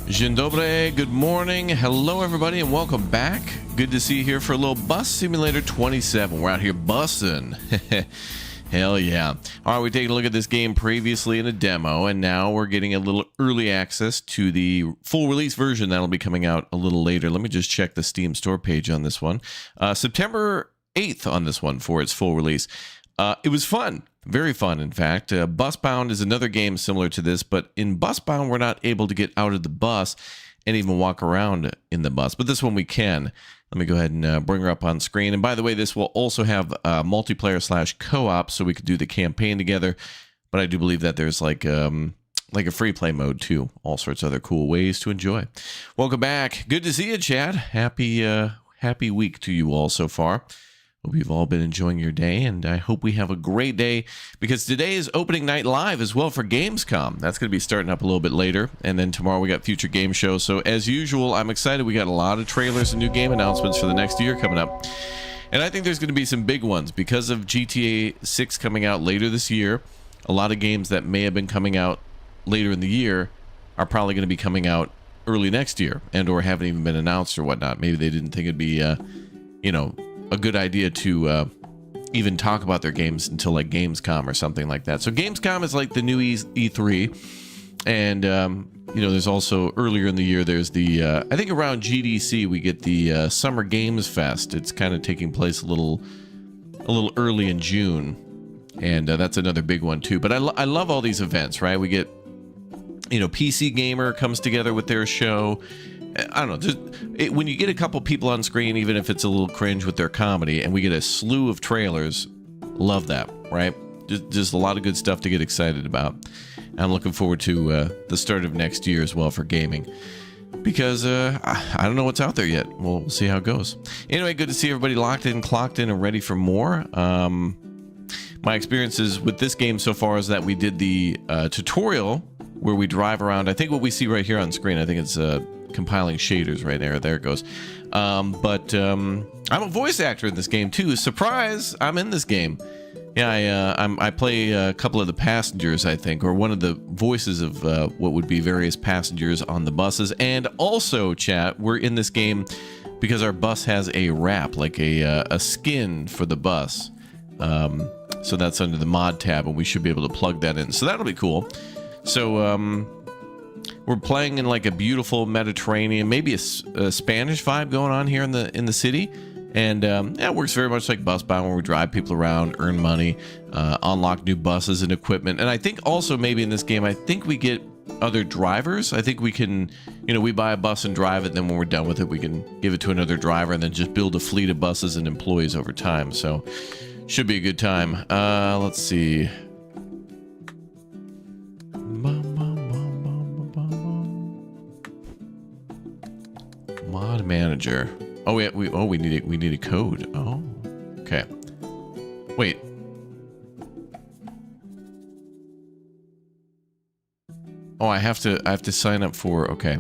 Dzień dobry, good morning, hello everybody, and welcome back. Good to see you here for a little Bus Simulator 27. We're out here bussing. Hell yeah. All right, we taking a look at this game previously in a demo, and now we're getting a little early access to the full release version that'll be coming out a little later. Let me just check the Steam store page on this one. September 8th on this one for its full release. It was fun. Very fun, in fact. Busbound is another game similar to this, but in Busbound, we're not able to get out of the bus and even walk around in the bus. But this one we can. Let me go ahead and bring her up on screen. And by the way, this will also have multiplayer / co-op, so we could do the campaign together. But I do believe that there's like a free play mode too. All sorts of other cool ways to enjoy. Welcome back. Good to see you, Chad. Happy week to you all so far. Hope you've all been enjoying your day, and I hope we have a great day, because today is opening night live as well for Gamescom. That's going to be starting up a little bit later, and then tomorrow we got future game shows. So as usual, I'm excited. We got a lot of trailers and new game announcements for the next year coming up, and I think there's going to be some big ones because of GTA 6 coming out later this year. A lot of games that may have been coming out later in the year are probably going to be coming out early next year, and or haven't even been announced or whatnot. Maybe they didn't think it'd be a good idea to even talk about their games until like Gamescom or something like that. So Gamescom is like the new E3, and there's also earlier in the year there's the I think around GDC we get the Summer Games Fest. It's kind of taking place a little early in June, and that's another big one too. But I love all these events, right? We get PC Gamer comes together with their show. I don't know, when you get a couple people on screen, even if it's a little cringe with their comedy, and we get a slew of trailers, love that, right? Just a lot of good stuff to get excited about. I'm looking forward to the start of next year as well for gaming, because I don't know what's out there yet. We'll see how it goes. Anyway, good to see everybody locked in, clocked in, and ready for more. My experiences with this game so far is that we did the tutorial where we drive around. I think what we see right here on screen, I think it's compiling shaders right there. There it goes. But I'm a voice actor in this game too. Surprise! I'm in this game. Yeah, I play a couple of the passengers, I think, or one of the voices of what would be various passengers on the buses. And also, chat, we're in this game because our bus has a wrap, like a skin for the bus. So that's under the mod tab, and we should be able to plug that in. So that'll be cool. So we're playing in like a beautiful Mediterranean, maybe a Spanish vibe going on here in the city, and it works very much like Busbound, where we drive people around, earn money, unlock new buses and equipment. And I think also maybe in this game, I think we get other drivers. I think we can, we buy a bus and drive it, and then when we're done with it, we can give it to another driver, and then just build a fleet of buses and employees over time. So should be a good time. Let's see. Mod manager. Oh, we need a code. Oh, okay. Wait. Oh, I have to sign up for. Okay,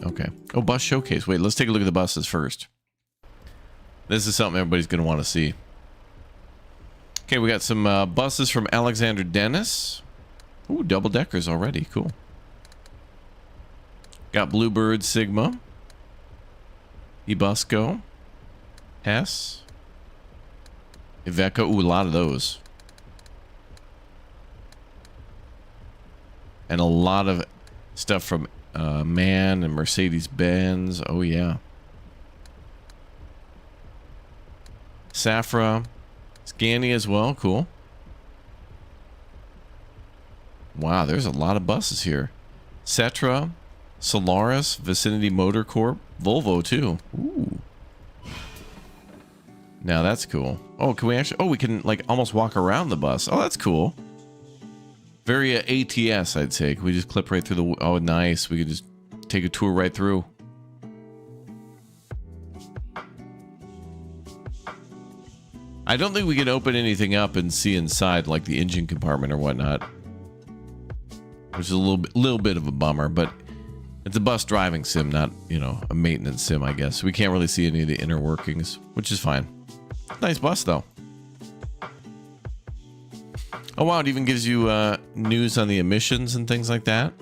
okay. Oh, bus showcase. Wait, let's take a look at the buses first. This is something everybody's gonna want to see. Okay, we got some buses from Alexander Dennis. Ooh, double deckers already. Cool. Got Bluebird Sigma. Ebusco, Hess, Iveco. Ooh, a lot of those. And a lot of stuff from MAN and Mercedes-Benz. Oh, yeah. Safra, Scania as well. Cool. Wow, there's a lot of buses here. Cetra, Solaris, Vicinity Motor Corp, Volvo too. Ooh. Now that's cool. Oh, can we actually? Oh, we can like almost walk around the bus. Oh, that's cool. Very ATS, I'd say. Can we just clip right through the? Oh, nice. We could just take a tour right through. I don't think we can open anything up and see inside, like the engine compartment or whatnot, which is a little bit of a bummer, but it's a bus driving sim, not, a maintenance sim, I guess. We can't really see any of the inner workings, which is fine. Nice bus, though. Oh, wow, it even gives you news on the emissions and things like that.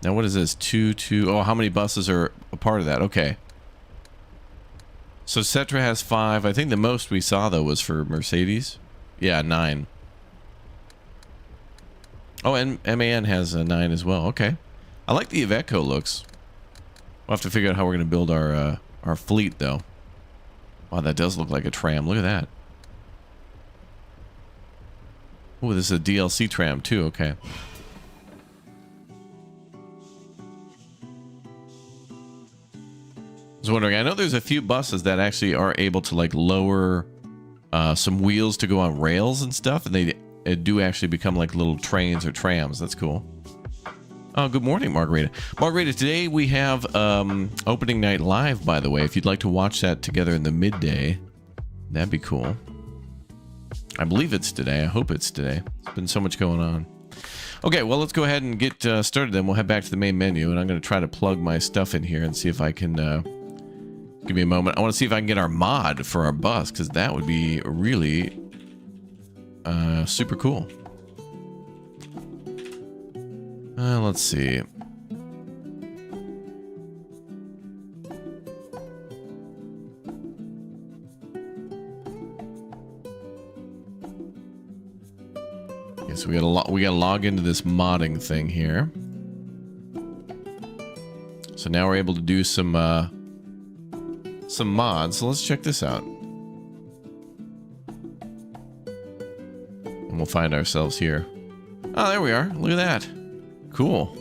Now what is this? 2, 2. Oh, how many buses are a part of that? Okay. So Cetra has 5. I think the most we saw though was for Mercedes. Yeah, 9. Oh, and MAN has a 9 as well. Okay. I like the Iveco looks. We'll have to figure out how we're going to build our fleet though. Wow, that does look like a tram. Look at that. Oh, this is a DLC tram too. Okay. I was wondering, I know there's a few buses that actually are able to like lower some wheels to go on rails and stuff, and they do actually become like little trains or trams. That's cool. Oh, good morning, Margarita. Margarita, today we have opening night live, by the way. If you'd like to watch that together in the midday, that'd be cool. I believe it's today. I hope it's today. There's been so much going on. Okay, well, let's go ahead and get started then. We'll head back to the main menu, and I'm going to try to plug my stuff in here and see if I can... give me a moment. I want to see if I can get our mod for our bus, because that would be really super cool. Let's see. Okay, so we gotta log into this modding thing here. So now we're able to do some mods. So let's check this out. And we'll find ourselves here. Oh, there we are. Look at that. Cool.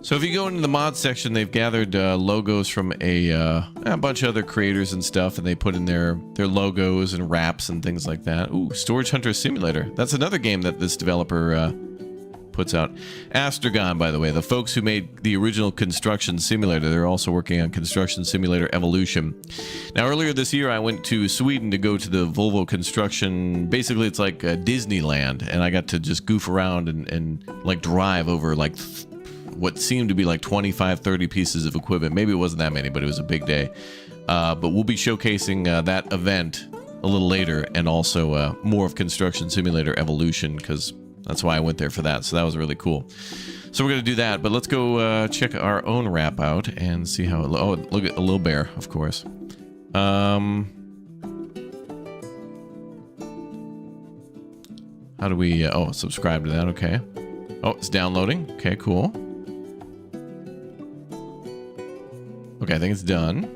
So if you go into the mod section, they've gathered logos from a bunch of other creators and stuff, and they put in their logos and wraps and things like that. Ooh, Storage Hunter Simulator. That's another game that this developer puts out. Astragon, by the way, the folks who made the original Construction Simulator, they're also working on Construction Simulator Evolution. Now, earlier this year, I went to Sweden to go to the Volvo Construction. Basically, it's like Disneyland, and I got to just goof around and like drive over like what seemed to be like 25, 30 pieces of equipment. Maybe it wasn't that many, but it was a big day. But we'll be showcasing that event a little later, and also more of Construction Simulator Evolution, because that's why I went there for that. So that was really cool. So we're going to do that, but let's go check our own wrap out and see how it looks. Oh, look at a little bear, of course. How do we... oh, subscribe to that. Okay. Oh, it's downloading. Okay, cool. Okay, I think it's done.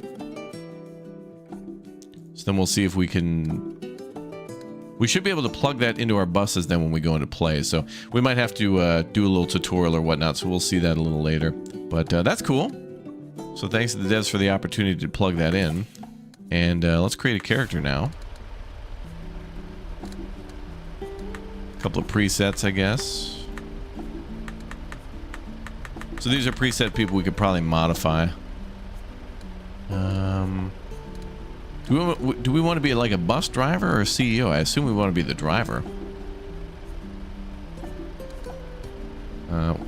So then we'll see if we can... We should be able to plug that into our buses then when we go into play. So we might have to do a little tutorial or whatnot, so we'll see that a little later. But that's cool. So thanks to the devs for the opportunity to plug that in. And let's create a character now. A couple of presets, I guess. So these are preset people we could probably modify. Do we want to be like a bus driver or a CEO? I assume we want to be the driver. Oh,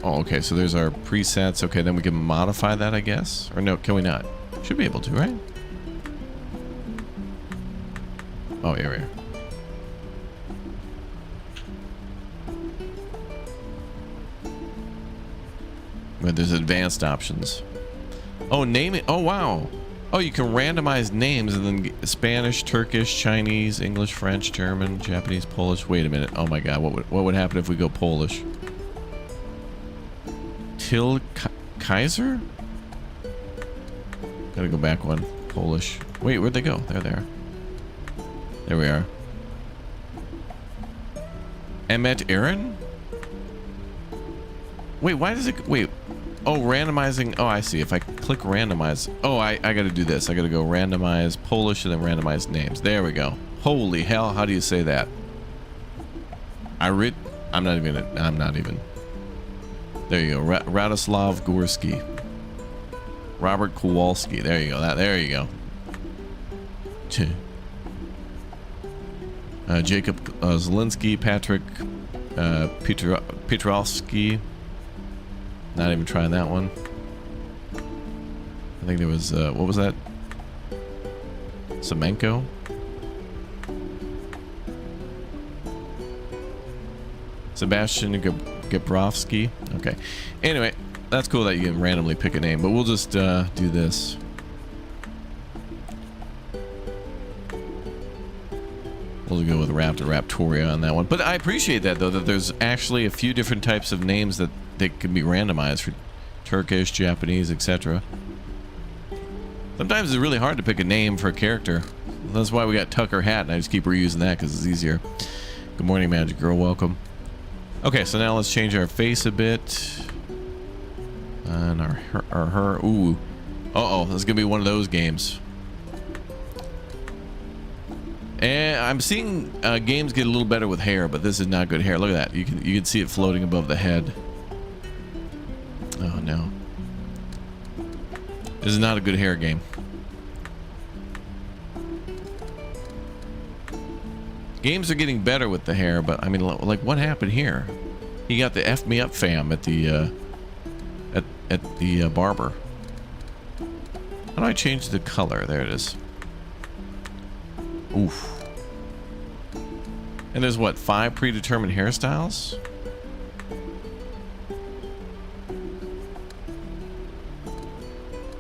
okay. So there's our presets. Okay, then we can modify that, I guess. Or no, can we not? Should be able to, right? Oh, here we are. But there's advanced options. Oh, name it. Oh, wow. Oh, you can randomize names and then get Spanish, Turkish, Chinese, English, French, German, Japanese, Polish. Wait a minute. Oh my God, what would happen if we go Polish? Till Kaiser? Gotta go back one. Polish. Wait, where'd they go? They're there. There we are. Emmet Aaron? Wait, why does it... Wait. Oh, randomizing. Oh, I see. If I click randomize. Oh, I got to do this. I got to go randomize Polish and then randomize names. There we go. Holy hell. How do you say that? I'm not even. There you go. Radoslav Gorski. Robert Kowalski. There you go. There you go. Jacob Zelinsky, Patrick Petrovsky. Not even trying that one. I think there was, what was that? Semenko? Sebastian Gabrovsky. Okay. Anyway, that's cool that you can randomly pick a name, but we'll just do this. We'll go with Raptoria on that one. But I appreciate that, though, that there's actually a few different types of names that they can be randomized for Turkish, Japanese, etc. Sometimes it's really hard to pick a name for a character. That's why we got Tucker Hat, and I just keep reusing that because it's easier. Good morning, Magic Girl. Welcome. Okay, so now let's change our face a bit. And her. Ooh. Uh-oh, this is going to be one of those games. And I'm seeing games get a little better with hair, but this is not good hair. Look at that. You can see it floating above the head. Oh, no. This is not a good hair game. Games are getting better with the hair, but I mean, like, what happened here? He got the F me up fam at the barber. How do I change the color? There it is. Oof. And there's what, 5 predetermined hairstyles?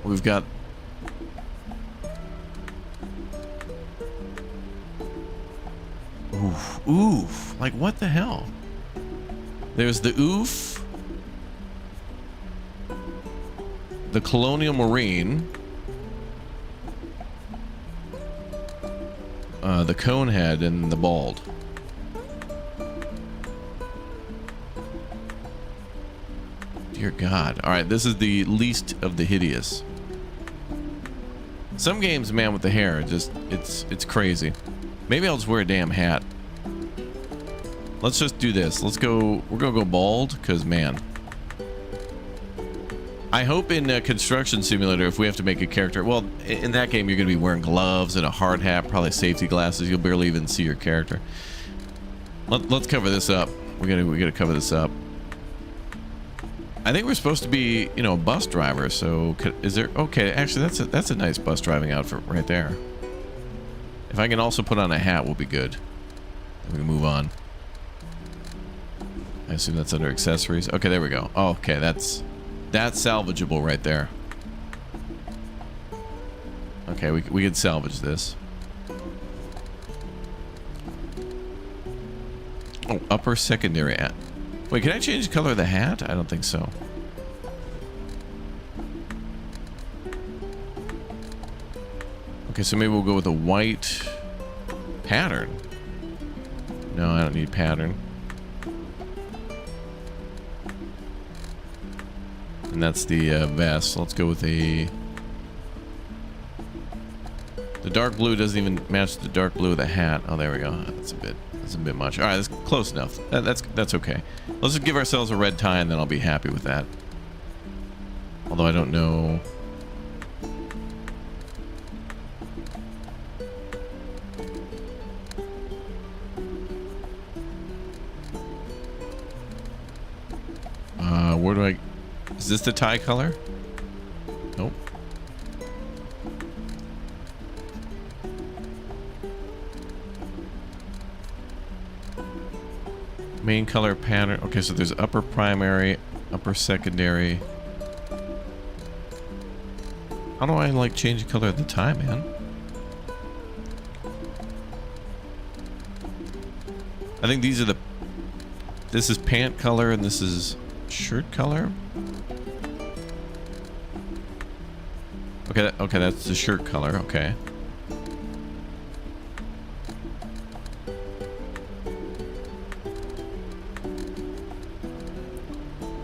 We've got oof. Like, what the hell? There's the oof, the Colonial Marine, the Conehead, and the Bald. Dear God. Alright, this is the least of the hideous. Some games, man, with the hair, it's crazy. Maybe I'll just wear a damn hat. Let's just do this. We're gonna go bald, because, man. I hope in Construction Simulator, if we have to make a character... Well, in that game, you're gonna be wearing gloves and a hard hat, probably safety glasses. You'll barely even see your character. Let's cover this up. We gotta cover this up. I think we're supposed to be, you know, a bus driver, so... Is there... Okay, actually, that's a nice bus driving outfit right there. If I can also put on a hat, we'll be good. We can move on. I assume that's under accessories. Okay, there we go. Oh, okay, that's salvageable right there. Okay, we can salvage this. Oh, upper secondary hat. Wait, can I change the color of the hat? I don't think so. Okay, so maybe we'll go with a white pattern. No, I don't need pattern. And that's the vest. Let's go with the dark blue doesn't even match the dark blue of the hat. Oh, there we go. That's a bit much. All right, that's close enough. That's okay. Let's just give ourselves a red tie, and then I'll be happy with that. Although I don't know. Where do I... Is this the tie color? Nope. Main color pattern. Okay, so there's upper primary, upper secondary. How do I, like, change the color of the tie, man? I think these are the... This is pant color and this is shirt color. Okay, that's the shirt color. Okay.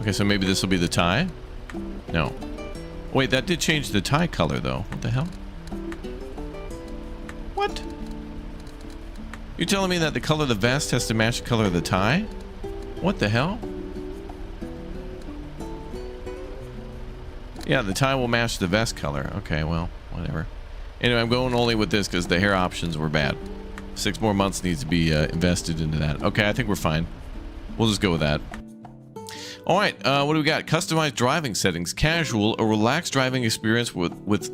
Okay, so maybe this will be the tie? No. Wait, that did change the tie color, though. What the hell? What? You're telling me that the color of the vest has to match the color of the tie? What the hell? Yeah, the tie will match the vest color. Okay, well, whatever. Anyway, I'm going only with this because the hair options were bad. 6 more months needs to be invested into that. Okay, I think we're fine. We'll just go with that. All right, what do we got? Customized driving settings. Casual, a relaxed driving experience with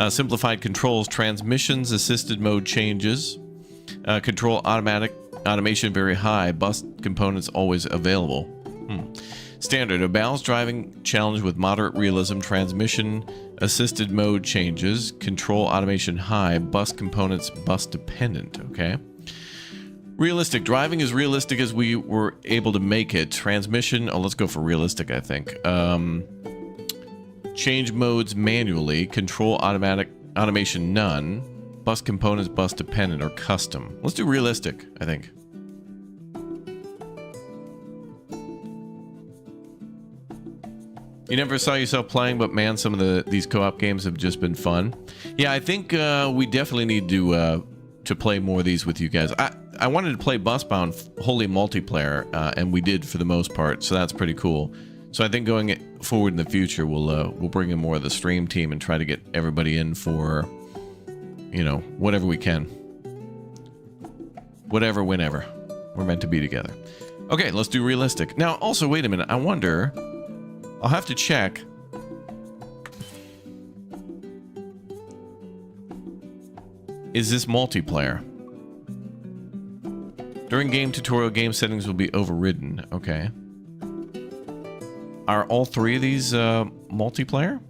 simplified controls. Transmissions, assisted mode changes. Control automation very high. Bus components always available. Standard, a balanced driving challenge with moderate realism, transmission assisted mode changes, control automation high, bus components bus dependent. Okay. Realistic, driving is realistic as we were able to make it. Transmission, oh, let's go for realistic, I think. Change modes manually, control automation none, bus components bus dependent or custom. Let's do realistic, I think. You never saw yourself playing, but man, some of these co-op games have just been fun. Yeah, I think we definitely need to play more of these with you guys. I wanted to play Busbound wholly multiplayer, and we did for the most part, so that's pretty cool. So I think going forward in the future, we'll bring in more of the stream team and try to get everybody in for, you know, whatever we can. Whatever, whenever. We're meant to be together. Okay, let's do realistic. Now, also, wait a minute. I wonder... I'll have to check. Is this multiplayer? During game tutorial, game settings will be overridden. Okay. Are all three of these multiplayer?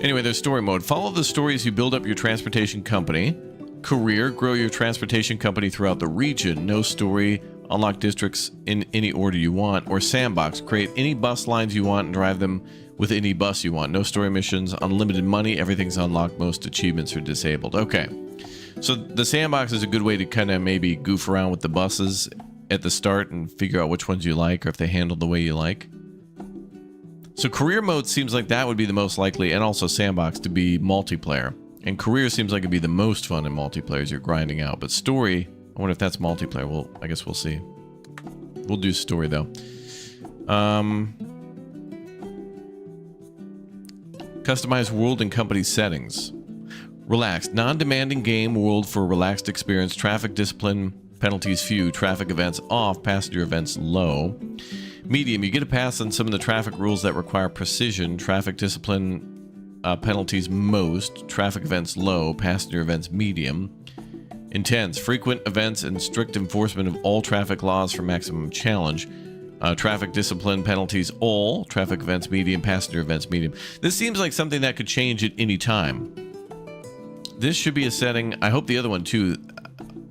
Anyway, there's story mode. Follow the story as you build up your transportation company. Career, grow your transportation company throughout the region. No story. Unlock districts in any order you want, or sandbox. Create any bus lines you want and drive them with any bus you want. No story missions, unlimited money, everything's unlocked, most achievements are disabled. Okay, so the sandbox is a good way to kind of maybe goof around with the buses at the start and figure out which ones you like or if they handle the way you like. So career mode seems like that would be the most likely, and also sandbox to be multiplayer. And career seems like it'd be the most fun in multiplayer as you're grinding out, but story... I wonder if that's multiplayer. Well, I guess we'll see. We'll do story, though. Customize world and company settings. Relaxed. Non-demanding game world for relaxed experience. Traffic discipline. Penalties few. Traffic events off. Passenger events low. Medium. You get a pass on some of the traffic rules that require precision. Traffic discipline penalties most. Traffic events low. Passenger events medium. Intense, frequent events and strict enforcement of all traffic laws for maximum challenge. Traffic discipline penalties all. Traffic events medium, passenger events medium. This seems like something that could change at any time. This should be a setting. I hope the other one too.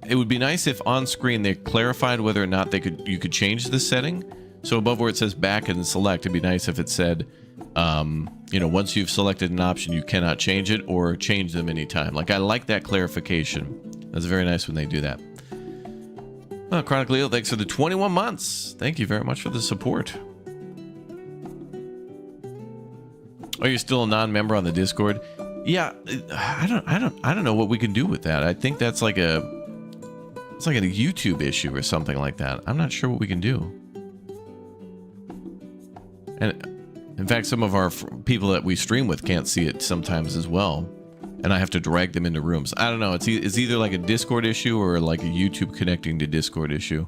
It would be nice if on screen they clarified whether or not you could change this setting. So above where it says back and select, it'd be nice if it said, you know, once you've selected an option, you cannot change it or change them anytime. Like, I like that clarification. That's very nice when they do that. Well, Chronic Leo, thanks for the 21 months. Thank you very much for the support. Oh, you're still a non-member on the Discord? Yeah, I don't know what we can do with that. I think that's like it's like a YouTube issue or something like that. I'm not sure what we can do. And in fact, some of our people that we stream with can't see it sometimes as well. And I have to drag them into rooms. I don't know. It's either like a Discord issue or like a YouTube connecting to Discord issue.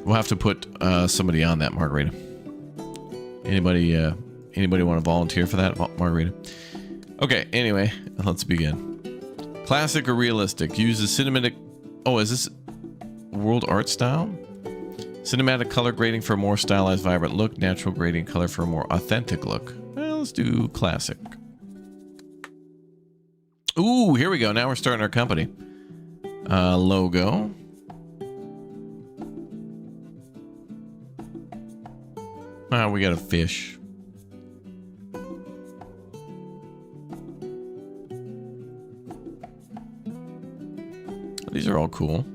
We'll have to put somebody on that, Margarita. Anybody want to volunteer for that, Margarita? Okay, anyway, let's begin. Classic or realistic? Use the cinematic... Oh, is this world art style? Cinematic color grading for a more stylized, vibrant look. Natural grading color for a more authentic look. Well, let's do classic. Ooh, here we go. Now we're starting our company. Logo. Ah, we got a fish. These are all cool.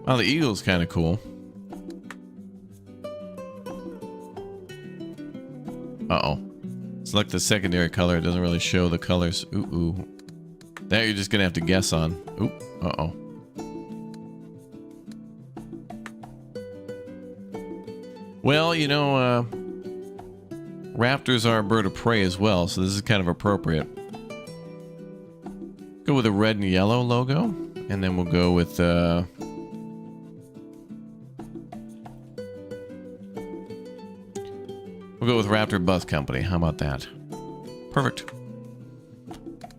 Oh, the eagle's kind of cool. Uh-oh. Select the secondary color. It doesn't really show the colors. Ooh, ooh. That you're just going to have to guess on. Ooh, uh-oh. Well, you know, raptors are a bird of prey as well, so this is kind of appropriate. Go with a red and yellow logo, and then we'll go with... We'll go with Raptor Bus Company. How about that? Perfect.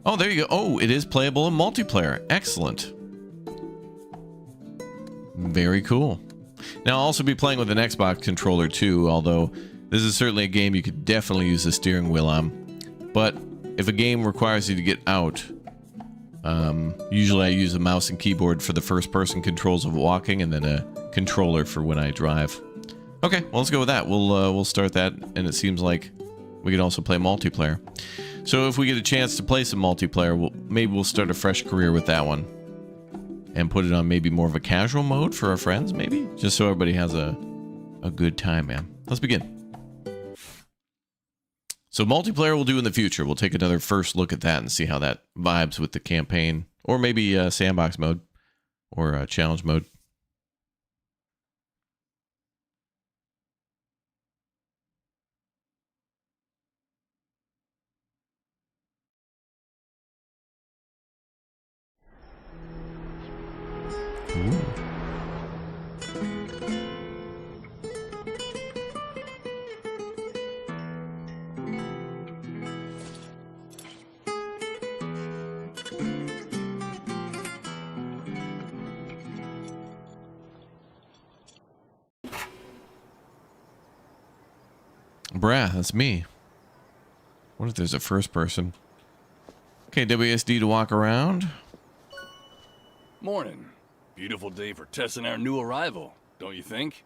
Oh, there you go. Oh, it is playable in multiplayer. Excellent. Very cool. Now, I'll also be playing with an Xbox controller too, although this is certainly a game you could definitely use the steering wheel on. But if a game requires you to get out, usually I use a mouse and keyboard for the first-person controls of walking, and then a controller for when I drive. Okay, well, let's go with that. We'll start that, and it seems like we could also play multiplayer. So if we get a chance to play some multiplayer, maybe we'll start a fresh career with that one. And put it on maybe more of a casual mode for our friends, maybe? Just so everybody has a good time, man. Let's begin. So multiplayer we'll do in the future. We'll take another first look at that and see how that vibes with the campaign. Or maybe sandbox mode. Or challenge mode. Ooh. Brah, that's me. What if there's a first person? Okay, WSD to walk around. Morning. Beautiful day for testing our new arrival, don't you think?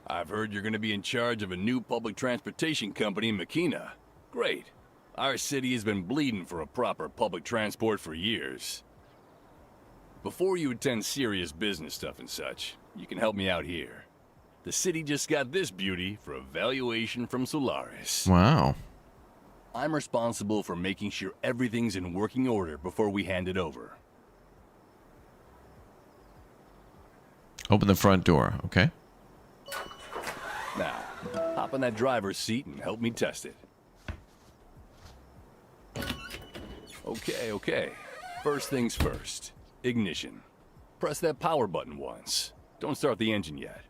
I've heard you're going to be in charge of a new public transportation company in Makina. Great. Our city has been bleeding for a proper public transport for years. Before you attend serious business stuff and such, you can help me out here. The city just got this beauty for evaluation from Solaris. Wow. I'm responsible for making sure everything's in working order before we hand it over. Open the front door, okay? Now, hop in that driver's seat and help me test it. Okay. First things first. Ignition. Press that power button once. Don't start the engine yet.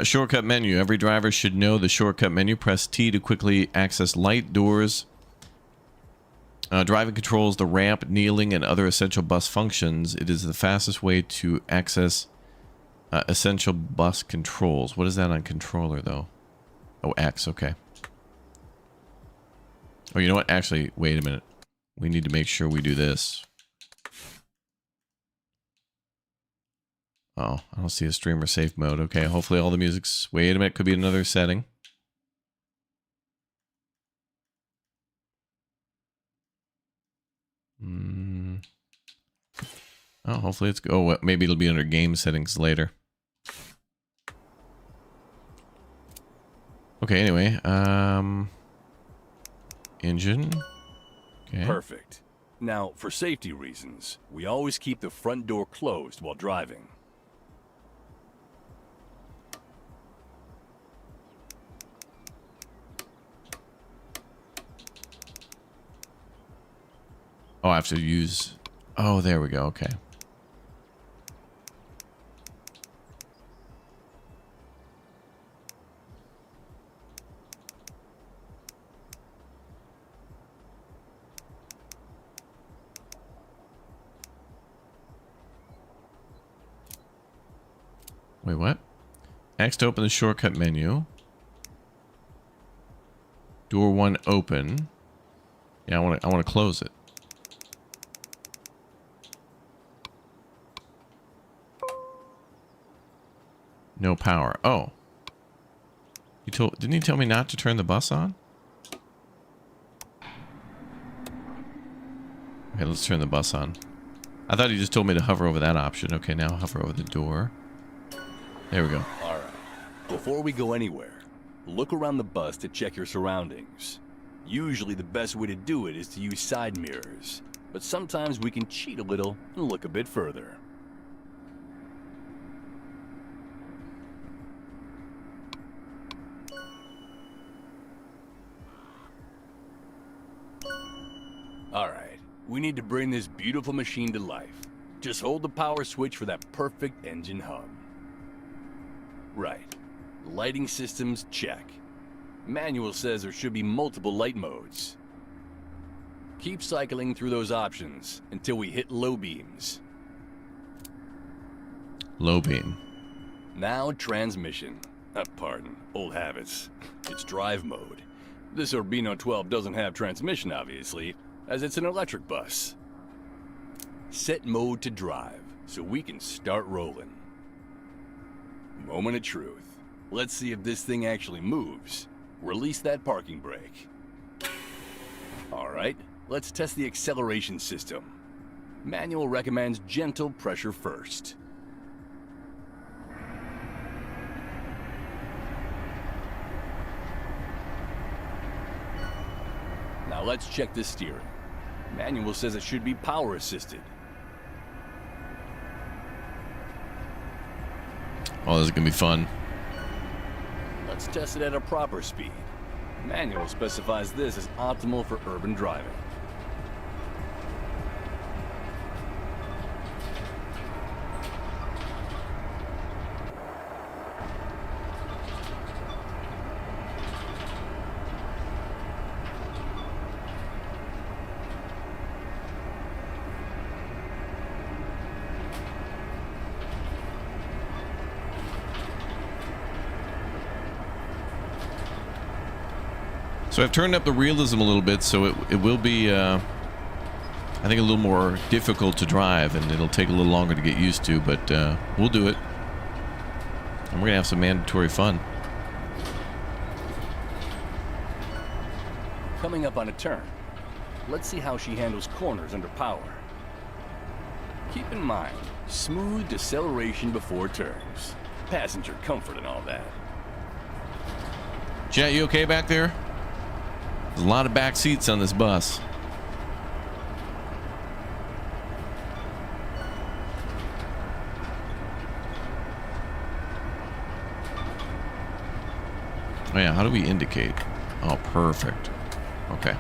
Shortcut menu. Every driver should know the shortcut menu. Press T to quickly access light, doors, driving controls, the ramp, kneeling, and other essential bus functions. It is the fastest way to access essential bus controls. What is that on controller, though? Oh, X. Okay. Oh, you know what? Actually, wait a minute. We need to make sure we do this. Oh, I don't see a streamer safe mode. Okay, hopefully all the music's... Wait a minute, could be another setting. Oh, hopefully it's... Oh, maybe it'll be under game settings later. Okay, anyway. Engine. Okay. Perfect. Now, for safety reasons, we always keep the front door closed while driving. Oh, I have to use... Oh, there we go. Okay. Wait, what? X to open the shortcut menu. Door 1 open. Yeah, I want to close it. No power. Oh. Didn't he tell me not to turn the bus on? Okay, let's turn the bus on. I thought he just told me to hover over that option. Okay, now hover over the door. There we go. All right. Before we go anywhere, look around the bus to check your surroundings. Usually the best way to do it is to use side mirrors, but sometimes we can cheat a little and look a bit further. Alright, we need to bring this beautiful machine to life. Just hold the power switch for that perfect engine hum. Right. Lighting systems, check. Manual says there should be multiple light modes. Keep cycling through those options until we hit low beams. Low beam. Now transmission. Pardon, old habits. It's drive mode. This Urbino 12 doesn't have transmission, obviously, as it's an electric bus. Set mode to drive, so we can start rolling. Moment of truth. Let's see if this thing actually moves. Release that parking brake. Alright, let's test the acceleration system. Manual recommends gentle pressure first. Now let's check the steering. Manual says it should be power assisted. Oh, this is gonna be fun. Let's test it at a proper speed. Manual specifies this as optimal for urban driving. So I've turned up the realism a little bit, so it will be, I think, a little more difficult to drive, and it'll take a little longer to get used to, but we'll do it. And we're going to have some mandatory fun. Coming up on a turn. Let's see how she handles corners under power. Keep in mind, smooth deceleration before turns. Passenger comfort and all that. Jet, you okay back there? There's a lot of back seats on this bus. Oh yeah, how do we indicate? Oh, perfect. Okay.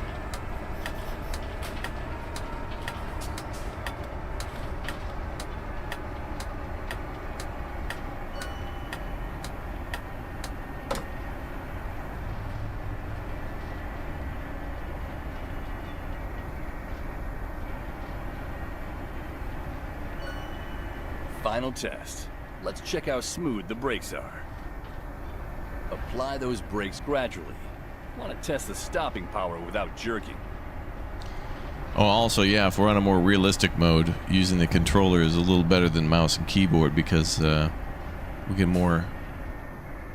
Final test. Let's check how smooth the brakes are. Apply those brakes gradually. Want to test the stopping power without jerking. Oh, also, yeah, if we're on a more realistic mode, using the controller is a little better than mouse and keyboard because we can more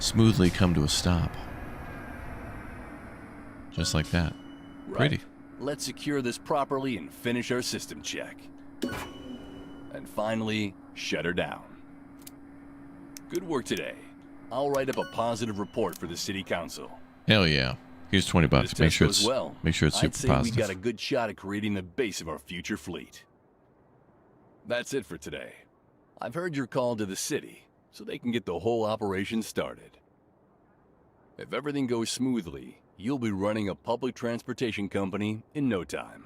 smoothly come to a stop. Just like that. Right. Pretty. Let's secure this properly and finish our system check. And finally, shut her down. Good work today. I'll write up a positive report for the city council. Hell yeah. Here's 20 bucks. This Make test sure goes it's well. make sure it's super I'd say positive. we got a good shot at creating the base of our future fleet. That's it for today. I've heard you're called to the city, so they can get the whole operation started. If everything goes smoothly, you'll be running a public transportation company in no time.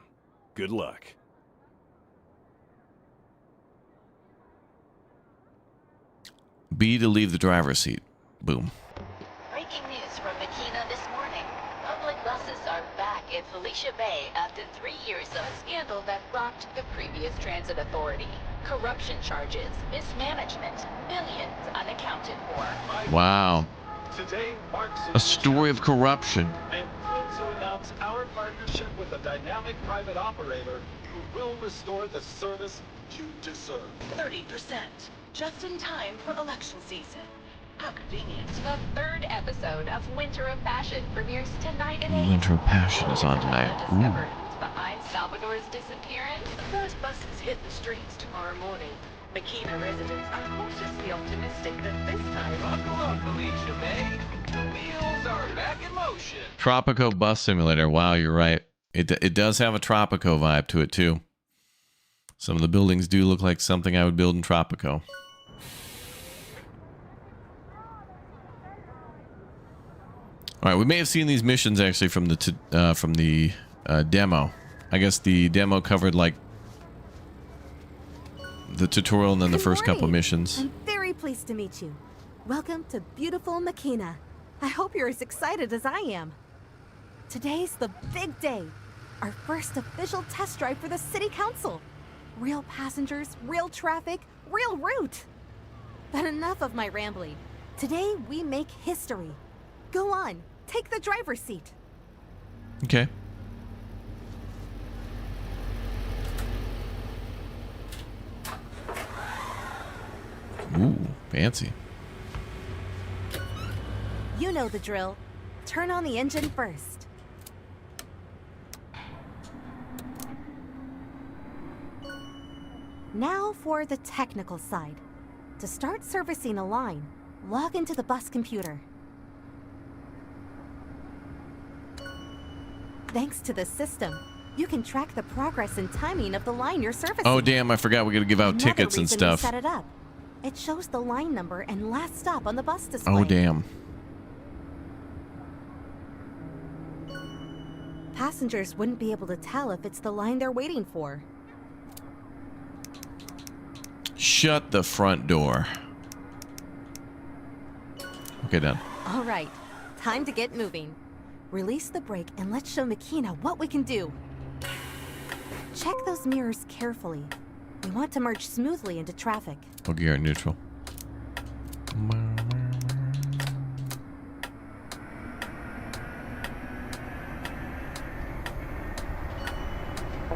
Good luck. B to leave the driver's seat. Boom. Breaking news from Makina this morning. Public buses are back in Felicia Bay after 3 years of a scandal that rocked the previous transit authority. Corruption charges, mismanagement, millions unaccounted for. Wow. Today marks A story of corruption. and thrilled to announce our partnership with a dynamic private operator who will restore the service you deserve. 30%. Just in time for election season. How convenient. The third episode of Winter of Passion premieres tonight at 8. Winter of Passion is on tonight. Discover who's behind Salvador's disappearance. The first buses hit the streets tomorrow morning. Makina residents are cautiously optimistic that this time... Buckle up, Felicia Bay. The wheels are back in motion. Tropico Bus Simulator. Wow, you're right. It does have a Tropico vibe to it, too. Some of the buildings do look like something I would build in Tropico. All right, we may have seen these missions actually from the demo. I guess the demo covered like the tutorial and then the first couple of missions. I'm very pleased to meet you. Welcome to beautiful Makina. I hope you're as excited as I am. Today's the big day. Our first official test drive for the city council. Real passengers, real traffic, real route. But enough of my rambling. Today we make history. Go on, take the driver's seat. Okay. Ooh, fancy. You know the drill. Turn on the engine first. Now for the technical side. To start servicing a line, log into the bus computer. Thanks to the system, you can track the progress and timing of the line you're servicing. Oh, damn, I forgot we gotta give out Another tickets and reason stuff. We set it up. It shows the line number and last stop on the bus display. Oh, damn. Passengers wouldn't be able to tell if it's the line they're waiting for. Shut the front door. Okay, done. All right, time to get moving. Release the brake and let's show Makina what we can do. Check those mirrors carefully. We want to merge smoothly into traffic. Oh, gear neutral.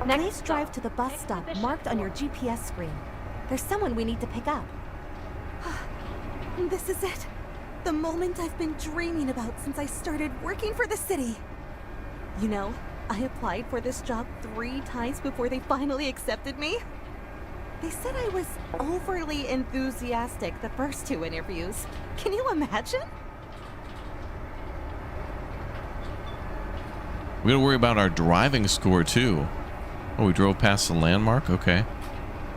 Please drive to the bus stop marked on your GPS screen. There's someone we need to pick up. This is it. The moment I've been dreaming about since I started working for the city. You know, I applied for this job 3 times before they finally accepted me. They said I was overly enthusiastic the first 2 interviews. Can you imagine? We gotta worry about our driving score, too. Oh, we drove past the landmark? Okay.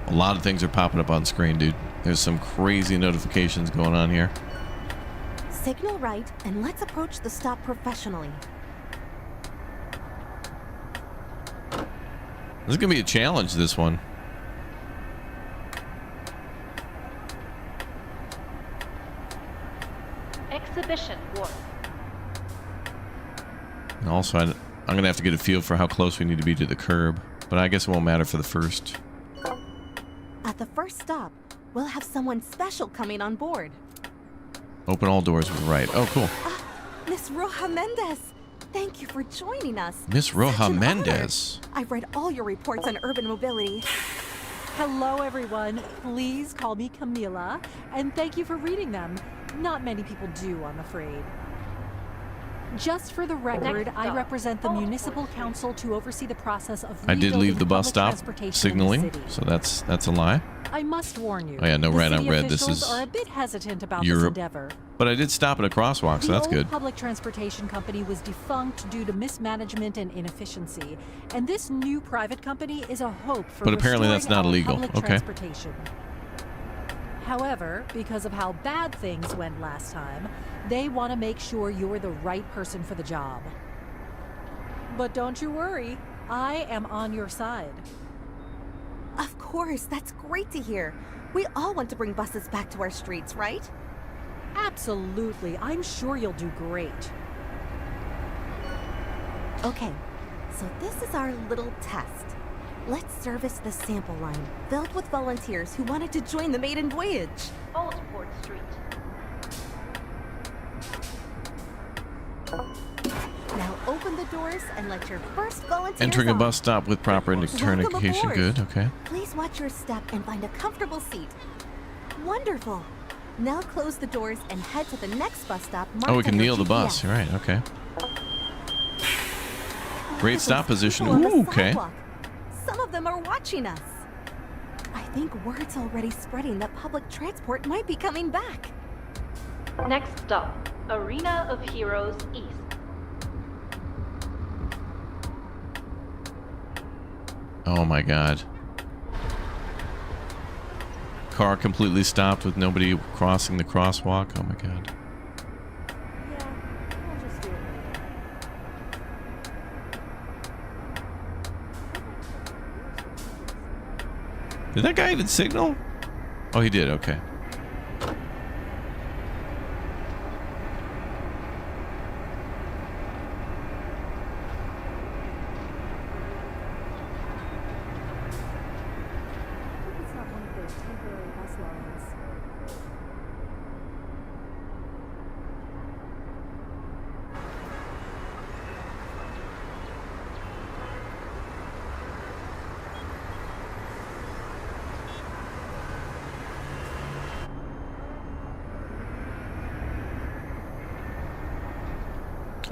A lot of things are popping up on screen, dude. There's some crazy notifications going on here. Signal right, and let's approach the stop professionally. This is gonna be a challenge, this one. Exhibition warp. And also, I'm gonna have to get a feel for how close we need to be to the curb. But I guess it won't matter for the first. At the first stop, we'll have someone special coming on board. Open all doors with right. Oh, cool. Miss Roja Mendez. Thank you for joining us. Miss Such Roja an Mendez. honor. I've read all your reports on urban mobility. Hello, everyone. Please call me Camila, and thank you for reading them. Not many people do, I'm afraid. Just for the record, I represent the Municipal Council to oversee the process of I did leave the bus stop transportation signaling, in the city. so that's a lie. I must warn you. Oh, yeah, no, the right on city red. This officials is are a bit hesitant about this Europe. endeavor. But I did stop at a crosswalk, so The that's old good. public transportation company was defunct due to mismanagement and inefficiency, and this new private company is a hope for But apparently that's restoring not our illegal. public Okay. transportation. However, because of how bad things went last time, they want to make sure you're the right person for the job. But don't you worry, I am on your side. Of course, that's great to hear. We all want to bring buses back to our streets, right? Absolutely, I'm sure you'll do great. Okay, so this is our little test. Let's service the sample line, filled with volunteers who wanted to join the maiden voyage. Old Port Street. Now open the doors and let your first volunteers Entering a on. bus stop with proper Welcome indication. aboard. Good, okay. Please watch your step and find a comfortable seat. Wonderful. Now close the doors and head to the next bus stop. Oh, we marked can on your kneel the bus. GPS. You're right, okay. Look Great at stop those position. people on the Ooh, okay. sidewalk. Some of them are watching us. I think word's already spreading that public transport might be coming back. Next stop, Arena of Heroes East. Oh my god. Car completely stopped with nobody crossing the crosswalk. Oh my god. Yeah, we'll just do it later. Did that guy even signal? Oh, he did. Okay.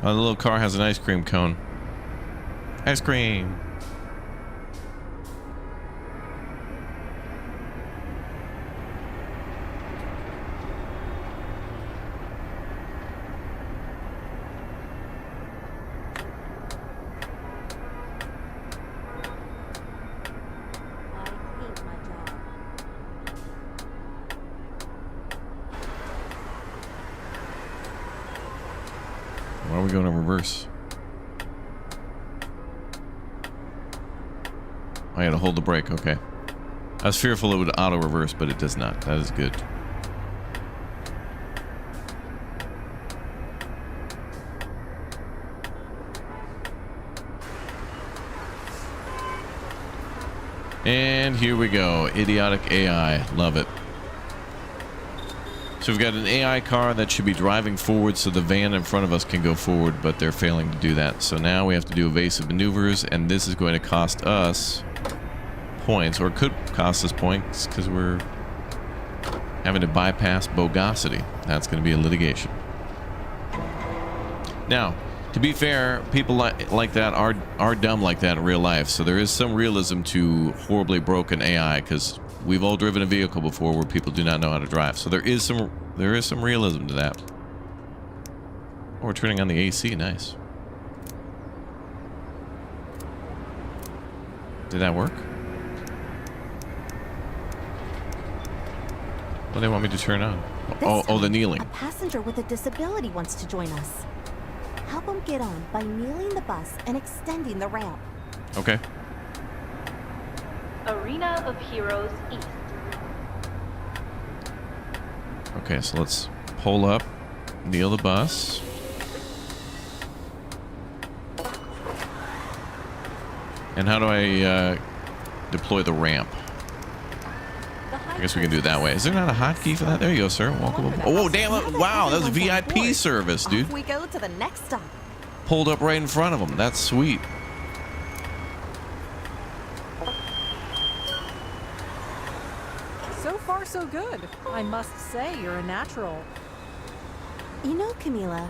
Oh, the little car has an ice cream cone. Ice cream. Why are we going in reverse? I had to hold the brake, okay. I was fearful it would auto reverse, but it does not. That is good. And here we go. Idiotic AI. Love it. So we've got an AI car that should be driving forward so the van in front of us can go forward, but they're failing to do that. So now we have to do evasive maneuvers, and this is going to cost us points, or it could cost us points because we're having to bypass bogosity. That's going to be a litigation. Now, to be fair, people like that are dumb like that in real life, so there is some realism to horribly broken AI, because we've all driven a vehicle before where people do not know how to drive. So there is some realism to that. Oh, we're turning on the AC. Nice. Did that work? What do they want me to turn on? Oh, the kneeling. A passenger with a disability wants to join us. Help him get on by kneeling the bus and extending the ramp. Okay. Arena of Heroes East. Okay, so let's pull up, kneel the bus. And how do I deploy the ramp? I guess we can do it that way. Is there not a hotkey for that? There you go, sir. Welcome aboard. Oh, damn it. Wow, that was VIP service, dude. Off we go to the next stop. Pulled up right in front of them. That's sweet. So far, so good. I must say, you're a natural. You know, Camila,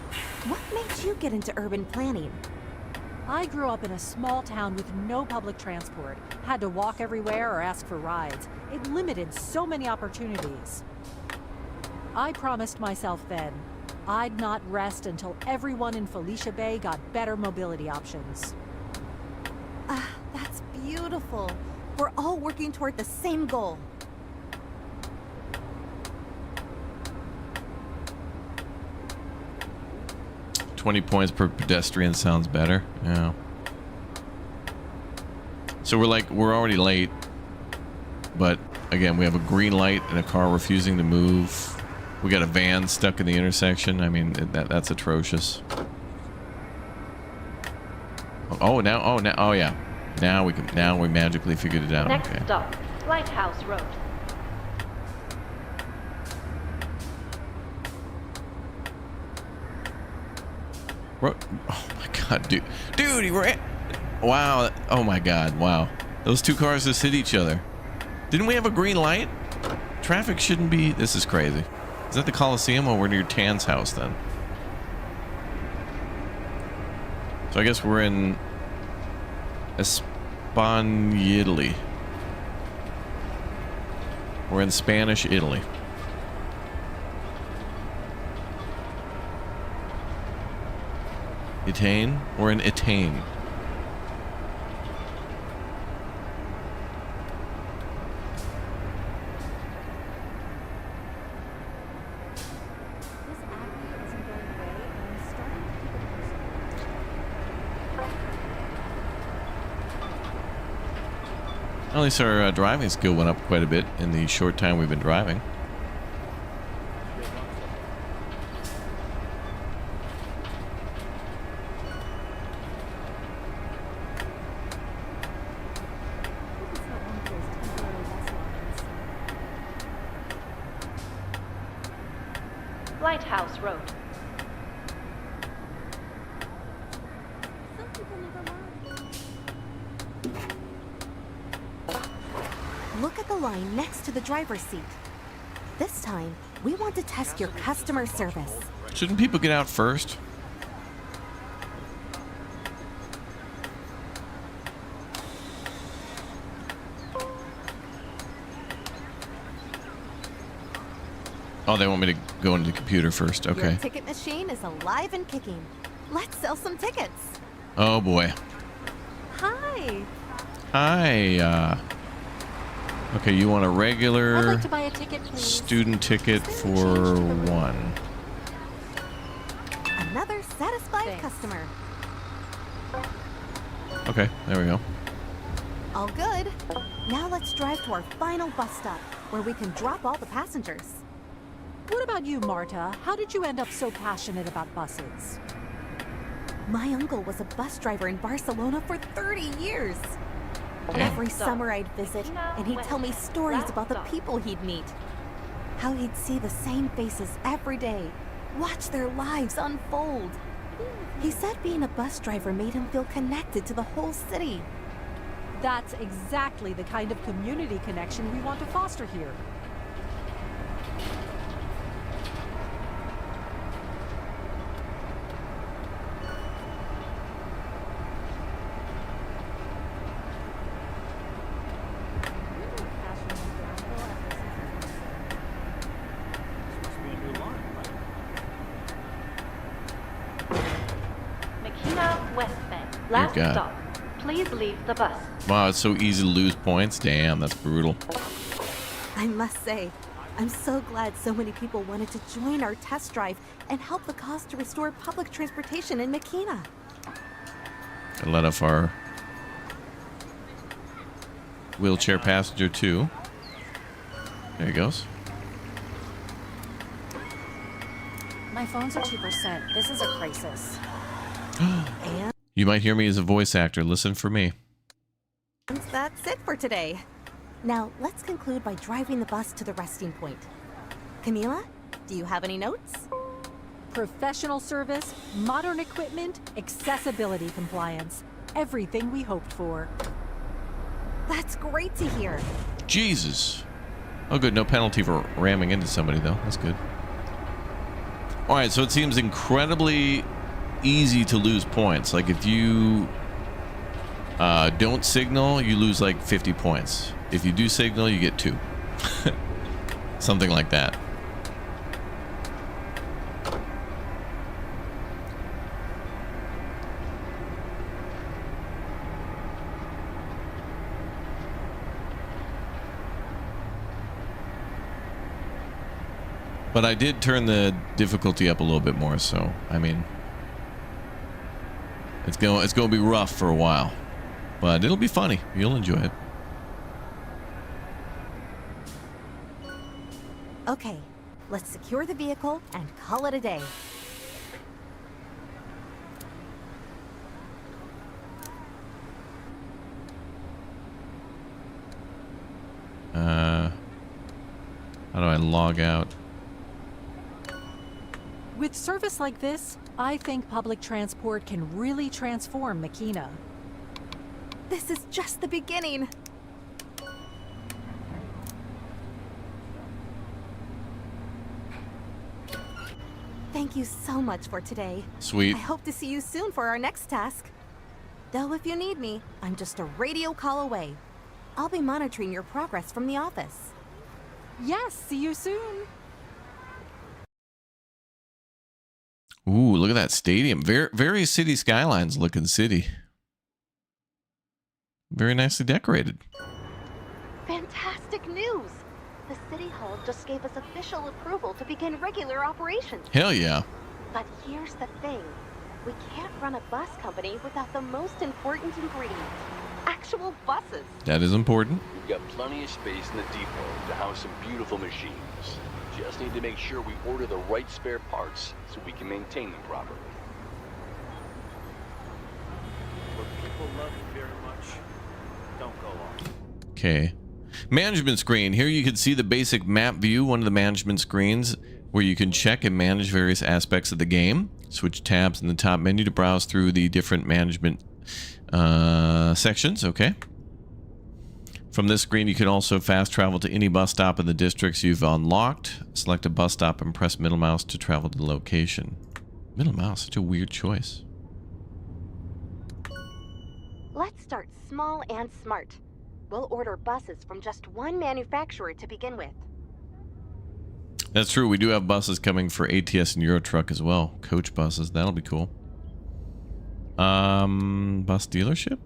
what made you get into urban planning? I grew up in a small town with no public transport. Had to walk everywhere or ask for rides. It limited so many opportunities. I promised myself then, I'd not rest until everyone in Felicia Bay got better mobility options. That's beautiful. We're all working toward the same goal. $20 points per pedestrian sounds better. Yeah. So we're already late, but again, we have a green light and a car refusing to move. We got a van stuck in the intersection. I mean, that's atrocious. Oh yeah. Now we magically figured it out. Next Okay. stop, Lighthouse Road. Oh my god, dude, he ran. Wow. Oh my god. Wow. Those two cars just hit each other. Didn't we have a green light? Traffic shouldn't be. This is crazy. Is that the Coliseum, or we're near Tan's house then? So I guess we're in Italy. We're in Spanish Italy. Itane? We're in Itane. At least our driving skill went up quite a bit in the short time we've been driving. Lighthouse Road. Look at the line next to the driver's seat. This time, we want to test your customer service. Shouldn't people get out first? Oh, they want me to go into the computer first. Okay. Your ticket machine is alive and kicking. Let's sell some tickets. Oh boy. Hi. Hi. Okay, you want a regular I'd like to buy a ticket, please. student ticket for one. Another satisfied Thanks. customer. Okay, there we go. All good. Now let's drive to our final bus stop, where we can drop all the passengers. What about you, Marta? How did you end up so passionate about buses? My uncle was a bus driver in Barcelona for 30 years. Okay. Every summer I'd visit, and he'd tell me stories about the people he'd meet. How he'd see the same faces every day, watch their lives unfold. He said being a bus driver made him feel connected to the whole city. That's exactly the kind of community connection we want to foster here. Makina West Bank. Last God. stop. Please leave the bus. Wow, it's so easy to lose points. Damn, that's brutal. I must say, I'm so glad so many people wanted to join our test drive and help the cause to restore public transportation in Makina. I let off our wheelchair passenger too. There he goes. My phones are 2%. This is a crisis. And You might hear me as a voice actor. Listen for me. that's it for today. Now, let's conclude by driving the bus to the resting point. Camila, do you have any notes? Professional service, modern equipment, accessibility compliance. Everything we hoped for. That's great to hear. Jesus. Oh, good. No penalty for ramming into somebody, though. That's good. All right, so it seems incredibly easy to lose points. Like, if you don't signal, you lose like 50 points. If you do signal, you get 2. Something like that. But I did turn the difficulty up a little bit more, so I mean, it's going to be rough for a while, but it'll be funny. You'll enjoy it. Okay, let's secure the vehicle and call it a day. How do I log out? With service like this, I think public transport can really transform Makina. This is just the beginning. Thank you so much for today. Sweet. I hope to see you soon for our next task. Though if you need me, I'm just a radio call away. I'll be monitoring your progress from the office. Yes, see you soon. Ooh, look at that stadium. Very city skylines looking city. Very nicely decorated. Fantastic news! The City Hall just gave us official approval to begin regular operations. Hell yeah. But here's the thing. We can't run a bus company without the most important ingredient. Actual buses. That is important. We've got plenty of space in the depot to house some beautiful machines. Just need to make sure we order the right spare parts so we can maintain them properly. When people love you very much, don't go on. Okay. Management screen. Here you can see the basic map view, one of the management screens where you can check and manage various aspects of the game. Switch tabs in the top menu to browse through the different management sections. Okay. From this screen, you can also fast travel to any bus stop in the districts you've unlocked. Select a bus stop and press middle mouse to travel to the location. Middle mouse, such a weird choice. Let's start small and smart. We'll order buses from just one manufacturer to begin with. That's true. We do have buses coming for ATS and Eurotruck as well. Coach buses. That'll be cool. Bus dealership?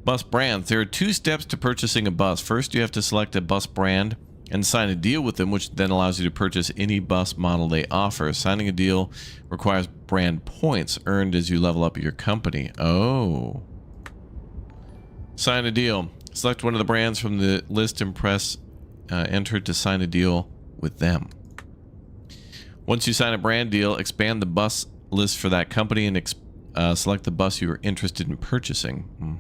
Bus brands. There are 2 steps to purchasing a bus. First, you have to select a bus brand and sign a deal with them, which then allows you to purchase any bus model they offer. Signing a deal requires brand points earned as you level up your company. Oh. Sign a deal. Select one of the brands from the list and press enter to sign a deal with them. Once you sign a brand deal, expand the bus list for that company and select the bus you are interested in purchasing.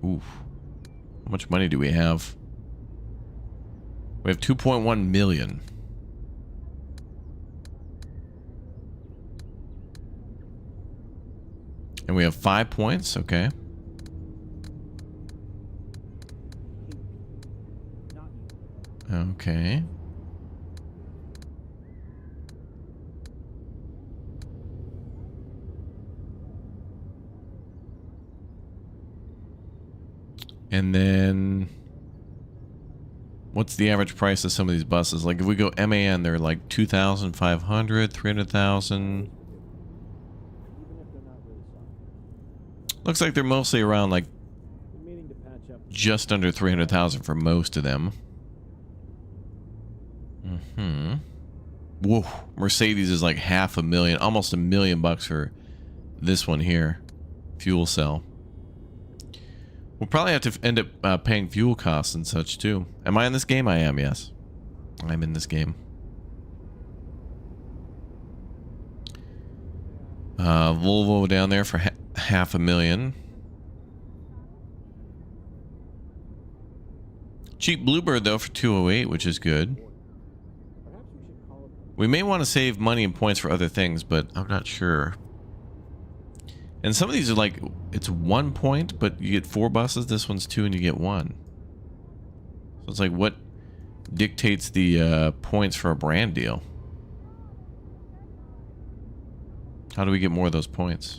Oof. How much money do we have? We have 2.1 million. And we have 5 points. Okay. Okay. And then what's the average price of some of these buses? Like if we go MAN, they're like 2,500, 300,000. Looks like they're mostly around like just under 300,000 for most of them. Whoa, Mercedes is like $500,000, almost $1 million for this one here. Fuel cell. We'll probably have to end up paying fuel costs and such too. Am I in this game? I am, yes. I'm in this game. Volvo down there for $500,000. Cheap Bluebird though for 208, which is good. We may want to save money and points for other things, but I'm not sure. And some of these are like, it's 1 point, but you get 4 buses. This one's 2 and you get 1. So it's like, what dictates the points for a brand deal? How do we get more of those points?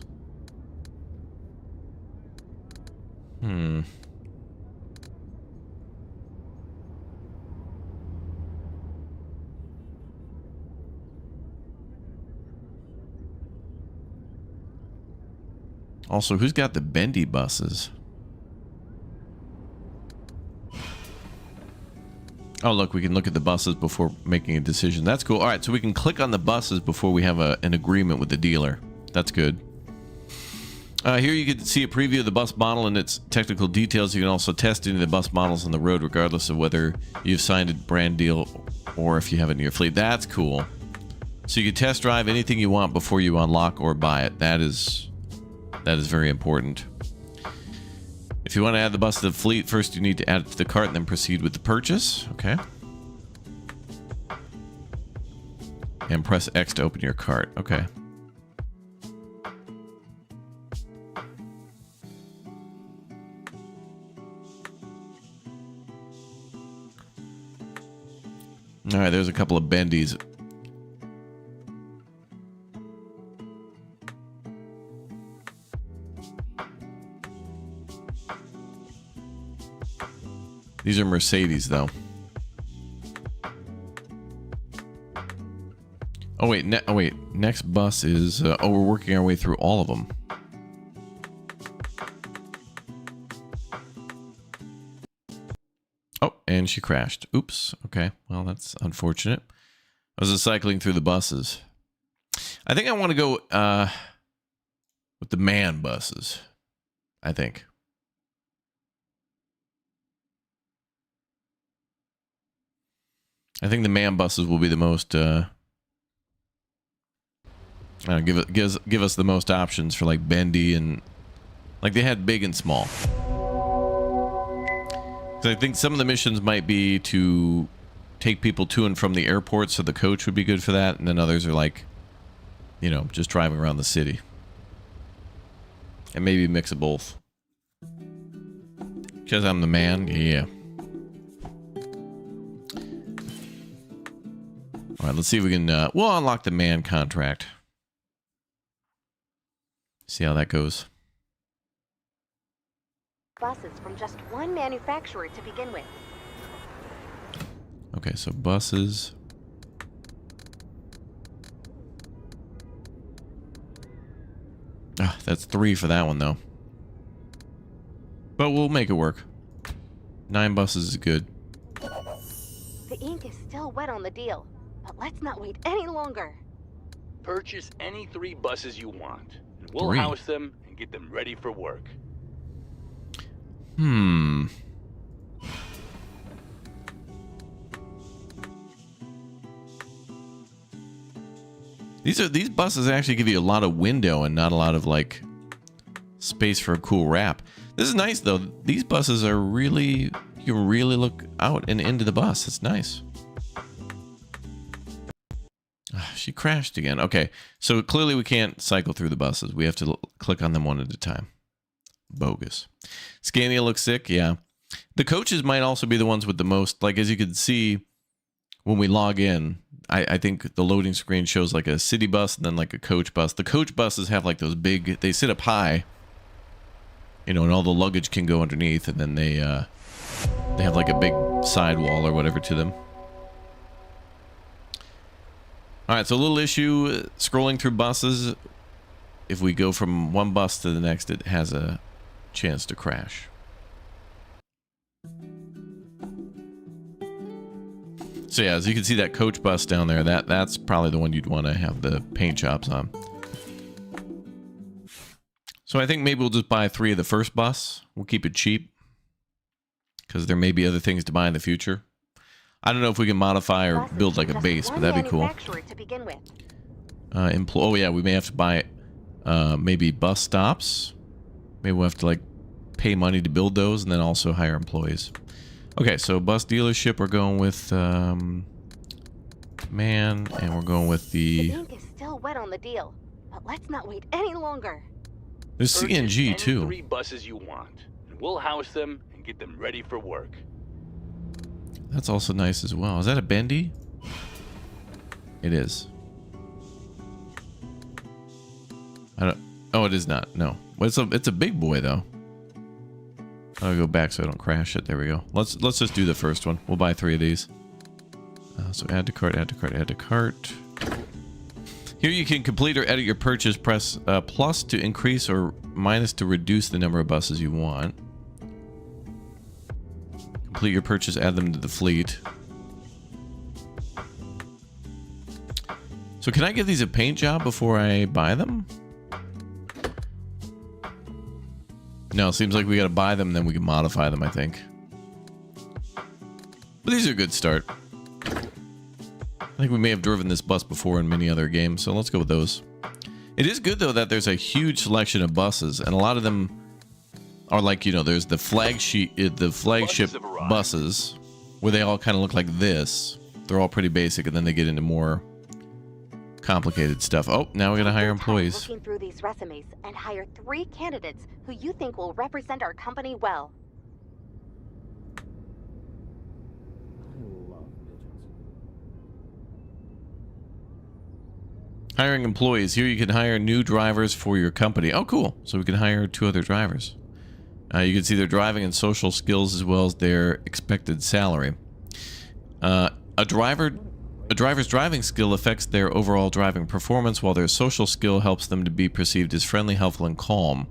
Also, who's got the bendy buses? Oh, look, we can look at the buses before making a decision. That's cool. All right, so we can click on the buses before we have an agreement with the dealer. That's good. Here you can see a preview of the bus model and its technical details. You can also test any of the bus models on the road, regardless of whether you've signed a brand deal or if you have it in your fleet. That's cool. So you can test drive anything you want before you unlock or buy it. That is very important. If you want to add the bus to the fleet, first you need to add it to the cart and then proceed with the purchase. Okay. And press X to open your cart. Okay. All right, there's a couple of bendies. These are Mercedes, though. Oh wait, next bus is. Oh, we're working our way through all of them. Oh, and she crashed. Oops. Okay, well that's unfortunate. I was just cycling through the buses. I think I want to go with the man buses. I think. I think the man buses will be the most give us the most options for like bendy and like they had big and small. So I think some of the missions might be to take people to and from the airport, so the coach would be good for that, and then others are like, you know, just driving around the city. And maybe a mix of both. Because I'm the man, yeah. All right, let's see if we can, we'll unlock the man contract. See how that goes. buses from just one manufacturer to begin with. Okay, so buses. Ah, that's 3 for that one, though. But we'll make it work. 9 buses is good. The ink is still wet on the deal, but let's not wait any longer. Purchase any 3 buses you want, and we'll 3. house them and get them ready for work. These buses actually give you a lot of window and not a lot of like space for a cool wrap. This is nice though. These buses are really, you can really look out and into the bus. It's nice. She crashed again. Okay, so clearly we can't cycle through the buses. We have to click on them one at a time. Bogus. Scania looks sick. Yeah. The coaches might also be the ones with the most, like as you can see when we log in, I think the loading screen shows like a city bus and then like a coach bus. The coach buses have like those big, they sit up high, you know, and all the luggage can go underneath, and then they have like a big sidewall or whatever to them. All right, so a little issue scrolling through buses. If we go from one bus to the next, it has a chance to crash. So yeah, as you can see that coach bus down there, that's probably the one you'd want to have the paint jobs on. So I think maybe we'll just buy 3 of the first bus. We'll keep it cheap, because there may be other things to buy in the future. I don't know if we can modify or build like a base, but that'd be cool. Oh yeah, we may have to buy maybe bus stops. Maybe we'll have to like pay money to build those, and then also hire employees. Okay, so bus dealership, we're going with man, and we're going with the ink is still wet on the deal, but let's not wait any longer. There's CNG too. 3 buses you want, and we'll house them and get them ready for work. That's also nice as well. Is that a bendy? It is. I don't. Oh, it is not. No. Well, it's a big boy though. I'll go back so I don't crash it. There we go. Let's just do the first one. We'll buy 3 of these. So add to cart, add to cart, add to cart. Here you can complete or edit your purchase. Press plus to increase or minus to reduce the number of buses you want. Complete your purchase, add them to the fleet. So can I give these a paint job before I buy them? No, it seems like we gotta buy them, then we can modify them, I think. But these are a good start. I think we may have driven this bus before in many other games, so let's go with those. It is good, though, that there's a huge selection of buses, and a lot of them are like, you know, there's the flagship buses, where they all kind of look like this. They're all pretty basic, and then they get into more complicated stuff. Oh, now we're gonna hire employees. Looking through these resumes and hire 3 candidates who you think will represent our company well. Hiring employees. Here you can hire new drivers for your company. Oh, cool. So we can hire 2 other drivers. You can see their driving and social skills as well as their expected salary. A driver's driving skill affects their overall driving performance, while their social skill helps them to be perceived as friendly, helpful, and calm.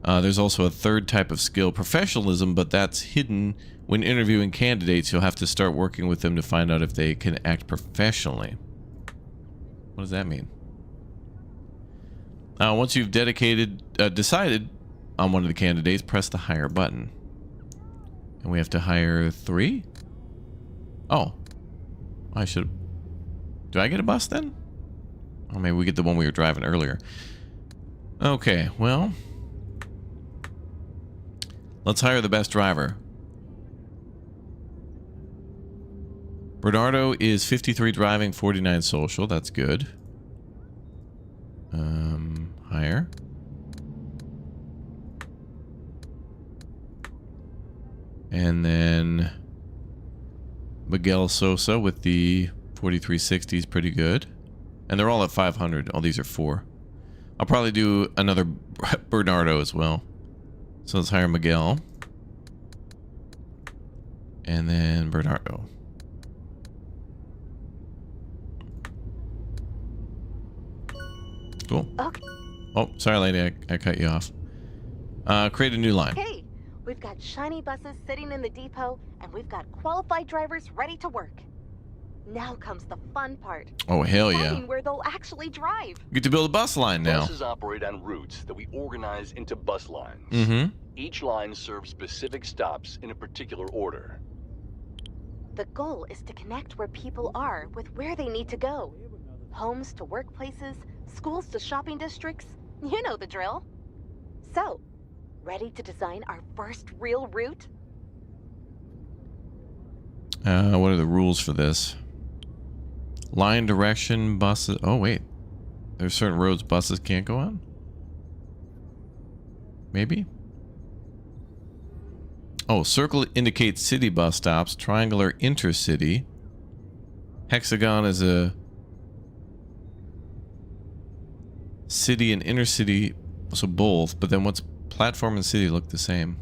There's also a 3rd type of skill, professionalism, but that's hidden. When interviewing candidates, you'll have to start working with them to find out if they can act professionally. What does that mean? Once you've decided on one of the candidates, press the hire button. And we have to hire 3? Oh. I should... Do I get a bus then? Oh, maybe we get the one we were driving earlier. Okay, well... Let's hire the best driver. Bernardo is 53 driving, 49 social. That's good. Hire. And then Miguel Sosa with the 4360 is pretty good. And they're all at 500. Oh, these are 4. I'll probably do another Bernardo as well. So let's hire Miguel. And then Bernardo. Cool. Okay. Oh, sorry, lady. I cut you off. Create a new line. Hey, we've got shiny buses sitting in the depot, and we've got qualified drivers ready to work. Now comes the fun part. Oh, hell yeah. Deciding where they'll actually drive. Get to build a bus line now. Buses operate on routes that we organize into bus lines. Mm-hmm. Each line serves specific stops in a particular order. The goal is to connect where people are with where they need to go. Homes to workplaces, schools to shopping districts. You know the drill. So, ready to design our first real route? What are the rules for this? Line direction, buses. Oh, wait. There's certain roads buses can't go on? Maybe? Oh, circle indicates city bus stops. Triangular intercity. Hexagon is a city and intercity. So both. But then what's platform and city look the same?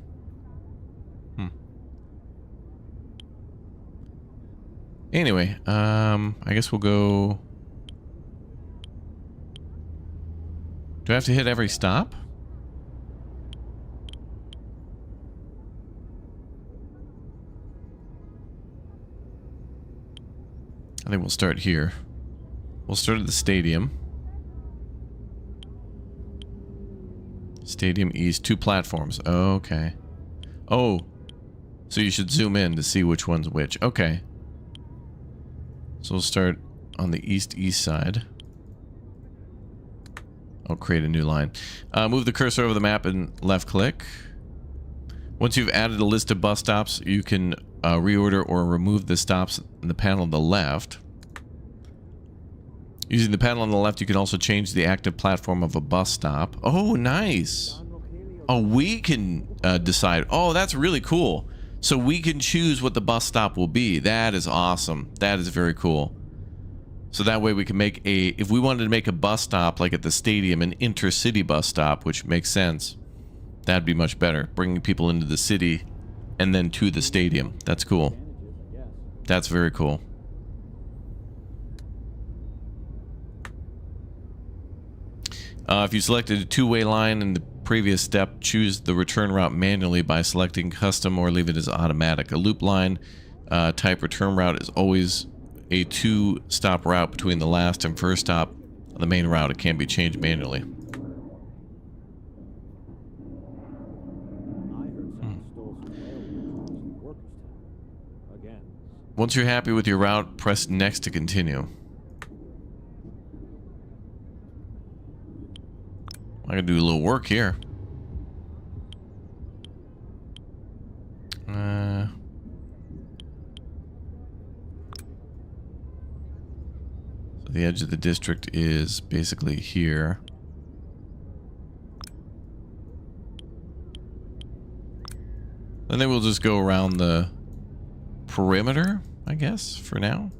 Anyway, I guess we'll go... Do I have to hit every stop? I think we'll start here. We'll start at the stadium. Stadium East, 2 platforms. Okay. Oh, so you should zoom in to see which one's which. Okay. So we'll start on the east side. I'll create a new line. Move the cursor over the map and left click. Once you've added a list of bus stops, you can reorder or remove the stops in the panel on the left. Using the panel on the left, you can also change the active platform of a bus stop. Oh, nice. Oh, we can decide. Oh, that's really cool. So we can choose what the bus stop will be. That is awesome. That is very cool. So that way we can make a... If we wanted to make a bus stop, like at the stadium, an intercity bus stop, which makes sense, that'd be much better. Bringing people into the city and then to the stadium. That's cool. That's very cool. If you selected a two-way line in the previous step, choose the return route manually by selecting custom or leave it as automatic. A loop line type return route is always a 2-stop route between the last and first stop on the main route. It can't be changed manually. Once you're happy with your route, press next to continue. I can do a little work here. So the edge of the district is basically here. And then we'll just go around the perimeter, I guess, for now.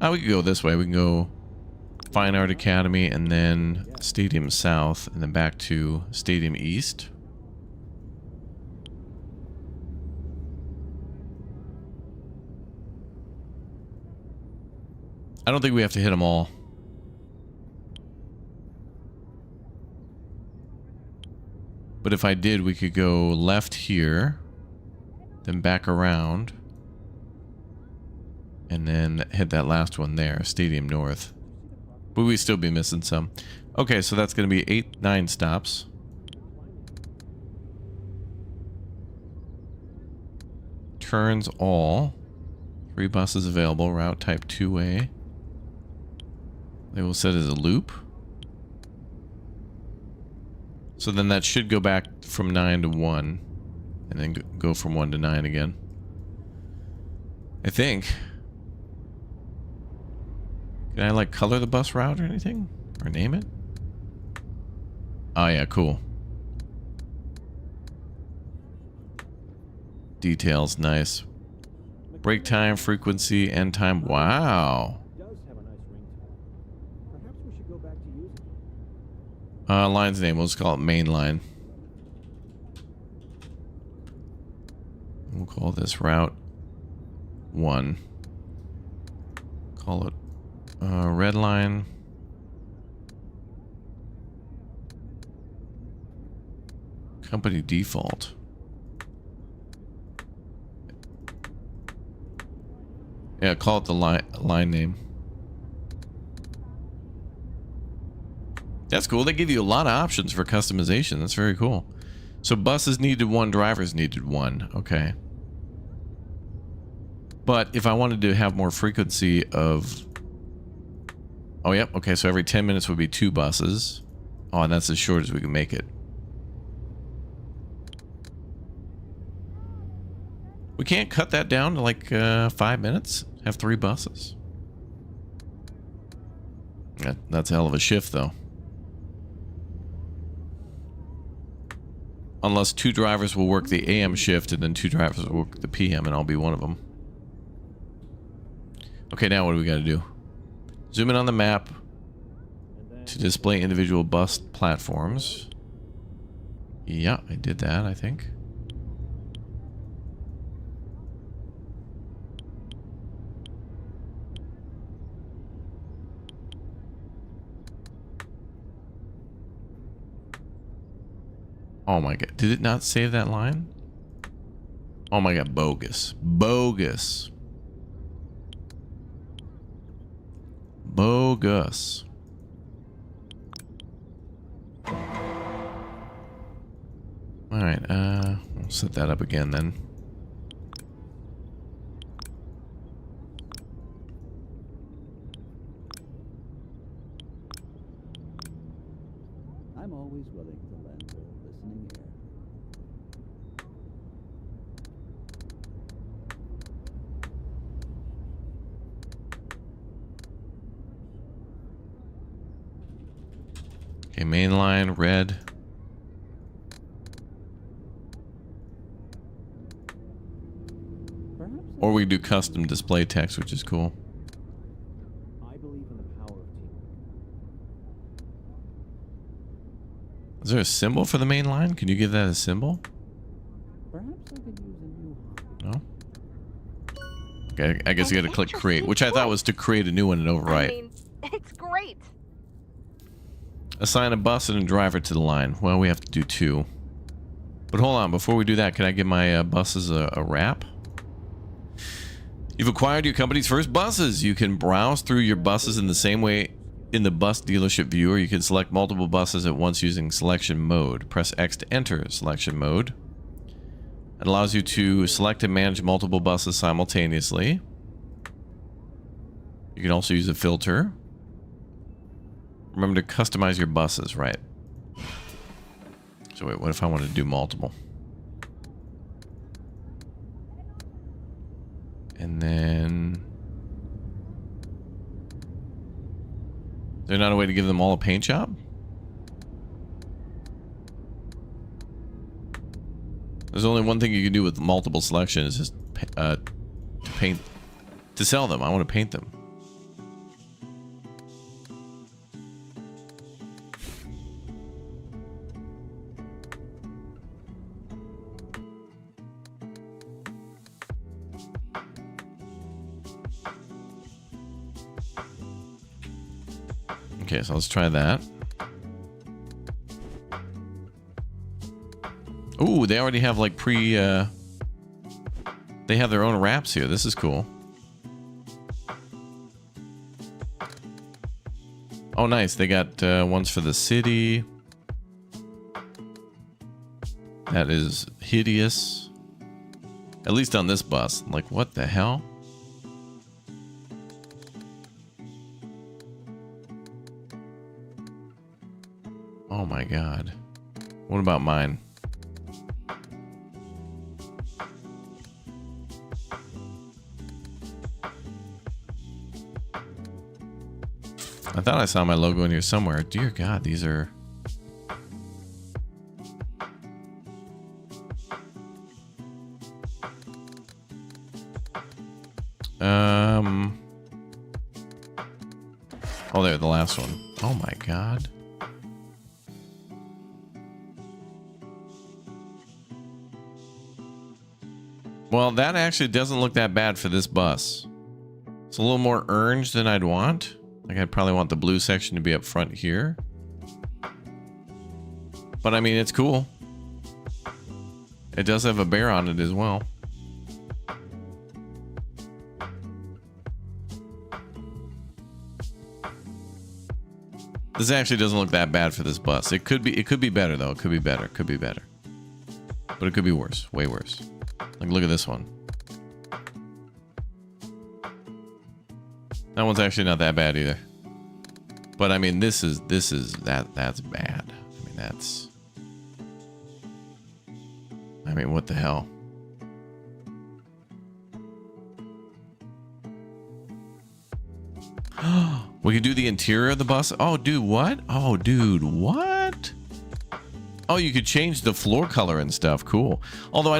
We could go this way. We can go Fine Art Academy and then Stadium South and then back to Stadium East. I don't think we have to hit them all. But if I did, we could go left here, then back around, and then hit that last one there, Stadium North. But we'd still be missing some. Okay, so that's going to be 9 stops. Turns all. 3 buses available. Route type 2A. They will set as a loop. So then that should go back from 9 to 1. And then go from 1 to 9 again. I think. Can I, like, color the bus route or anything? Or name it? Oh, yeah, cool. Details, nice. Break time, frequency, end time. Wow. Line's name, we'll just call it main line. We'll call this Route 1. Call it red line. Company default. Yeah, call it the line name. That's cool. They give you a lot of options for customization. That's very cool. So buses needed 1, drivers needed 1. Okay. But if I wanted to have more frequency of... Oh, yep. Okay, so every 10 minutes would be 2 buses. Oh, and that's as short as we can make it. We can't cut that down to like 5 minutes? Have 3 buses? That's a hell of a shift, though. Unless 2 drivers will work the AM shift and then 2 drivers will work the PM, and I'll be one of them. Okay, now what do we got to do? Zoom in on the map to display individual bus platforms. Yeah, I did that, I think. Oh my god, did it not save that line? Oh my god, bogus. Bogus. Bogus. Alright, we'll set that up again then. I'm always willing to lend a listening ear. Okay, main line, red. Or we do custom display text, which is cool. I believe in the power of teamwork. Is there a symbol for the main line? Can you give that a symbol? Perhaps I could use a new hobby. No? Okay, I guess you gotta click create, which I thought was to create a new one and overwrite. I mean, it's great. Assign a bus and a driver to the line. Well, we have to do 2. But hold on, before we do that, can I give my buses a wrap? You've acquired your company's first buses. You can browse through your buses in the same way in the bus dealership viewer. You can select multiple buses at once using selection mode. Press X to enter selection mode. It allows you to select and manage multiple buses simultaneously. You can also use a filter. Remember to customize your buses, right? So wait, what if I wanted to do multiple? And then... Is there not a way to give them all a paint job? There's only one thing you can do with multiple selections, is just to paint... To sell them, I want to paint them. Okay, so let's try that. Ooh, they already have like they have their own wraps here. This is cool. Oh, nice. They got ones for the city. That is hideous. At least on this bus. Like, what the hell? Oh my god. What about mine? I thought I saw my logo in here somewhere. Dear god, these are... Oh, there, the last one. Oh my god. Well, that actually doesn't look that bad for this bus. It's a little more orange than I'd want. Like, I'd probably want the blue section to be up front here. But I mean, it's cool. It does have a bear on it as well. This actually doesn't look that bad for this bus. It could be better though. It could be better. Could be better. But it could be worse. Way worse. Like, look at this one. That one's actually not that bad either. But I mean, that's bad. I mean, what the hell? We could do the interior of the bus. Oh, dude, what? Oh, dude, what? Oh, you could change the floor color and stuff. Cool. Although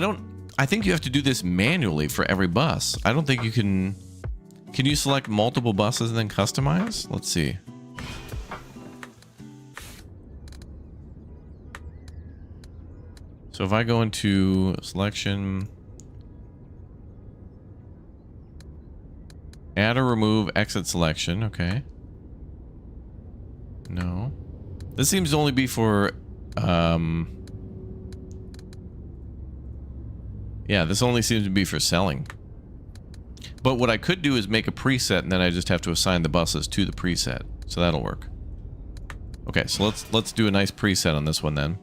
I think you have to do this manually for every bus. I don't think you can. Can you select multiple buses and then customize? Let's see. So if I go into selection, add or remove exit selection. Okay. No. This seems to only be for, yeah, this only seems to be for selling. But what I could do is make a preset, and then I just have to assign the buses to the preset. So that'll work. Okay, so let's do a nice preset on this one then.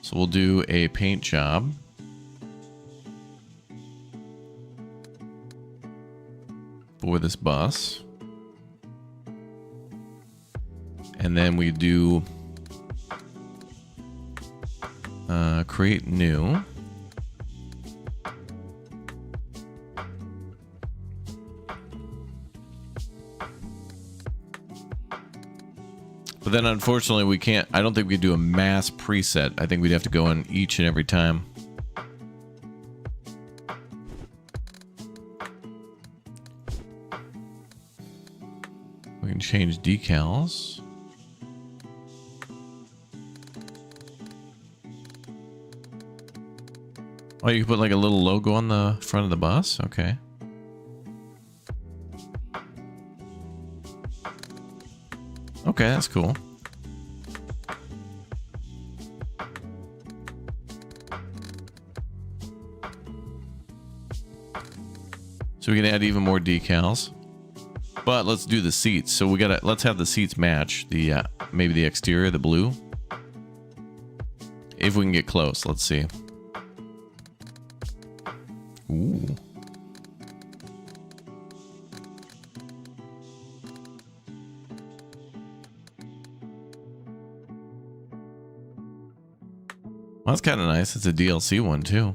So we'll do a paint job. For this bus. And then we do create new. But then unfortunately we can't, I don't think we could do a mass preset. I think we'd have to go in each and every time. We can change decals. Oh, you can put like a little logo on the front of the bus? Okay. Okay, that's cool. So we can add even more decals. But let's do the seats. So let's have the seats match the maybe the exterior, the blue. If we can get close, let's see. Ooh. Well, that's kind of nice. It's a DLC one too.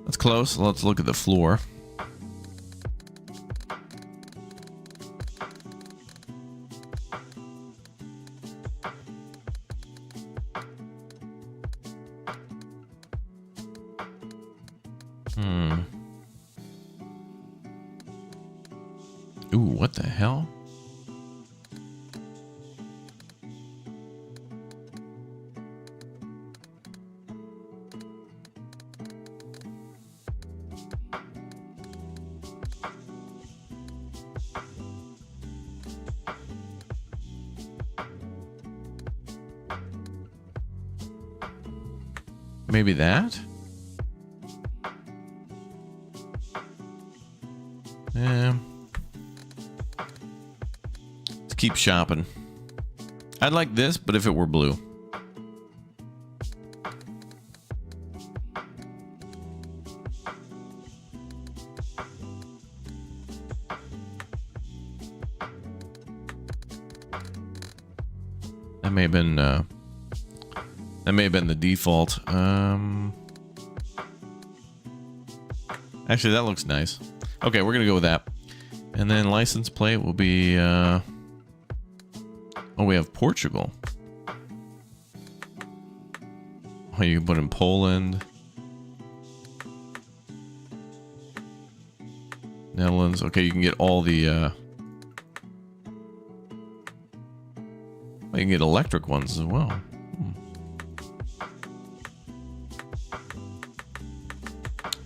That's close. Let's look at the floor. Ooh, what the hell? Maybe that? Yeah. Let's keep shopping. I'd like this, but if it were blue. That may have been the default. Actually, that looks nice. Okay, we're gonna go with that. And then license plate will be oh, we have Portugal. Oh, you can put in Poland, Netherlands. Okay, you can get all the Well, you can get electric ones as well.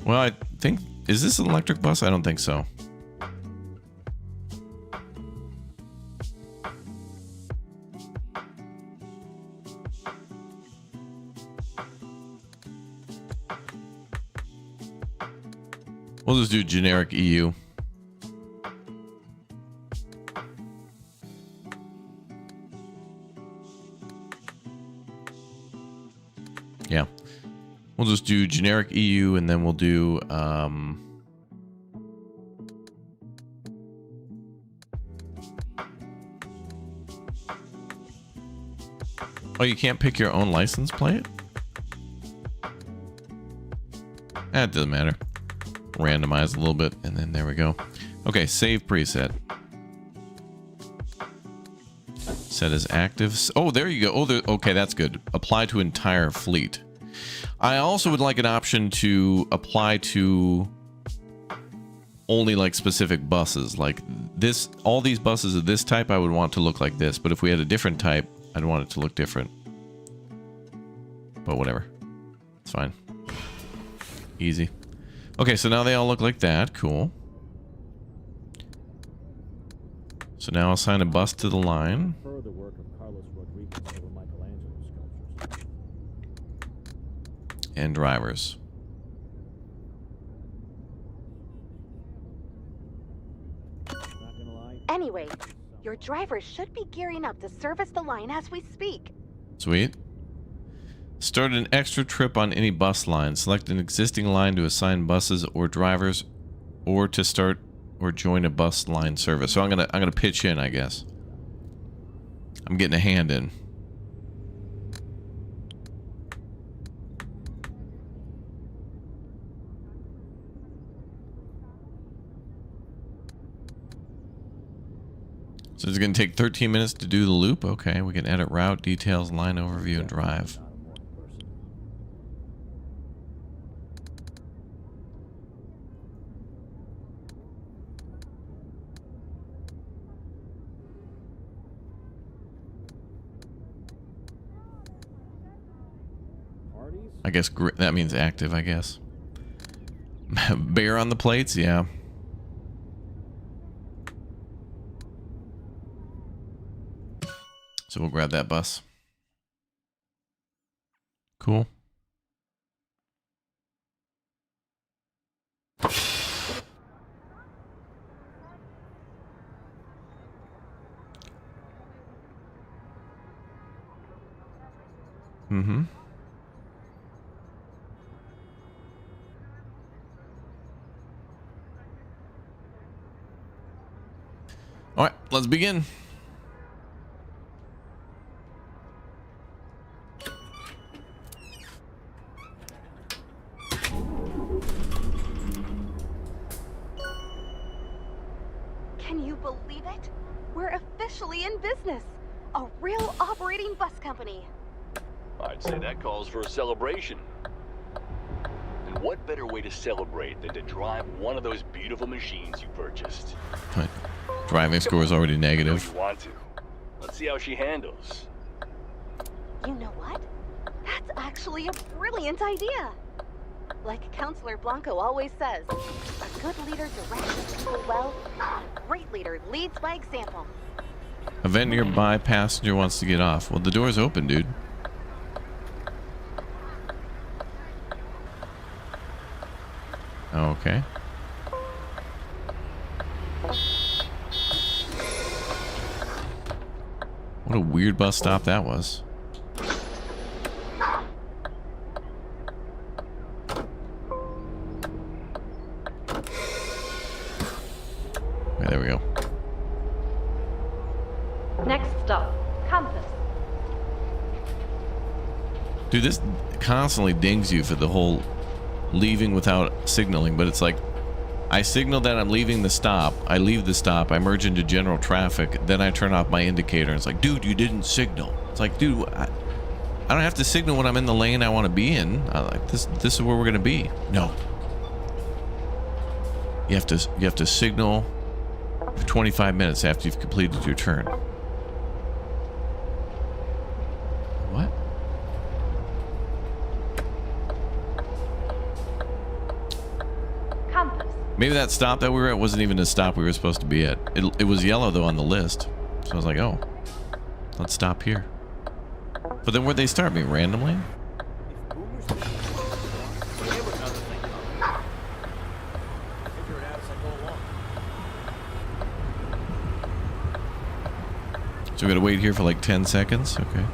Well, I think... Is this an electric bus? I don't think so. We'll just do generic EU. Yeah. We'll just do generic EU, and then we'll do oh, you can't pick your own license plate? That doesn't matter. Randomize a little bit, and then there we go. Okay, save preset. Set as active. Oh, there you go. Oh, there, okay, that's good. Apply to entire fleet. I also would like an option to apply to only like specific buses. Like this, all these buses of this type I would want to look like this, but if we had a different type, I'd want it to look different. But whatever. It's fine. Easy. Okay, so now they all look like that. Cool. So now I'll assign a bus to the line. And drivers. Anyway, your drivers should be gearing up to service the line as we speak. Sweet. Start an extra trip on any bus line. Select an existing line to assign buses or drivers, or to start or join a bus line service. So I'm gonna pitch in, I guess. I'm getting a hand in. So it's going to take 13 minutes to do the loop. Okay, we can edit route, details, line overview, and drive. I guess that means active, I guess. Bear on the plates, yeah. So we'll grab that bus. Cool. Mm-hmm. All right, let's begin. Can you believe it? We're officially in business. A real operating bus company. I'd say that calls for a celebration. And what better way to celebrate than to drive one of those beautiful machines you purchased? Driving score is already negative. You want to. Let's see how she handles. You know what? That's actually a brilliant idea. Like Counselor Blanco always says, a good leader directs people well, a great leader leads by example. A vent nearby passenger wants to get off. Well, the door's open, dude. Okay. What a weird bus stop that was. Okay, there we go. Next stop, campus. Dude, this constantly dings you for the whole leaving without signaling, but it's like, I signal that I'm leaving the stop, I leave the stop, I merge into general traffic, then I turn off my indicator, and it's like, dude, you didn't signal. It's like, dude, I don't have to signal when I'm in the lane I want to be in. This is where we're gonna be. No. You have to signal for 25 minutes after you've completed your turn. Maybe that stop that we were at wasn't even a stop we were supposed to be at. It was yellow, though, on the list. So I was like, oh, let's stop here. But then where'd they start me? Randomly? So we gotta wait here for like 10 seconds? Okay.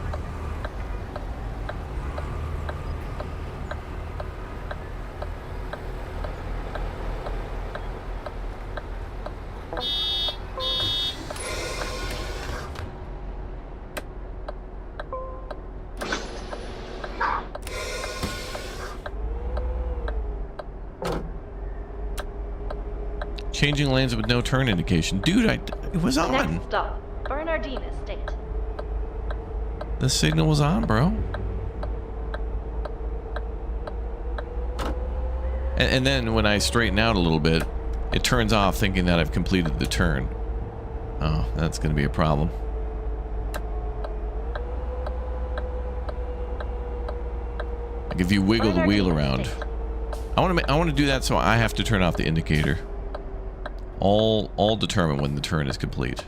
Changing lanes with no turn indication. Dude, it was on. Next stop, Bernardine Estate. The signal was on, bro. And then when I straighten out a little bit, it turns off thinking that I've completed the turn. Oh, that's going to be a problem. Like if you wiggle the wheel around. I want to do that, so I have to turn off the indicator. All determine when the turn is complete.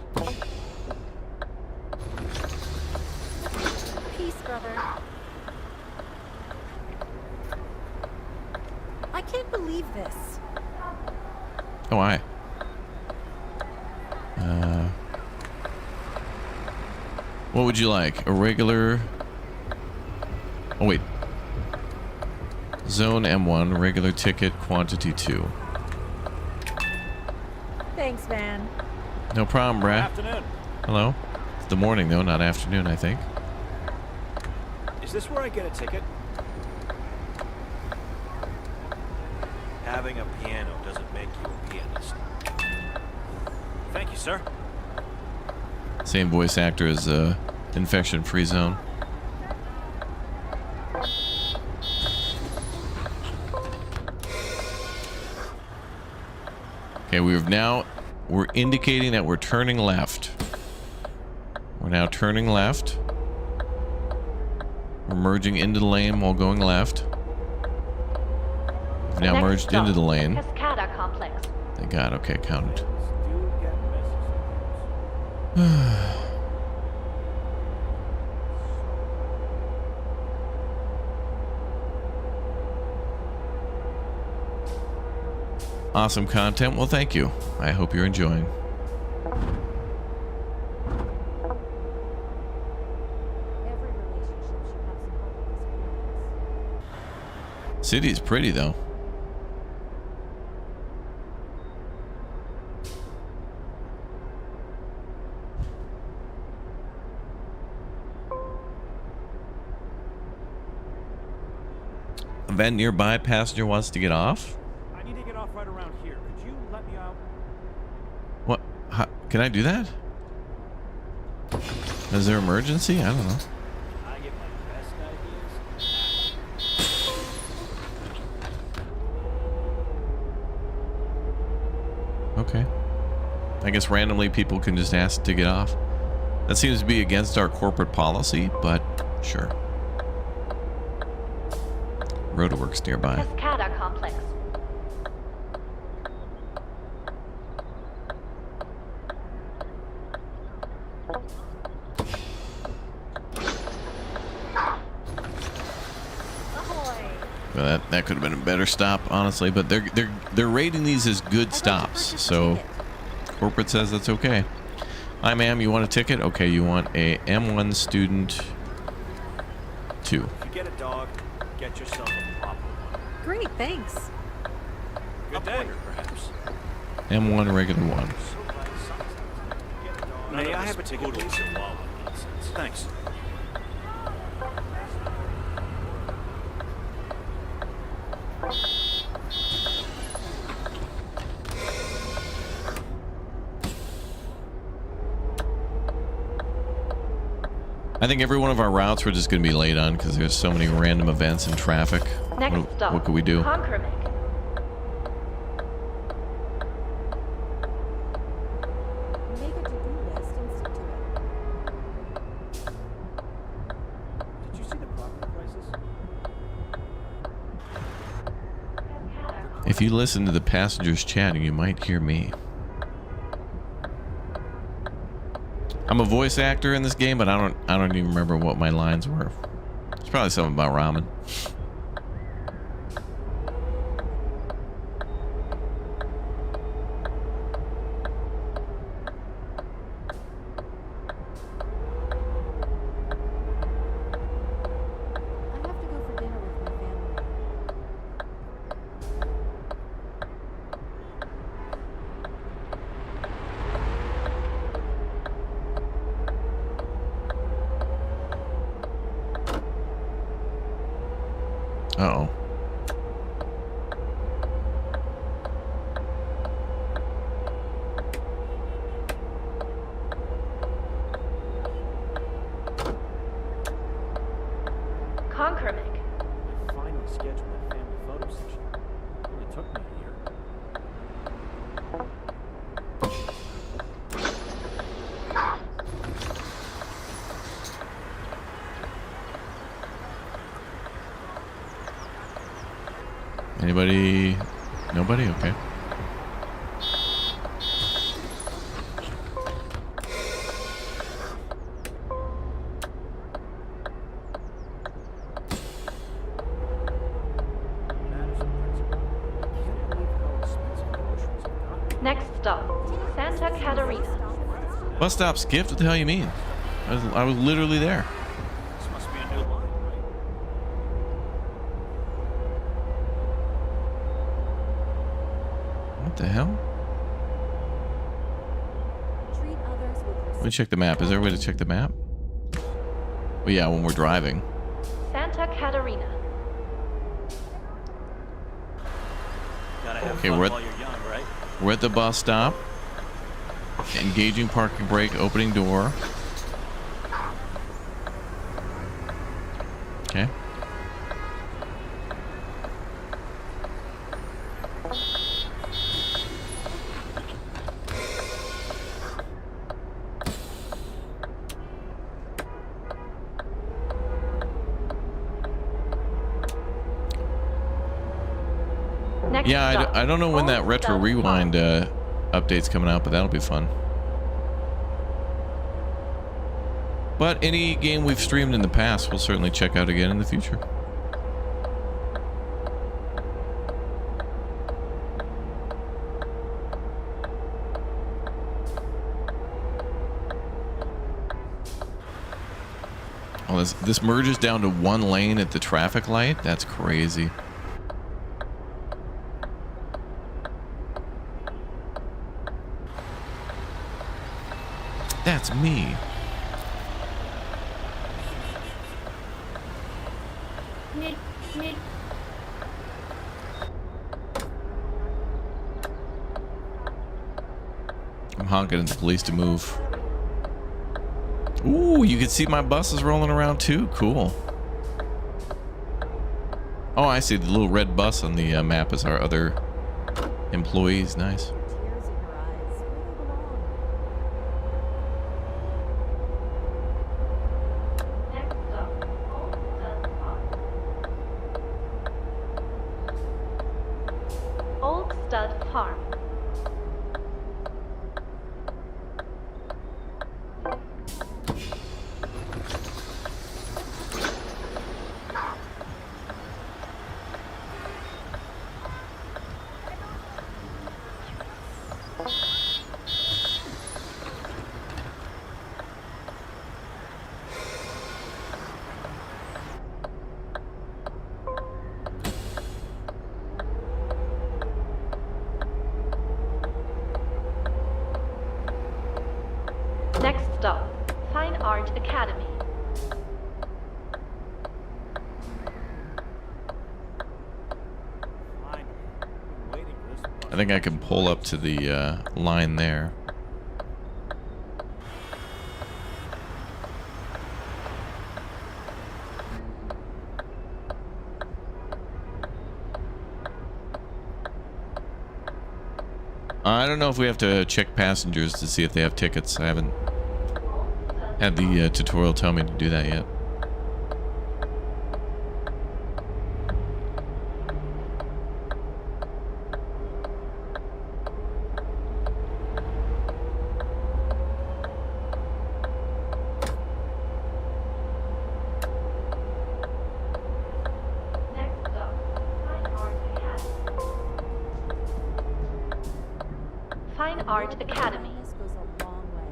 Peace, brother. I can't believe this. Oh, I. What would you like? A regular... Oh, wait. Zone M1, regular ticket, quantity 2. Thanks, man. No problem, brah. Afternoon. Hello? It's the morning, though, not afternoon, I think. Is this where I get a ticket? Having a piano doesn't make you a pianist. Thank you, sir. Same voice actor as Infection-Free Zone. Okay, we're indicating that we're turning left. We're now turning left. We're merging into the lane while going left. We've now merged into the lane. Cascada Complex. Thank God. Okay, counted. Awesome content. Well, thank you. I hope you're enjoying. Every relationship should have some healthy disagreements. City's pretty, though. Event nearby, passenger wants to get off. I need to get off right around here. Could you let me out? What? How, can I do that? Is there emergency? I don't know. I get my best ideas. Okay. I guess randomly people can just ask to get off. That seems to be against our corporate policy, but sure. Roadworks nearby. Cascada Complex. Well, that could have been a better stop, honestly, but they're rating these as good stops, so corporate says that's okay. Hi, ma'am, you want a ticket? Okay, you want a M1 student 2. If you get a dog, get yourself a proper one. Great, thanks. Good day, perhaps. M1 regular 1. May I have a ticket, please? Thanks. I think every one of our routes we're just going to be late on because there's so many random events and traffic. Next stop. What could we do? Conkermick. Make a to-do list and stick to it. Did you see the property prices? If you listen to the passengers chatting, you might hear me. I'm a voice actor in this game, but I don't even remember what my lines were. It's probably something about ramen. Uh-oh. Conkermick. I finally scheduled that family photo session. It only took me a year. Anybody? Nobody? Okay. Next stop, Santa Catarina. Bus stop skipped? What the hell you mean? I was literally there. This must be a new line, right? What the hell? Let me check the map. Is there a way to check the map? Well, yeah, when we're driving. Santa Catarina. Gotta have Okay, fun we're while you're young, right? We're at the bus stop. Engaging parking brake, opening door. Okay. Next Yeah, stop, I don't know when that retro Old rewind update's coming out, but that'll be fun. But any game we've streamed in the past, we'll certainly check out again in the future. Oh, this merges down to one lane at the traffic light? That's crazy. That's me. I'm honking at the police to move. Ooh, you can see my buses rolling around too. Cool. Oh, I see. The little red bus on the map is our other employees. Nice. Old Stud Farm. Next stop, Fine Art Academy. I think I can pull up to the line there. I don't know if we have to check passengers to see if they have tickets. I haven't had the tutorial tell me to do that yet. Fine Art Academy. This goes a long way.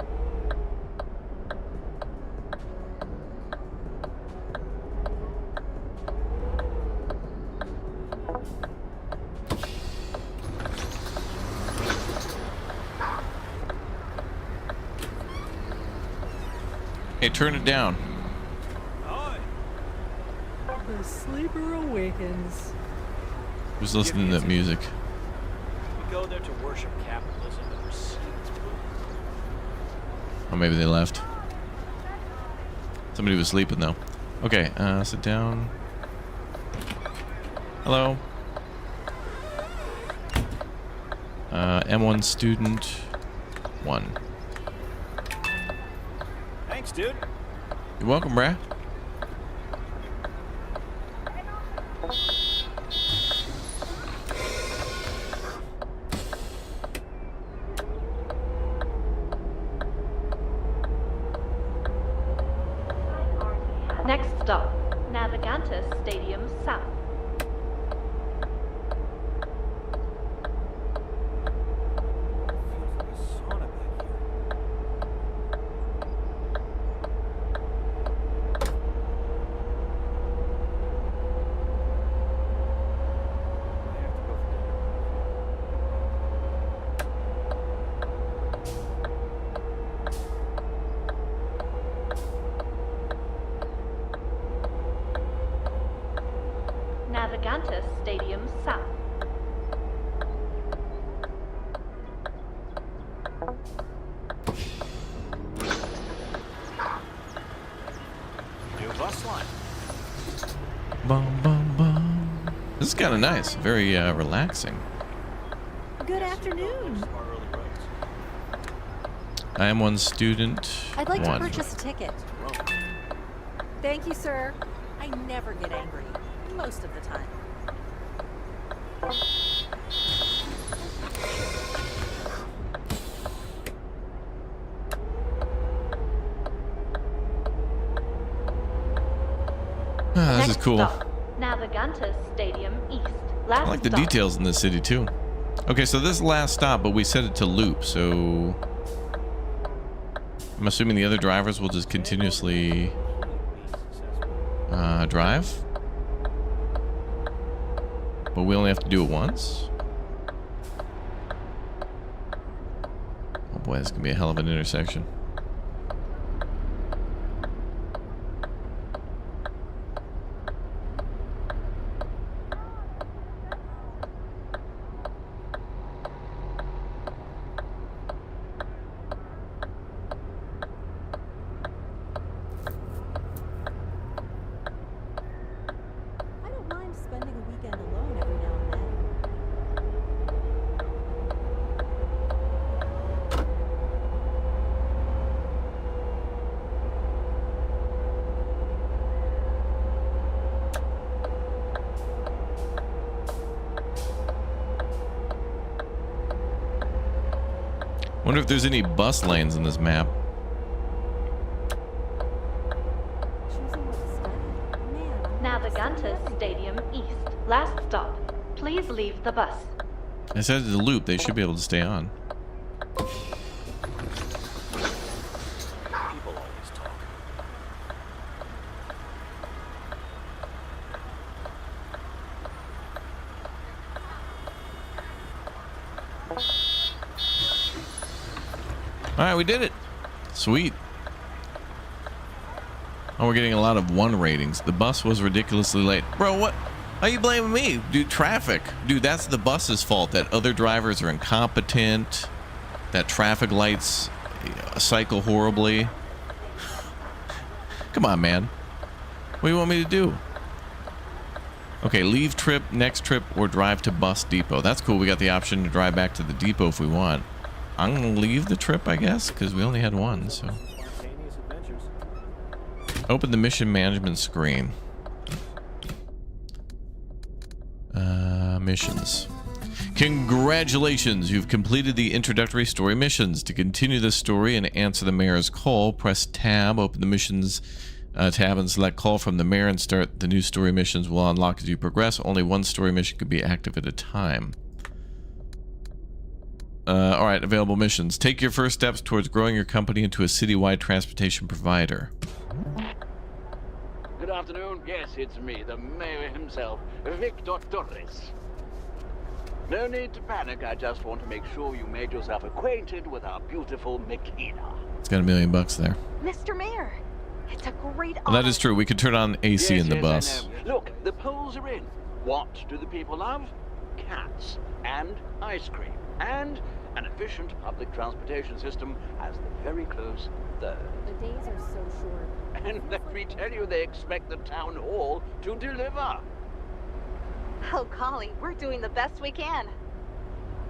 Hey, turn it down. The sleeper awakens. Who's listening to that music? We go there to worship capitalism and receive its boon. Oh, maybe they left. Somebody was sleeping though. Okay, sit down. Hello. M1 student 1. Thanks, dude. You're welcome, bruh. Next stop, Navigantes Stadium South. Navigantes Stadium South. New bus line. Bum, bum, bum. This is kind of nice. Very relaxing. Good afternoon. I am one student. I'd like 1. to purchase a ticket. Thank you, sir. I never get angry. Most of the time. Ah, this is Next cool. stop, Navigantes Stadium East. Last I like the stop. details in this city too. Okay, so this is the last stop, but we set it to loop, so I'm assuming the other drivers will just continuously drive. But we only have to do it once. Oh boy, this is gonna be a hell of an intersection. I don't mind spending a weekend alone every now and then. Wonder if there's any bus lanes in this map. Choosing what to study. Man, Navigantes Stadium East. Last stop. Please leave the bus. I said it's a loop. They should be able to stay on. People always talk. All right, we did it. Sweet. Oh, we're getting a lot of 1 ratings. The bus was ridiculously late. Bro, what? Are you blaming me? Dude, traffic. Dude, that's the bus's fault. That other drivers are incompetent. That traffic lights cycle horribly. Come on, man. What do you want me to do? Okay, leave trip, next trip, or drive to bus depot. That's cool. We got the option to drive back to the depot if we want. I'm going to leave the trip, I guess, because we only had one, so. Spontaneous adventures. Open the mission management screen. Missions. Congratulations, you've completed the introductory story missions. To continue this story and answer the mayor's call, press tab, open the missions tab and select call from the mayor and start the new story missions will unlock as you progress. Only one story mission could be active at a time. All right, available missions. Take your first steps towards growing your company into a citywide transportation provider. Good afternoon. Yes, it's me, the mayor himself, Victor Torres. No need to panic. I just want to make sure you made yourself acquainted with our beautiful Makina. It's got $1 million there. Mr. Mayor, it's a great Well, that is true. We could turn on AC in the bus. I know. Look, the polls are in. What do the people love? Cats and ice cream and an efficient public transportation system as the very close third. The days are so short. And let me tell you, they expect the town hall to deliver. Oh, golly, we're doing the best we can.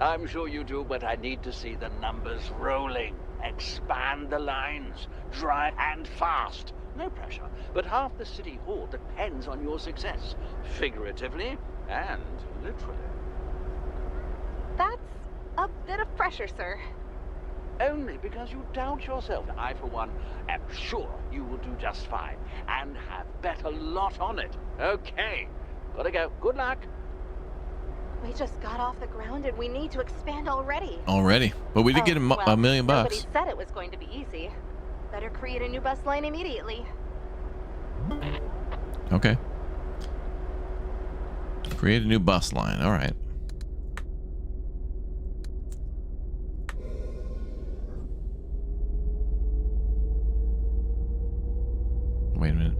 I'm sure you do, but I need to see the numbers rolling. Expand the lines, dry and fast. No pressure, but half the city hall depends on your success, figuratively and literally. That's a bit of pressure, sir. Only because you doubt yourself. I, for one, am sure you will do just fine and have bet a lot on it. Okay, gotta go. Good luck. We just got off the ground and we need to expand already. Already? But we did get $1 million. Nobody said it was going to be easy. Better create a new bus line immediately. Okay. Create a new bus line. All right. Wait a minute.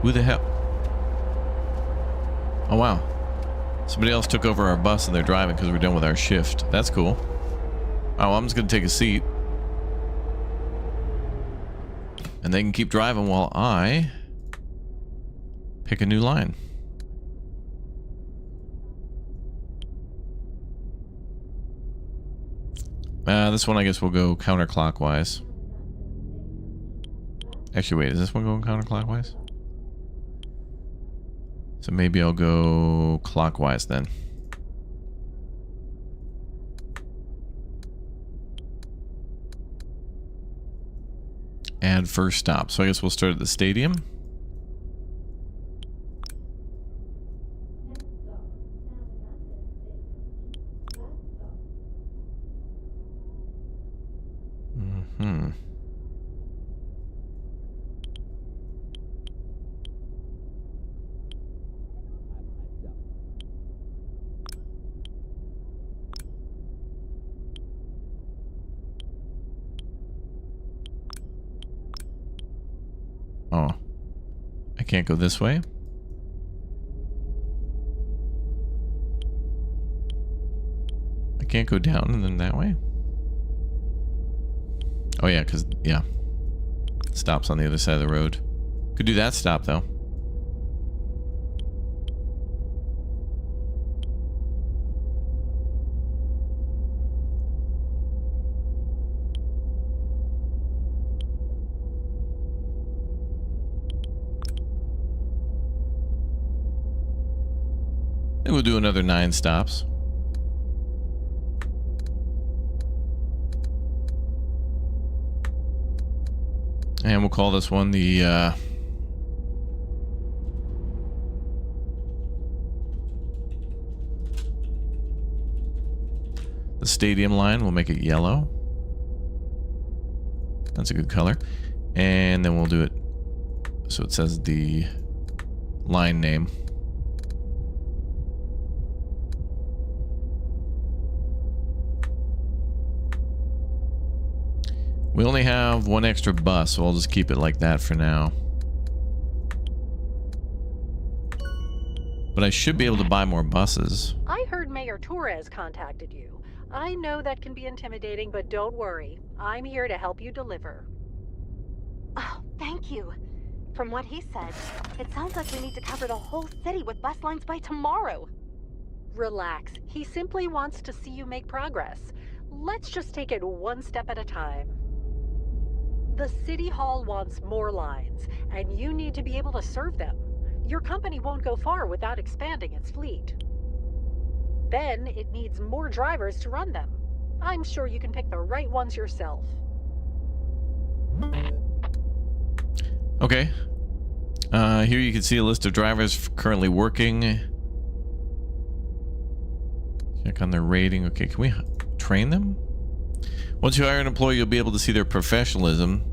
Who the hell? Oh, wow. Somebody else took over our bus and they're driving because we're done with our shift. That's cool. Oh, I'm just going to take a seat. And they can keep driving while I pick a new line. This one I guess we'll go counterclockwise. Actually, wait, is this one going counterclockwise? So maybe I'll go clockwise then. Add first stop. So I guess we'll start at the stadium. Mm-hmm. Oh, I can't go this way. I can't go down and then that way. Oh yeah, because, yeah. Stops on the other side of the road. Could do that stop though. I think we'll do another 9 stops. And we'll call this one the stadium line. We'll make it yellow. That's a good color. And then we'll do it so it says the line name. We only have one extra bus, so I'll just keep it like that for now. But I should be able to buy more buses. I heard Mayor Torres contacted you. I know that can be intimidating, but don't worry. I'm here to help you deliver. Oh, thank you. From what he said, it sounds like we need to cover the whole city with bus lines by tomorrow. Relax. He simply wants to see you make progress. Let's just take it one step at a time. The City Hall wants more lines, and you need to be able to serve them. Your company won't go far without expanding its fleet. Then it needs more drivers to run them. I'm sure you can pick the right ones yourself. Okay. Here you can see a list of drivers currently working. Yeah, Check on their rating. Okay, can we train them? Once you hire an employee, you'll be able to see their professionalism.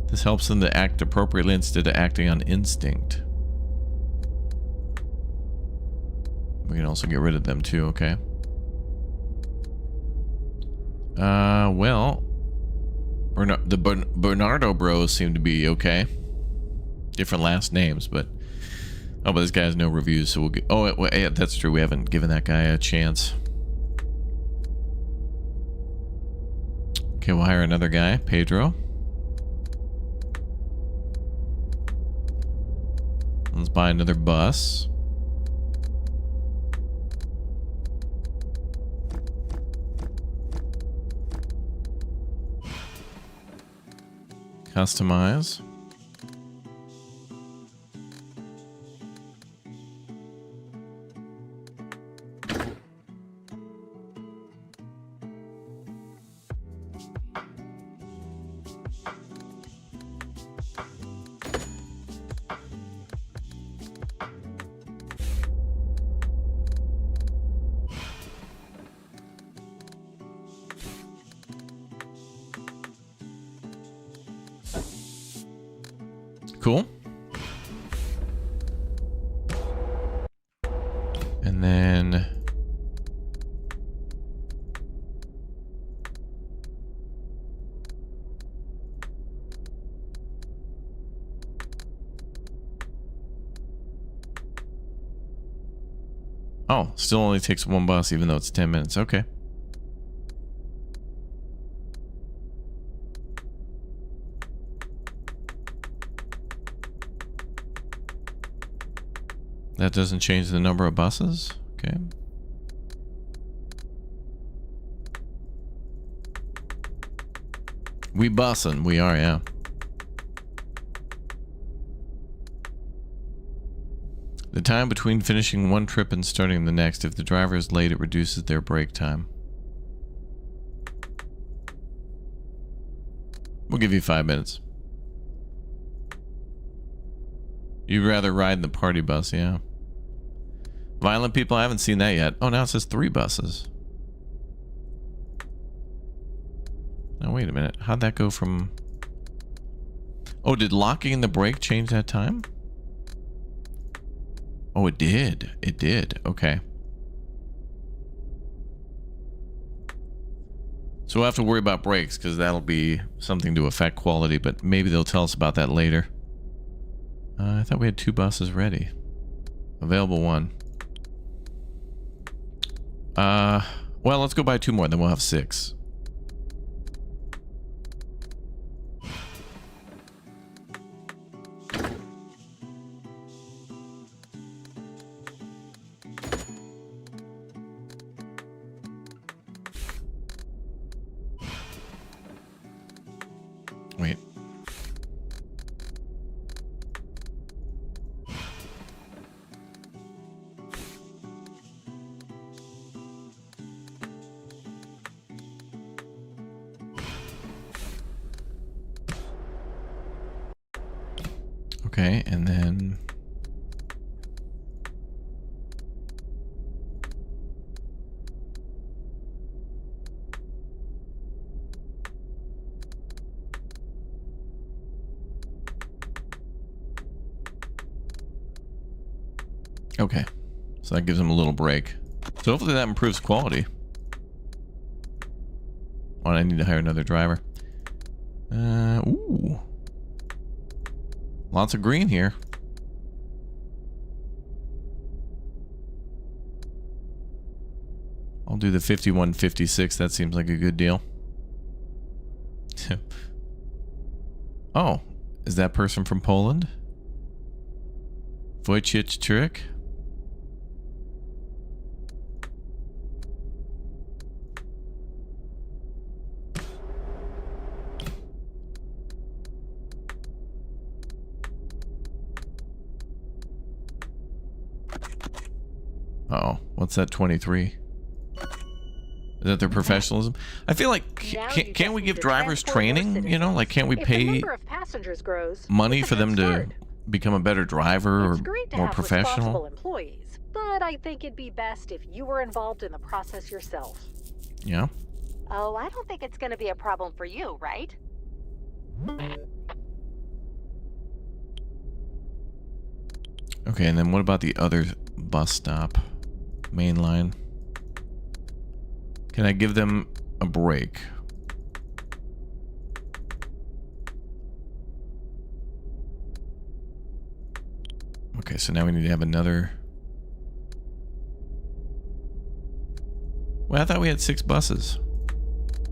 This helps them to act appropriately instead of acting on instinct. We can also get rid of them too, okay. Well, the Bernardo bros seem to be okay. Different last names, but oh, but this guy has no reviews, so we'll get. Oh, yeah, that's true. We haven't given that guy a chance. Okay, we'll hire another guy, Pedro. Let's buy another bus. Customize. Cool. And then oh, still only takes one bus even though it's 10 minutes. Okay. That doesn't change the number of buses? Okay. We bussin'. We are, yeah. The time between finishing one trip and starting the next. If the driver is late, it reduces their break time. We'll give you 5 minutes. You'd rather ride in the party bus, yeah. Violent people, I haven't seen that yet. Oh, now it says 3 buses. Now, wait a minute. How'd that go from... Oh, did locking in the brake change that time? Oh, it did. It did. Okay. So we'll have to worry about brakes, because that'll be something to affect quality, but maybe they'll tell us about that later. I thought we had 2 buses ready. Available 1. Well, let's go buy 2 more, then we'll have 6. Wait. Okay, and then... Okay, so that gives them a little break. So hopefully that improves quality. Oh, and I need to hire another driver. Ooh. Lots of green here. I'll do the 5156. That seems like a good deal. Oh, is that person from Poland? Wojciech Turek? Uh-oh, what's that 23? Is that their professionalism? I feel like, can't we give drivers training? You know, like can't we pay money for them to become a better driver It's or great to more have professional? responsible employees, but I think it'd be best if you were involved in the process yourself. Yeah. Oh, I don't think it's gonna be a problem for you, right? Okay, and then what about the other bus stop? Main line. Can I give them a break? Okay, so now we need to have another... Well, I thought we had 6 buses.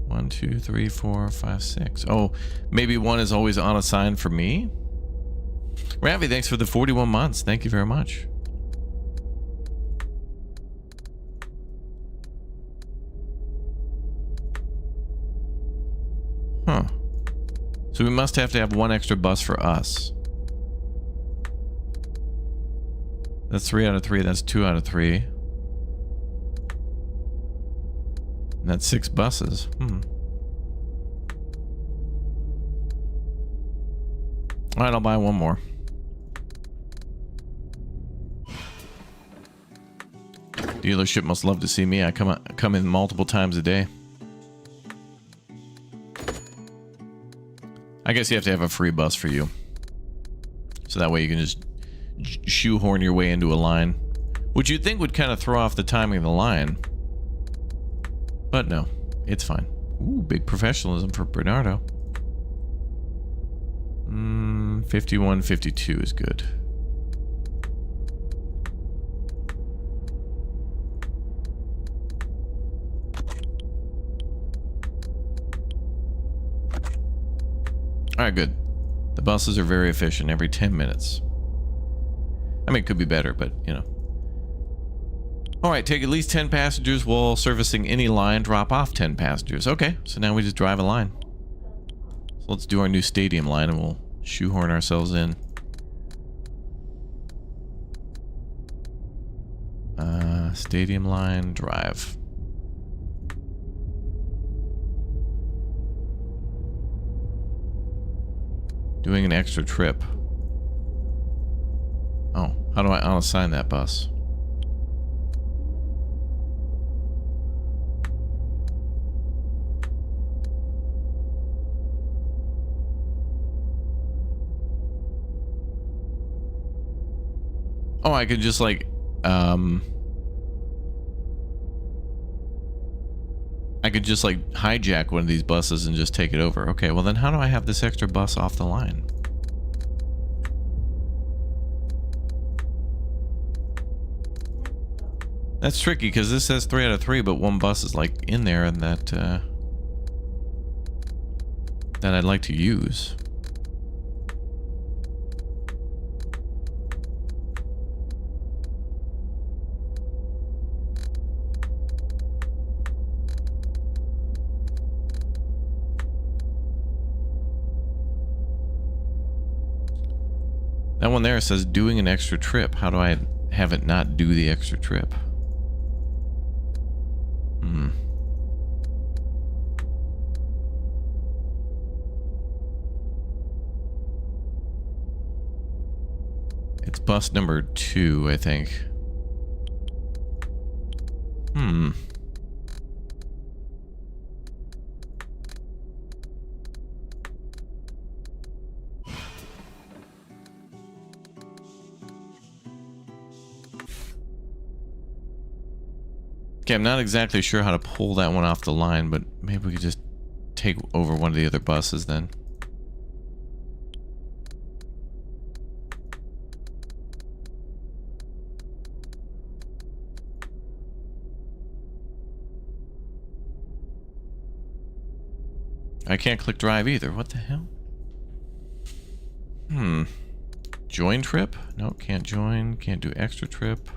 1, 2, 3, 4, 5, 6. Oh, maybe one is always on assigned for me? Ravi, thanks for the 41 months. Thank you very much. Huh. So we must have to have one extra bus for us. That's 3 out of 3. That's 2 out of 3. And that's 6 buses. Alright, I'll buy one more. Dealership must love to see me. I come in multiple times a day. I guess you have to have a free bus for you. So that way you can just shoehorn your way into a line. Which you'd think would kind of throw off the timing of the line. But no, it's fine. Ooh, big professionalism for Bernardo. 51, 52 is good. Alright, good. The buses are very efficient every 10 minutes. I mean, it could be better, but, you know. Alright, take at least 10 passengers while servicing any line. Drop off 10 passengers. Okay, so now we just drive a line. So let's do our new stadium line and we'll shoehorn ourselves in. Stadium line, drive. Doing an extra trip. Oh, how do I unassign that bus? Oh, I could just like, I could just like hijack one of these buses and just take it over. Okay, well then how do I have this extra bus off the line? That's tricky because this says 3 out of 3, but one bus is like in there and that I'd like to use. That one there says doing an extra trip. How do I have it not do the extra trip? It's bus number 2, I think. Okay, I'm not exactly sure how to pull that one off the line, but maybe we could just take over one of the other buses then. I can't click drive either. What the hell? Join trip? No, can't join. Can't do extra trip.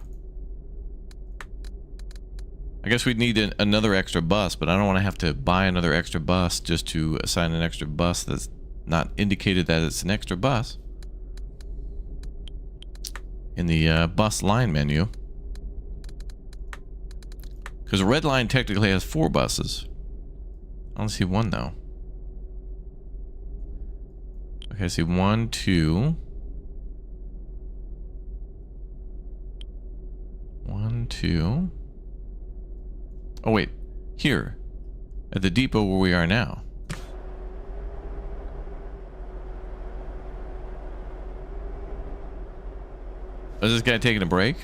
I guess we'd need another extra bus, but I don't want to have to buy another extra bus just to assign an extra bus that's not indicated that it's an extra bus. In the bus line menu. Because a red line technically has 4 buses. I don't see one though. Okay, I see 1, 2. line to... Oh, wait. Here. At the depot where we are now. Is this guy taking a break?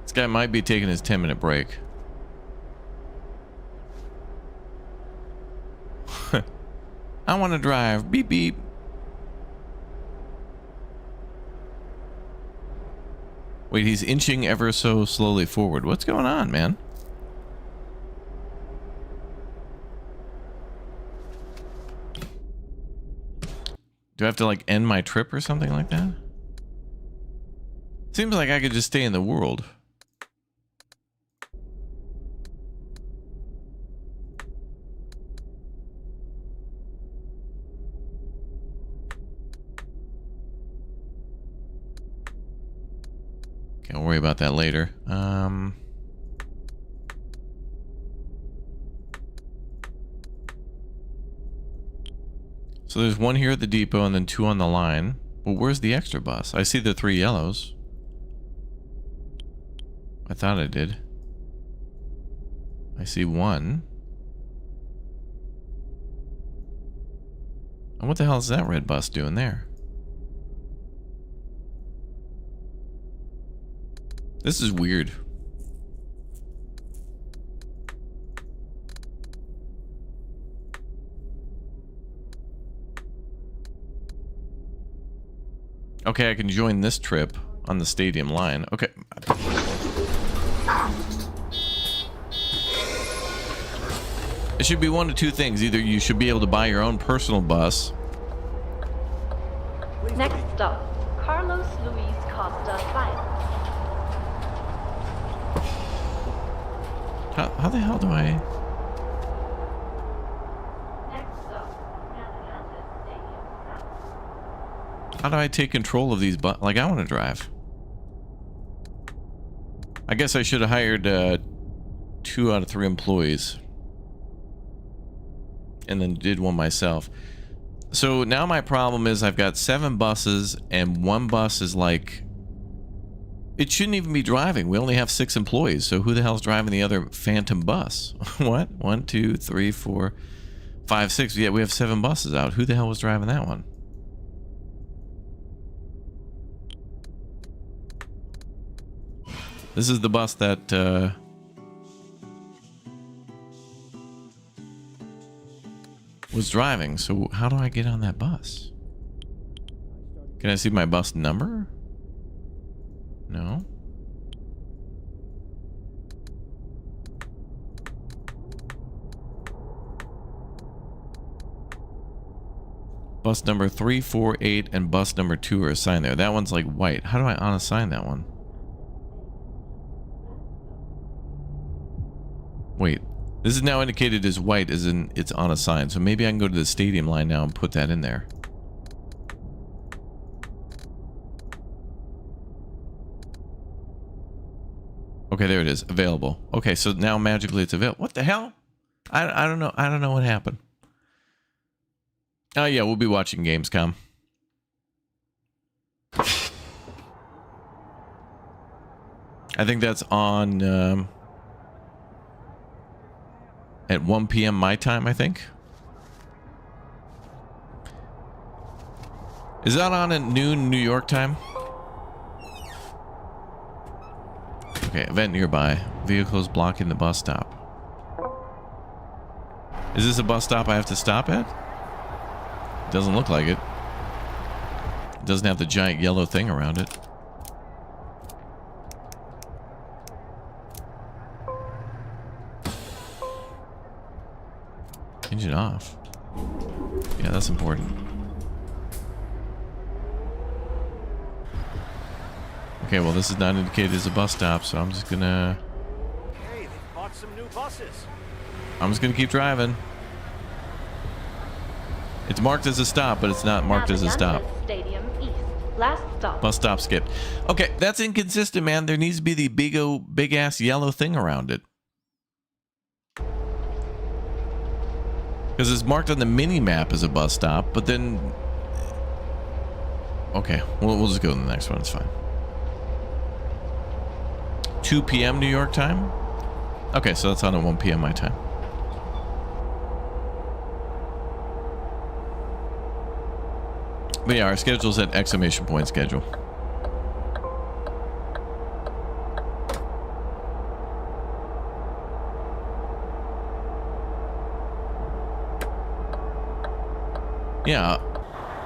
This guy might be taking his 10-minute break. I want to drive. Beep, beep. Wait, he's inching ever so slowly forward. What's going on, man? Do I have to, like, end my trip or something like that? Seems like I could just stay in the world. Okay, I'll worry about that later. So there's one here at the depot and then two on the line. Well, where's the extra bus? I see the 3 yellows. I thought I did. I see one. And what the hell is that red bus doing there? This is weird. Okay, I can join this trip on the stadium line. Okay. It should be one of two things. Either you should be able to buy your own personal bus. Next stop, Carlos Luis Costa Files. How the hell do I... How do I take control of these buses? Like, I want to drive. I guess I should have hired 2 out of 3 employees. And then did one myself. So now my problem is I've got 7 buses and 1 bus is like... It shouldn't even be driving. We only have 6 employees. So who the hell's driving the other phantom bus? What? 1, 2, 3, 4, 5, 6. Yeah, we have 7 buses out. Who the hell was driving that one? This is the bus that was driving. So how do I get on that bus? Can I see my bus number? No. Bus number 348 and bus number 2 are assigned there. That one's like white. How do I unassign that one? Wait, this is now indicated as white as in it's unassigned. So maybe I can go to the stadium line now and put that in there. Okay, there it is. Available. Okay, so now magically it's available. What the hell? I don't know. I don't know what happened. Oh, yeah, we'll be watching Gamescom. I think that's on at 1 p.m. my time, I think. Is that on at noon New York time? Okay, event nearby. Vehicles blocking the bus stop. Is this a bus stop I have to stop at? Doesn't look like it. It doesn't have the giant yellow thing around it. Engine off. Yeah, that's important. Okay, well, this is not indicated as a bus stop, so I'm just gonna... Hey, they bought some new buses. I'm just gonna keep driving. It's marked as a stop, but it's not marked as a stop. Stadium East. Last stop. Bus stop skipped. Okay, that's inconsistent, man. There needs to be the big ass yellow thing around it. Because it's marked on the mini map as a bus stop, but then... Okay, we'll just go to the next one. It's fine. 2 p.m. New York time. Okay, so that's on at 1 p.m. my time. But yeah, our schedule's at exclamation point schedule. Yeah,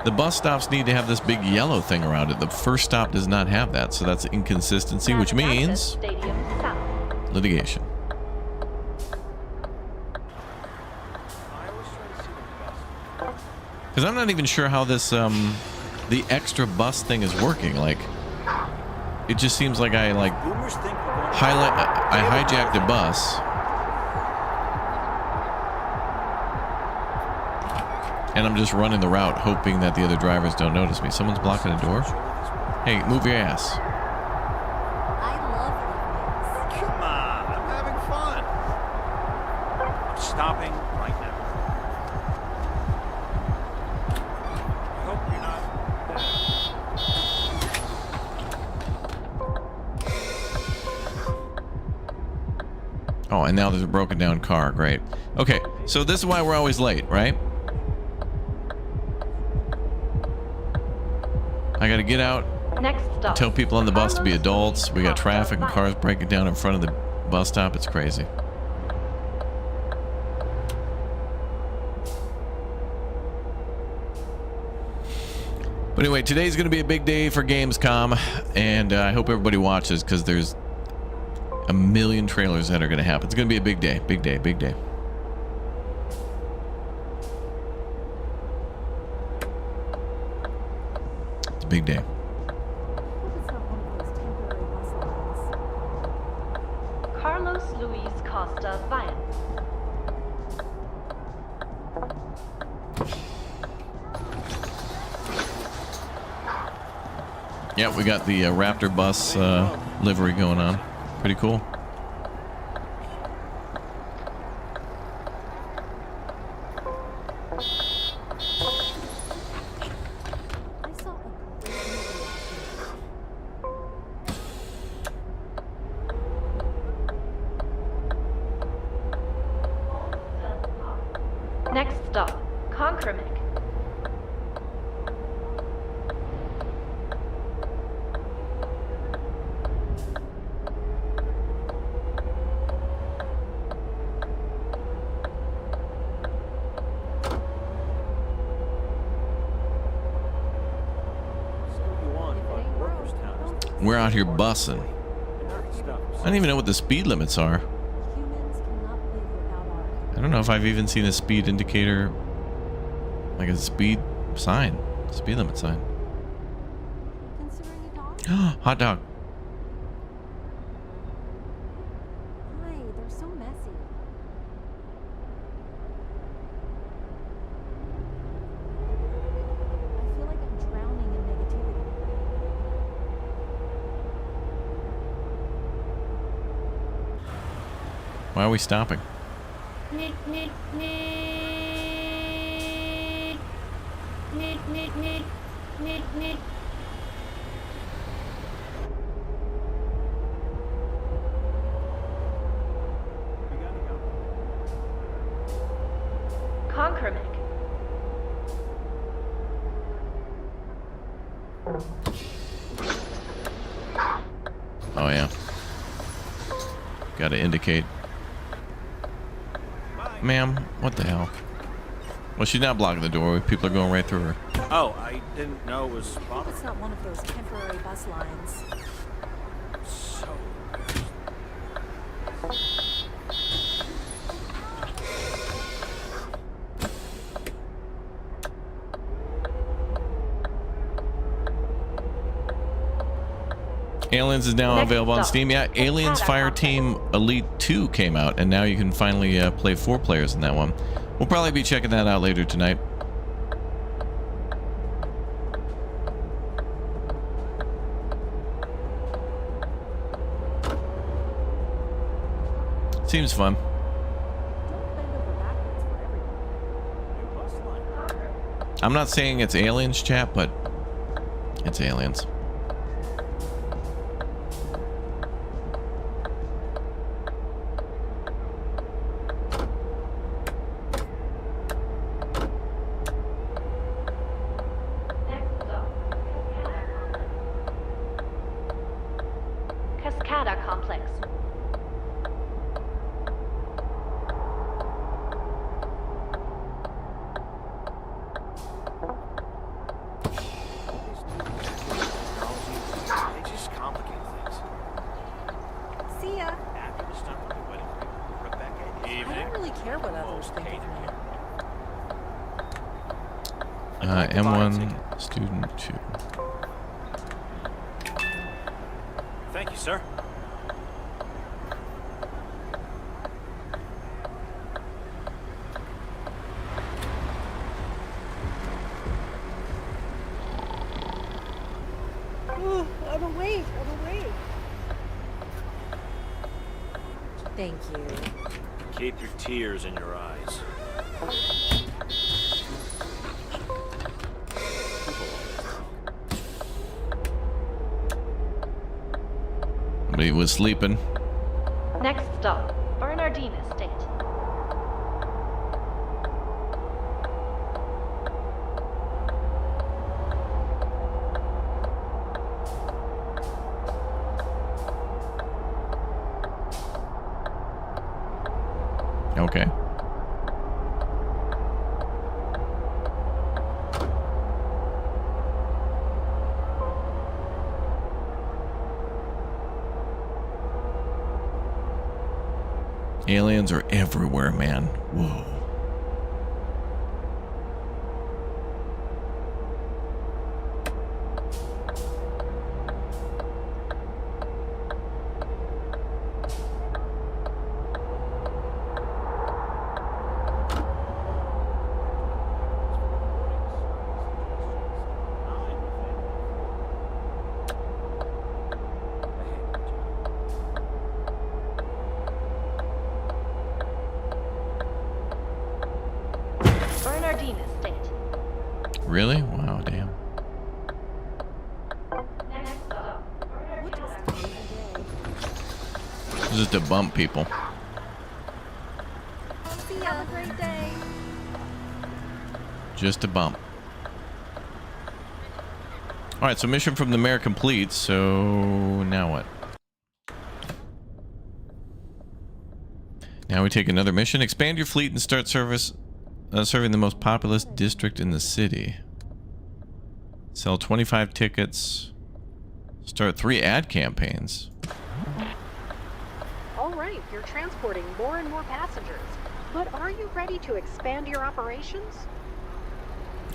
the bus stops need to have this big yellow thing around it. The first stop does not have that, so that's inconsistency, which means litigation. Because I'm not even sure how this, the extra bus thing is working. Like, it just seems like I, like, I hijacked a bus. And I'm just running the route, hoping that the other drivers don't notice me. Someone's blocking a door? Hey, move your ass. I love evenings. Come on, I'm having fun. I'm stopping right now. I hope you're not. Oh, and now there's a broken down car. Great. Okay, so this is why we're always late, right? I gotta get out, tell people on the bus to be adults. We got traffic and cars breaking down in front of the bus stop. It's crazy. But anyway, today's gonna be a big day for Gamescom, and I hope everybody watches because there's a million trailers that are gonna happen. It's gonna be a big day, big day, big day. Big day. Carlos Luis Costa Vian. Yeah, we got the Raptor bus livery going on. Pretty cool. Next stop, Concremic. We're out here bussing. I don't even know what the speed limits are. I don't know if I've even seen a speed indicator, like a speed sign, speed limit sign. Hot dog. Why? They're so messy. I feel like I'm drowning in negativity. Why are we stopping? Concremic. Oh yeah. Gotta indicate. Ma'am, what the hell? Well, she's not blocking the door. People are going right through her. Oh, I didn't know it was. I hope it's not one of those temporary bus lines. So. Aliens is now available on Steam. Yeah, Aliens Fireteam Elite 2 came out, and now you can finally play 4 players in that one. We'll probably be checking that out later tonight. Seems fun. I'm not saying it's Aliens, chat, but it's Aliens. care what others think of me. M1 student 2. Thank you, sir. Ooh, I'm awake. Thank you. Keep your tears in your eyes. But he was sleeping. Next stop, Bernardine Estate. Okay. Aliens are everywhere, man. Whoa. Bernardine Estate. Really? Wow, damn. Next stop, This is to bump people. See ya. Have a great day. Just a bump. Alright, so mission from the mayor complete, so now what? Now we take another mission. Expand your fleet and start serving the most populous district in the city. Sell 25 tickets. Start 3 ad campaigns. All right, you're transporting more and more passengers. But are you ready to expand your operations?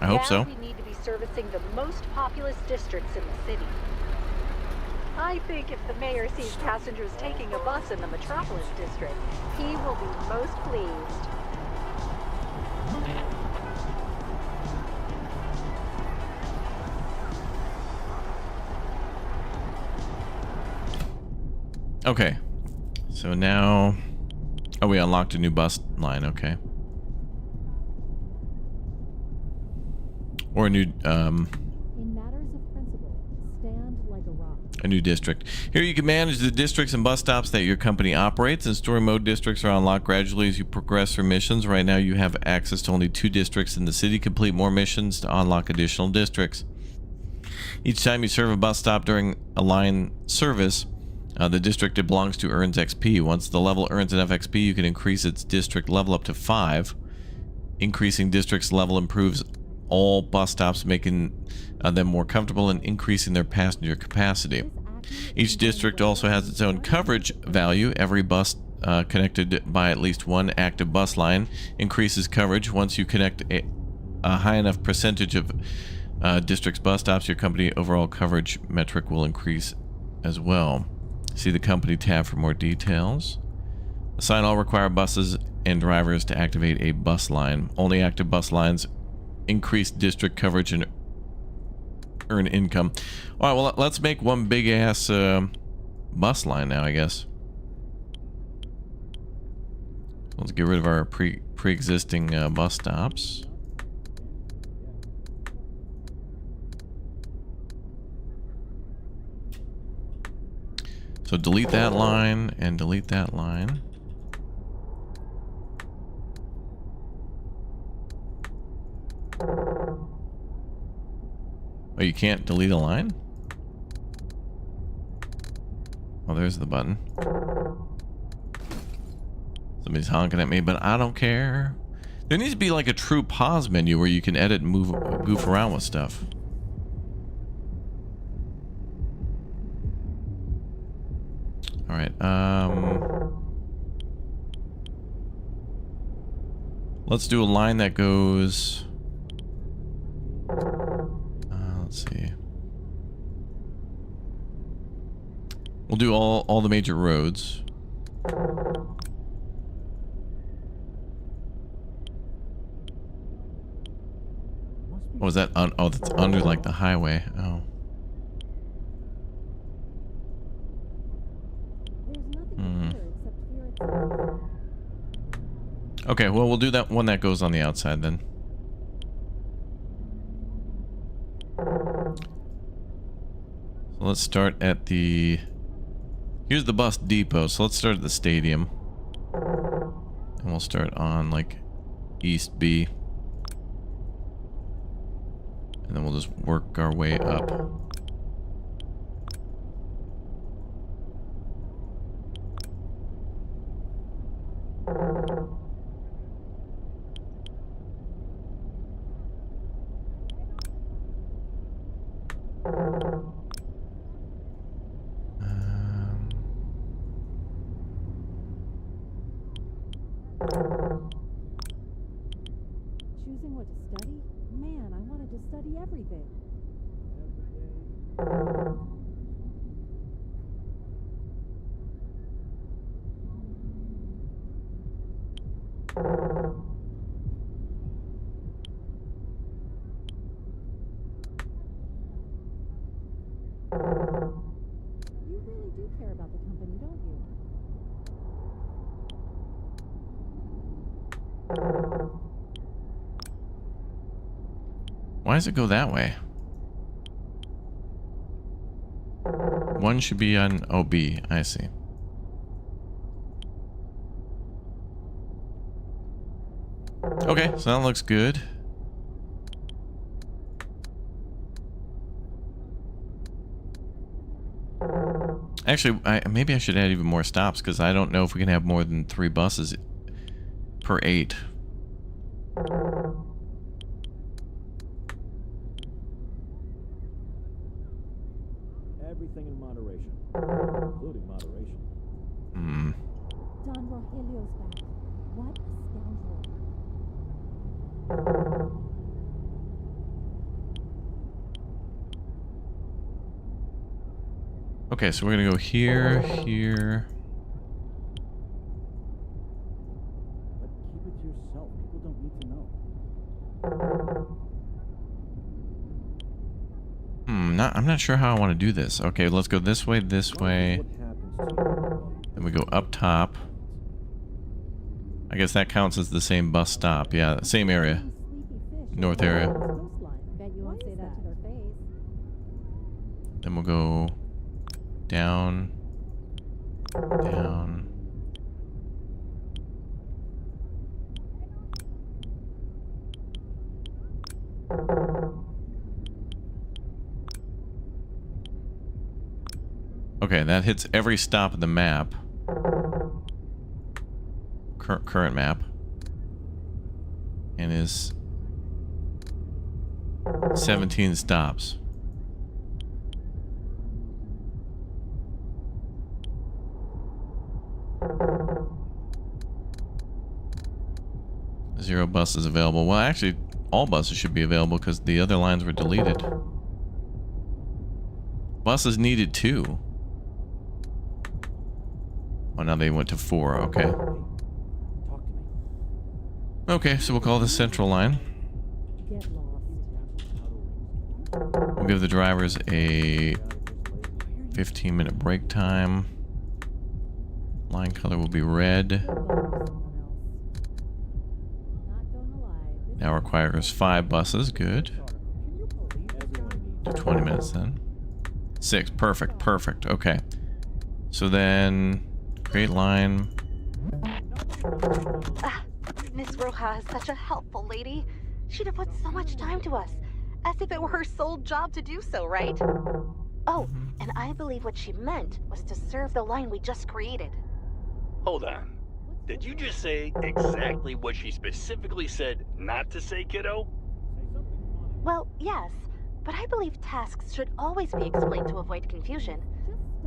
I hope so. Now we need to be servicing the most populous districts in the city. I think if the mayor sees passengers taking a bus in the Metropolis district, he will be most pleased. Okay. So now... Oh, we unlocked a new bus line, okay. Or a new, In matters of principle, stand like a rock. a new district. Here you can manage the districts and bus stops that your company operates, and story mode districts are unlocked gradually as you progress through missions. Right now you have access to only 2 districts in the city. Complete more missions to unlock additional districts. Each time you serve a bus stop during a line service, the district it belongs to earns XP. Once the level earns enough XP, you can increase its district level up to 5. Increasing district's level improves all bus stops, making them more comfortable and increasing their passenger capacity. Each district also has its own coverage value. Every bus connected by at least one active bus line increases coverage. Once you connect a high enough percentage of district's bus stops, your company overall coverage metric will increase as well. See the company tab for more details. Assign all required buses and drivers to activate a bus line. Only active bus lines increase district coverage and earn income. All right, well, let's make one big ass bus line now, I guess. Let's get rid of our pre-existing bus stops. So delete that line and delete that line. Oh, you can't delete a line? Oh, there's the button. Somebody's honking at me, but I don't care. There needs to be like a true pause menu where you can edit and goof around with stuff. All right. Let's do a line that goes... let's see. We'll do all the major roads. Oh, is that oh, that's under like the highway. Oh. Okay, well, we'll do that one that goes on the outside then. So let's start at the... Here's the bus depot, so let's start at the stadium. And we'll start on, like, East B. And then we'll just work our way up. Choosing what to study? Man, I wanted to study everything. You really do care about the company, don't you? Why does it go that way? One should be on OB, I see. Okay, so that looks good. Actually, maybe I should add even more stops, because I don't know if we can have more than 3 buses per 8. Everything in moderation, including moderation. Hmm. Don Rogelio's back. What a scoundrel. Okay, so we're gonna go here, here. But keep it to yourself. People don't need to know. I'm not sure how I want to do this. Okay, let's go this way, this way. Then we go up top. I guess that counts as the same bus stop. Yeah, same area. North area. Then we'll go down, down. Okay, that hits every stop of the map. Current map. And is 17 stops. Zero buses available. Well, actually, all buses should be available because the other lines were deleted. Buses needed 2. Oh, now they went to 4. Okay. Okay, so we'll call this Central Line. We'll give the drivers a 15-minute break time. Line color will be red. Now requires 5 buses. Good. Do 20 minutes then. 6. Perfect. Perfect. Okay. So then, create line. Miss Roja is such a helpful lady. She'd have put so much time to us, as if it were her sole job to do so, right? Oh, and I believe what she meant was to serve the line we just created. Hold on. Did you just say exactly what she specifically said not to say, kiddo? Well, yes, but I believe tasks should always be explained to avoid confusion.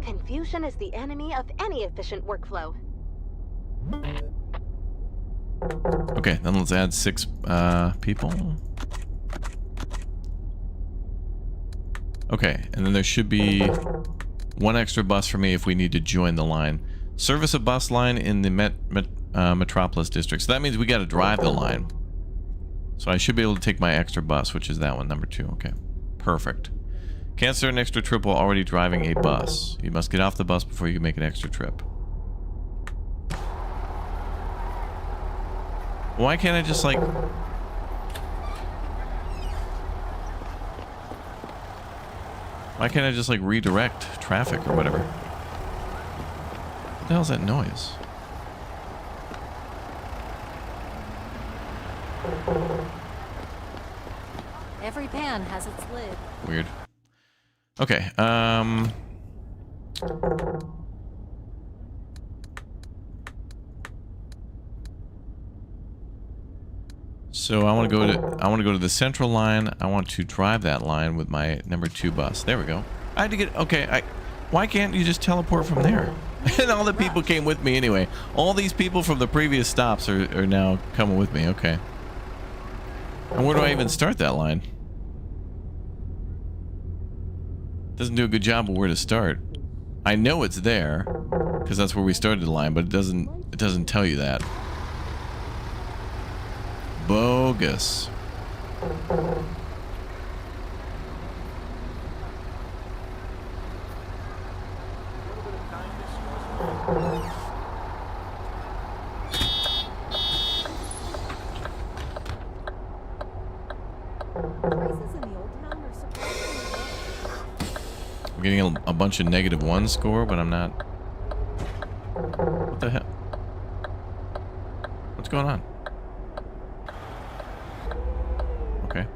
Confusion is the enemy of any efficient workflow. Okay, then let's add 6 people. Okay, and then there should be 1 extra bus for me if we need to join the line. Service a bus line in the Metropolis District. So that means we got to drive the line. So I should be able to take my extra bus, which is that one, number 2. Okay, perfect. Can't start an extra trip while already driving a bus. You must get off the bus before you can make an extra trip. Why can't I just, like... Why can't I just, like, redirect traffic or whatever? What the hell's that noise? Every pan has its lid. Weird. Okay, so I want to go to the central line. I want to drive that line with my number 2 bus. There we go. I had to get... Okay, why can't you just teleport from there? And all the people came with me anyway. All these people from the previous stops are now coming with me. Okay. And where do I even start that line? Doesn't do a good job of where to start. I know it's there because that's where we started the line, but it doesn't tell you that. Bogus. I'm getting a bunch of -1 score, but I'm not. What the hell? What's going on? Okay.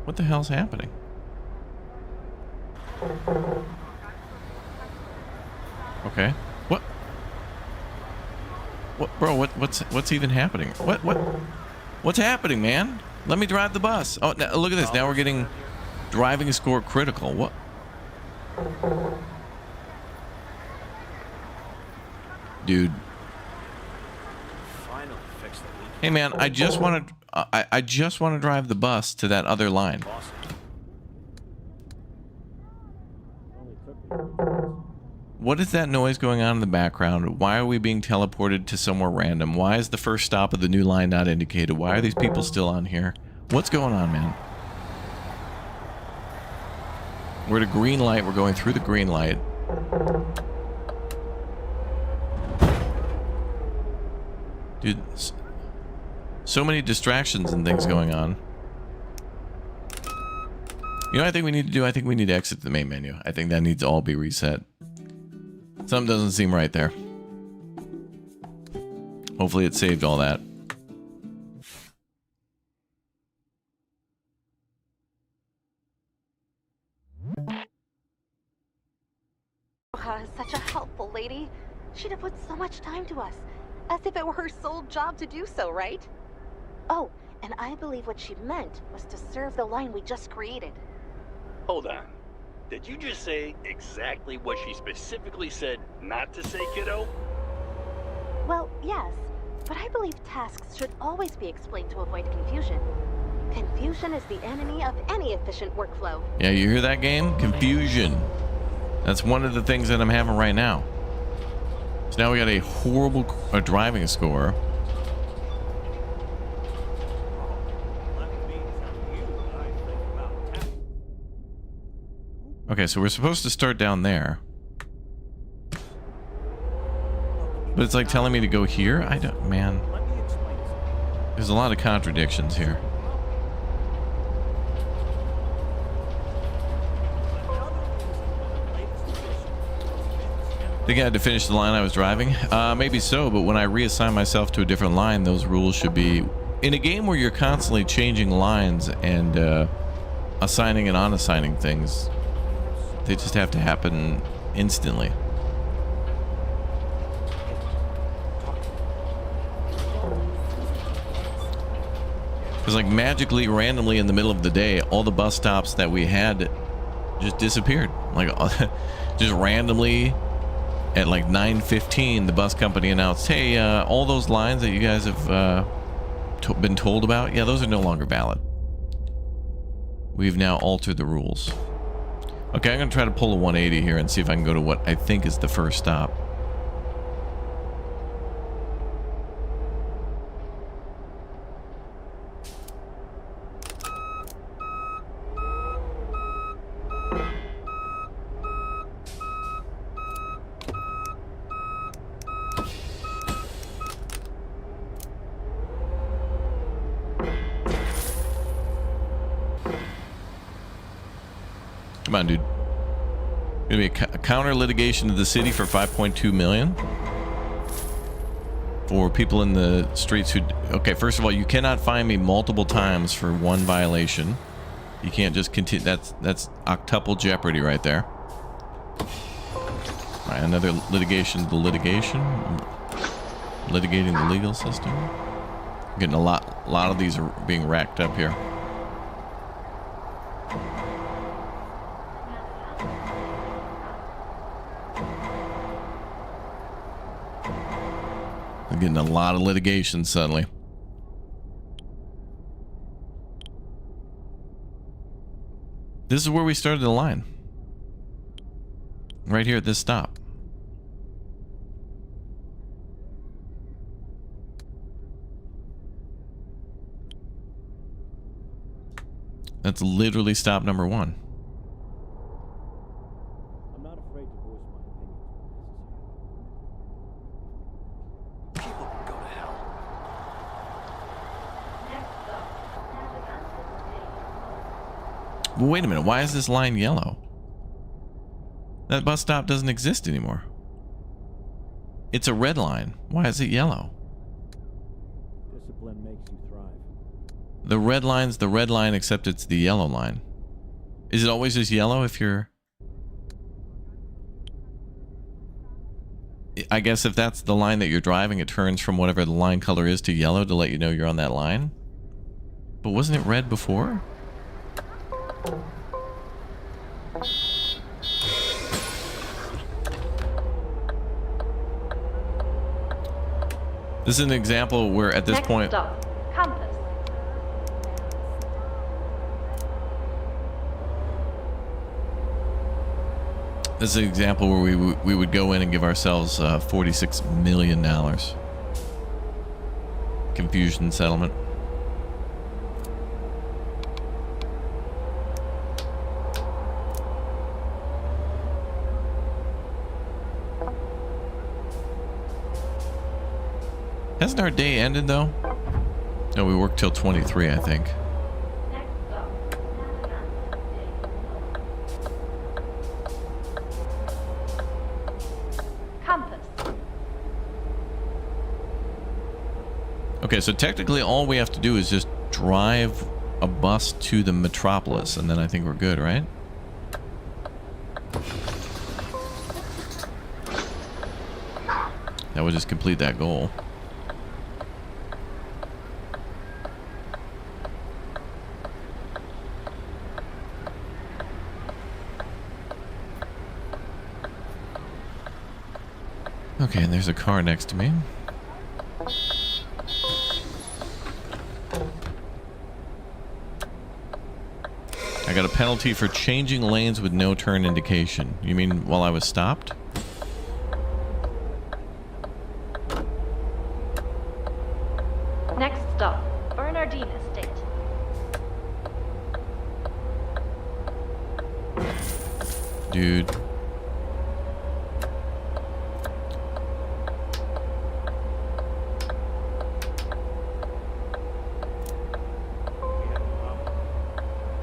What the hell's happening? Okay. What, bro? What's even happening? What's happening, man? Let me drive the bus. Oh, now, look at this. Now we're getting driving score critical. What? Dude. Hey, man. I just want to drive the bus to that other line. What is that noise going on in the background? Why are we being teleported to somewhere random? Why is the first stop of the new line not indicated? Why are these people still on here? What's going on, man? We're at a green light. We're going through the green light. Dude, so many distractions and things going on. You know what I think we need to do? I think we need to exit the main menu. I think that needs to all be reset. Something doesn't seem right there. Hopefully it saved all that. Such a helpful lady. She'd have put so much time to us, as if it were her sole job to do so, right? Oh, and I believe what she meant was to serve the line we just created. Hold on. Did you just say exactly what she specifically said not to say, kiddo? Well, yes, but I believe tasks should always be explained to avoid confusion. Confusion is the enemy of any efficient workflow. Yeah, you hear that, game? Confusion. That's one of the things that I'm having right now. So now we got a horrible driving score. Okay, so we're supposed to start down there. But it's like telling me to go here? I don't... Man. There's a lot of contradictions here. Think I had to finish the line I was driving? Maybe so, but when I reassign myself to a different line, those rules should be... In a game where you're constantly changing lines and assigning and unassigning things, they just have to happen instantly. Because like magically, randomly in the middle of the day, all the bus stops that we had just disappeared. Like just randomly at like 9:15, the bus company announced, hey, all those lines that you guys have been told about, yeah, those are no longer valid. We've now altered the rules. Okay, I'm going to try to pull a 180 here and see if I can go to what I think is the first stop. Come on, dude. Gonna be a counter litigation to the city for 5.2 million for people in the streets who. Okay, first of all, you cannot fine me multiple times for one violation. You can't just continue. That's octuple jeopardy right there. All right, another litigation. The litigation, litigating the legal system. Getting a lot of these are being racked up here. I'm getting a lot of litigation suddenly. This is where we started the line. Right here at this stop. That's literally stop number 1. I'm not afraid to voice my opinions when necessary. People can go to hell. Well, wait a minute. Why is this line yellow? That bus stop doesn't exist anymore. It's a red line. Why is it yellow? Discipline makes you thrive. The red line's the red line, except it's the yellow line. Is it always just yellow if you're... I guess if that's the line that you're driving, it turns from whatever the line color is to yellow to let you know you're on that line? But wasn't it red before? This is an example where at this point... Stop. Campus. This is an example where we would go in and give ourselves $46 million. Confusion settlement. Hasn't our day ended though? No, we work till 23, I think. Okay, so technically all we have to do is just drive a bus to the metropolis, and then I think we're good, right? That would just complete that goal. Okay, and there's a car next to me. I got a penalty for changing lanes with no turn indication. You mean while I was stopped? Next stop, Bernardine Estate. Dude.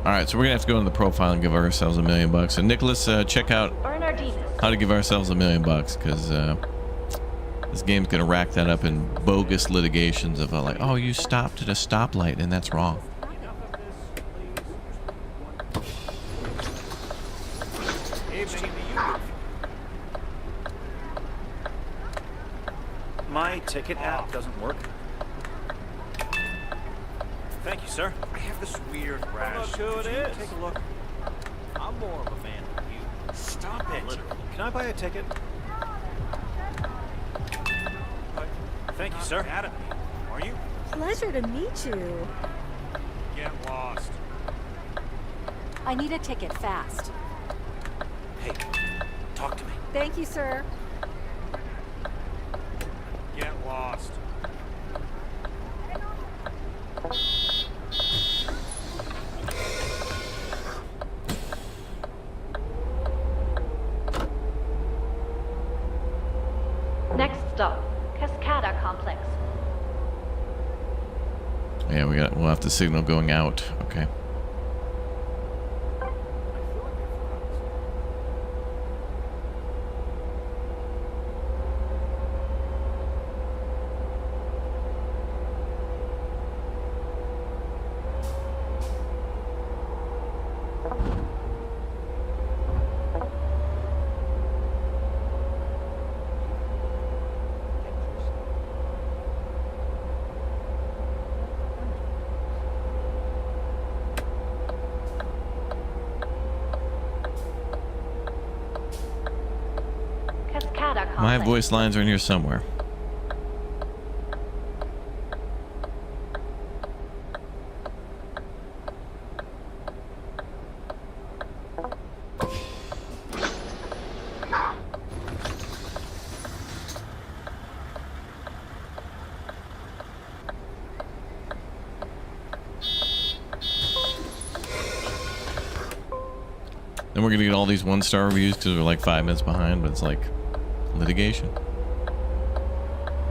Alright, so we're gonna have to go in the profile and give ourselves $1 million. And Nicholas, check out how to give ourselves $1 million, because this game's gonna rack that up in bogus litigations of like, oh, you stopped at a stoplight and that's wrong. My ticket app doesn't work. Thank you, sir. I have this weird rash. Look who it is. Take a look. I'm more of a man than you. Stop it. Literally. Can I buy a ticket? Thank you, sir. Academy. Are you? Pleasure to meet you. Get lost. I need a ticket fast. Hey, talk to me. Thank you, sir. Get lost. Next stop, Cascada Complex. Yeah, we'll have to signal going out. Okay. Cascada Complex. My voice lines are in here somewhere. Then we're gonna get all these 1-star reviews because we're like 5 minutes behind, but it's like litigation.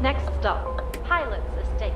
Next stop, Pilot's Estate.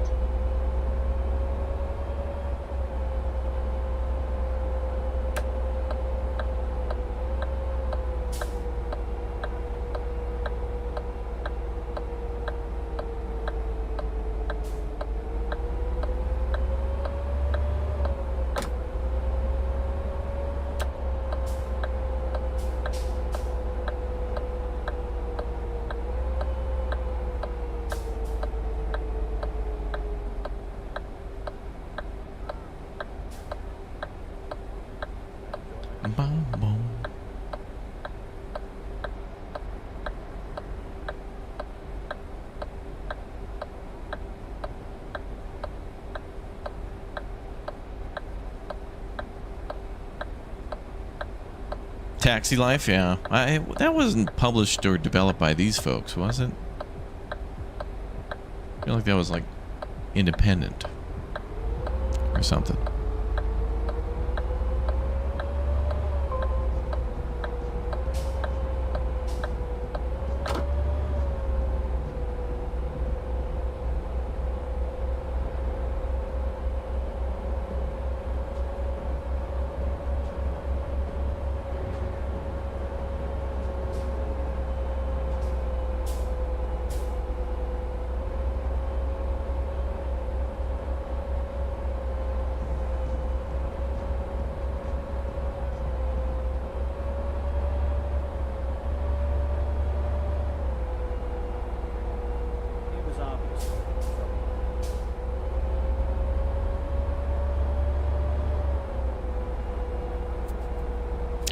Boom, boom. Taxi Life, yeah. That wasn't published or developed by these folks, was it? I feel like that was like independent or something. It was obvious.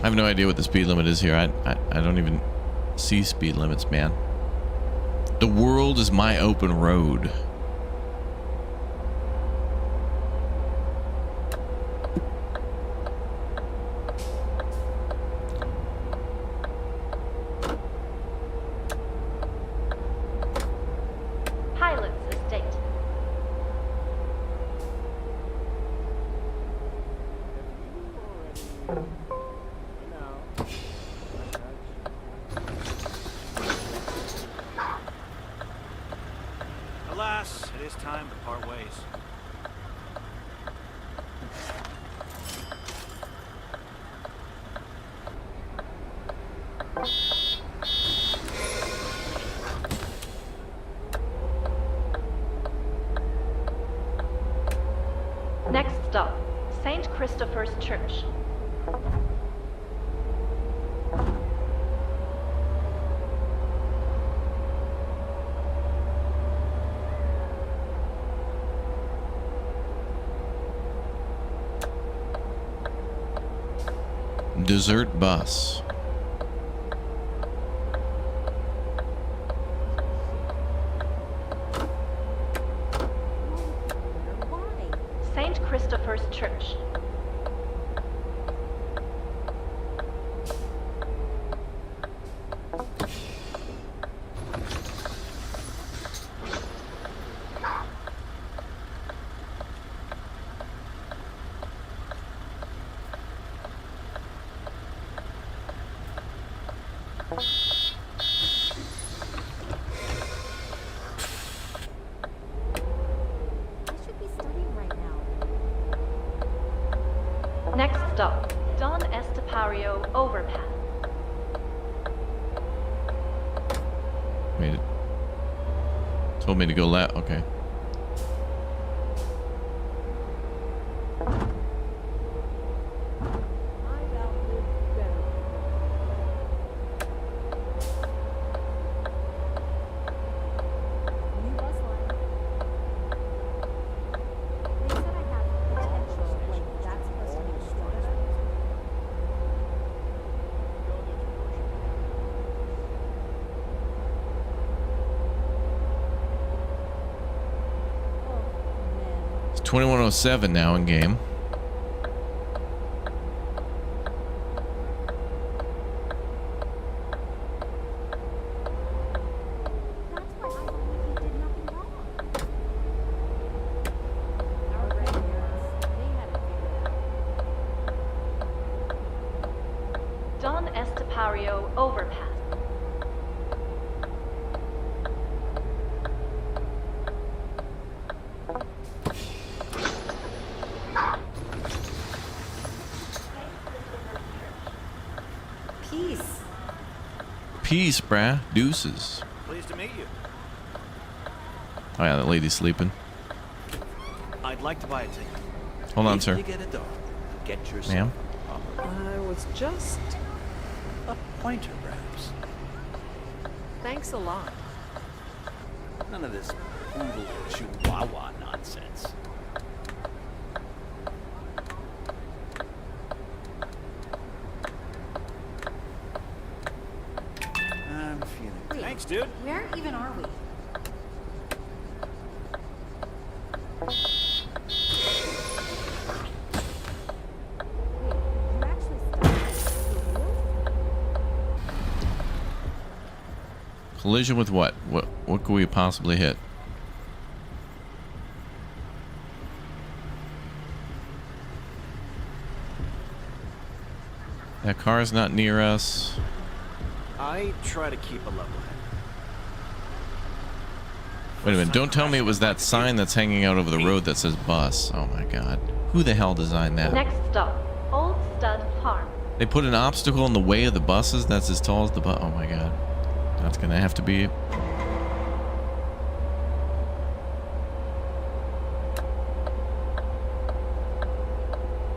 I have no idea what the speed limit is here. I don't even see speed limits, man. The world is my open road. Pilot's Estate. Alas, it is time to part ways. Next stop, St. Christopher's Church. Dessert bus. Church. Next stop, Don Estepario Overpass. Made it. Told me to go left. Okay. It's 21:07 now in game. Don Estepario Overpass. Peace. Peace, brah. Deuces. Pleased to meet you. Oh yeah, that lady's sleeping. I'd like to buy a ticket. Hold on, If sir. You get a dog. Get yourself. Ma'am? I was just... A pointer, perhaps. Thanks a lot. None of this poodle chihuahua nonsense. I'm feeling. Wait, Thanks, dude. Where even are we? Collision with what? What could we possibly hit? That car's not near us. I try to keep a level head. Wait a minute, don't tell me it was that sign that's hanging out over the road that says bus. Oh my god. Who the hell designed that? Next stop, Old Stud Farm. They put an obstacle in the way of the buses that's as tall as the bus. Oh my god. That's gonna have to be...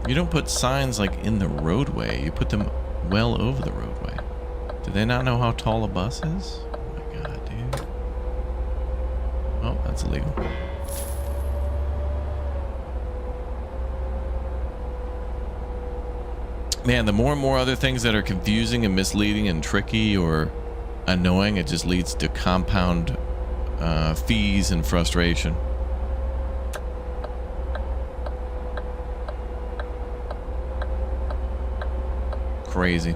You don't put signs like in the roadway. You put them well over the roadway. Do they not know how tall a bus is? Oh my god, dude. Oh, that's illegal. Man, the more and more other things that are confusing and misleading and tricky or annoying, it just leads to compound fees and frustration. Crazy.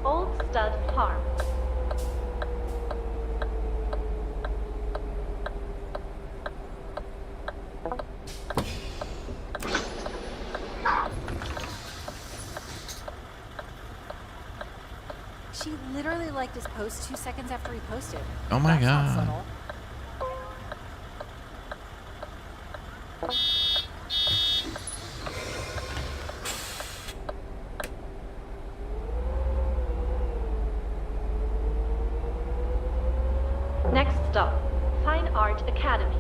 Old Stud Farm. She literally liked his post 2 seconds after he posted. Oh my That's not god. subtle. Next stop, Fine Art Academy.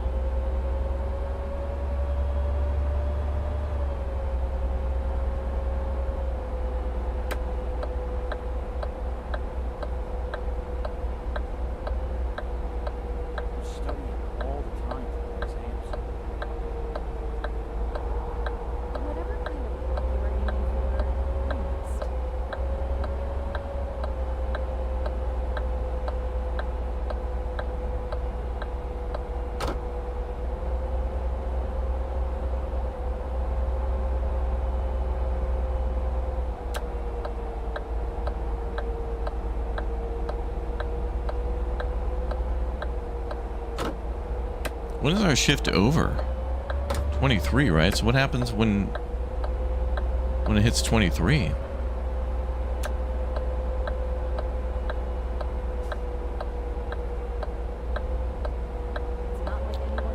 I'm studying all the time for exams. Whatever kind of work you were aiming for, you missed. When is our shift over? 23, right? So what happens when it hits 23?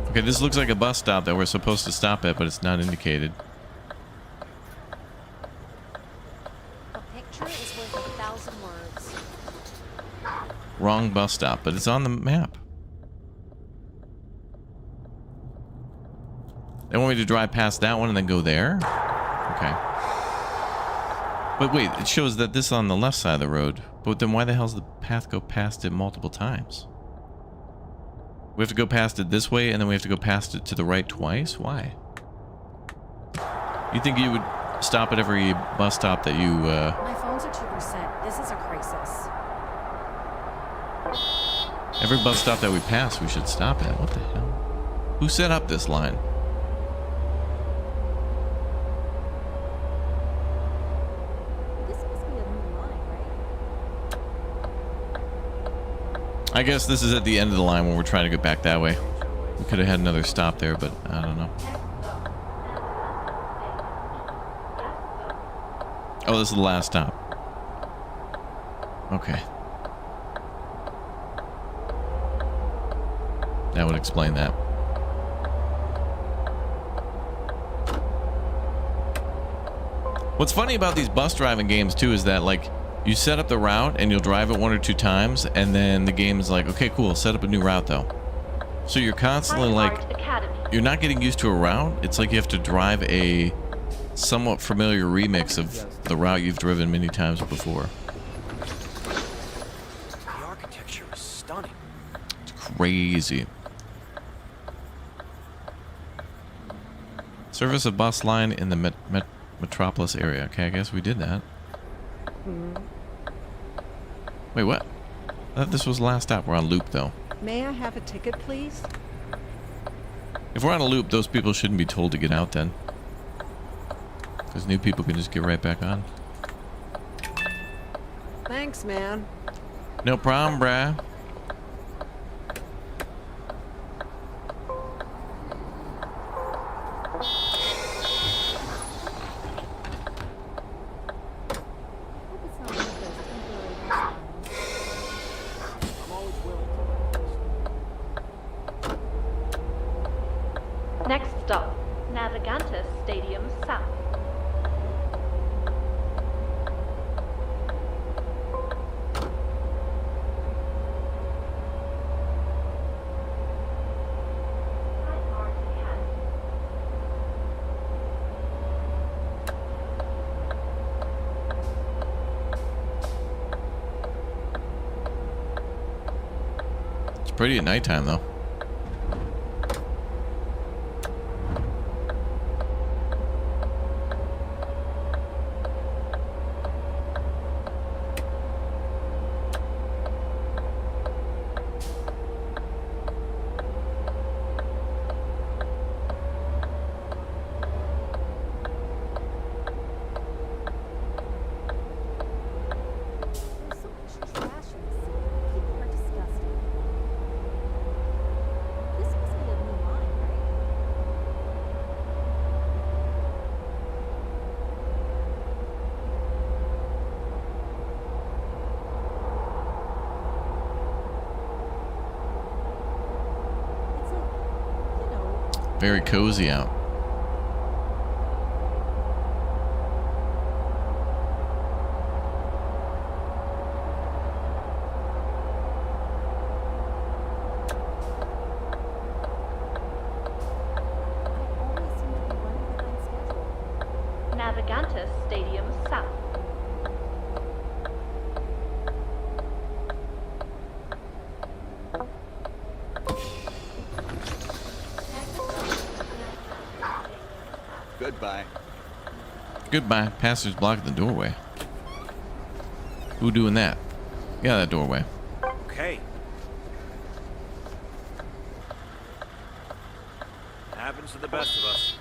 Okay, this looks like a bus stop that we're supposed to stop at, but it's not indicated. A picture is worth 1,000 words. Wrong bus stop, but it's on the map. They want me to drive past that one and then go there? Okay. But wait, it shows that this is on the left side of the road. But then why the hell does the path go past it multiple times? We have to go past it this way, and then we have to go past it to the right twice? Why? You think you would stop at every bus stop that you, My phone's at 2%. This is a crisis. Every bus stop that we pass, we should stop at. What the hell? Who set up this line? I guess this is at the end of the line when we're trying to get back that way. We could have had another stop there, but I don't know. Oh, this is the last stop. Okay. That would explain that. What's funny about these bus driving games too is that, like, you set up the route and you'll drive it 1 or 2 times, and then the game is like, okay, cool, set up a new route though. So you're constantly like, you're not getting used to a route. It's like you have to drive a somewhat familiar remix of the route you've driven many times before. The architecture is stunning. It's crazy. Service a bus line in the metropolis area. Okay, I guess we did that. Wait, what? I thought this was the last stop. We're on loop, though. May I have a ticket, please? If we're on a loop, those people shouldn't be told to get out then. Because new people can just get right back on. Thanks, man. No problem, brah. Next stop, Navigantes Stadium South. It's pretty at nighttime, though. Very cozy out. Navigantes Stadium South. Goodbye. Goodbye. Passers blocking the doorway. Who doing that? Get out of that doorway. Okay. Happens to the best of us.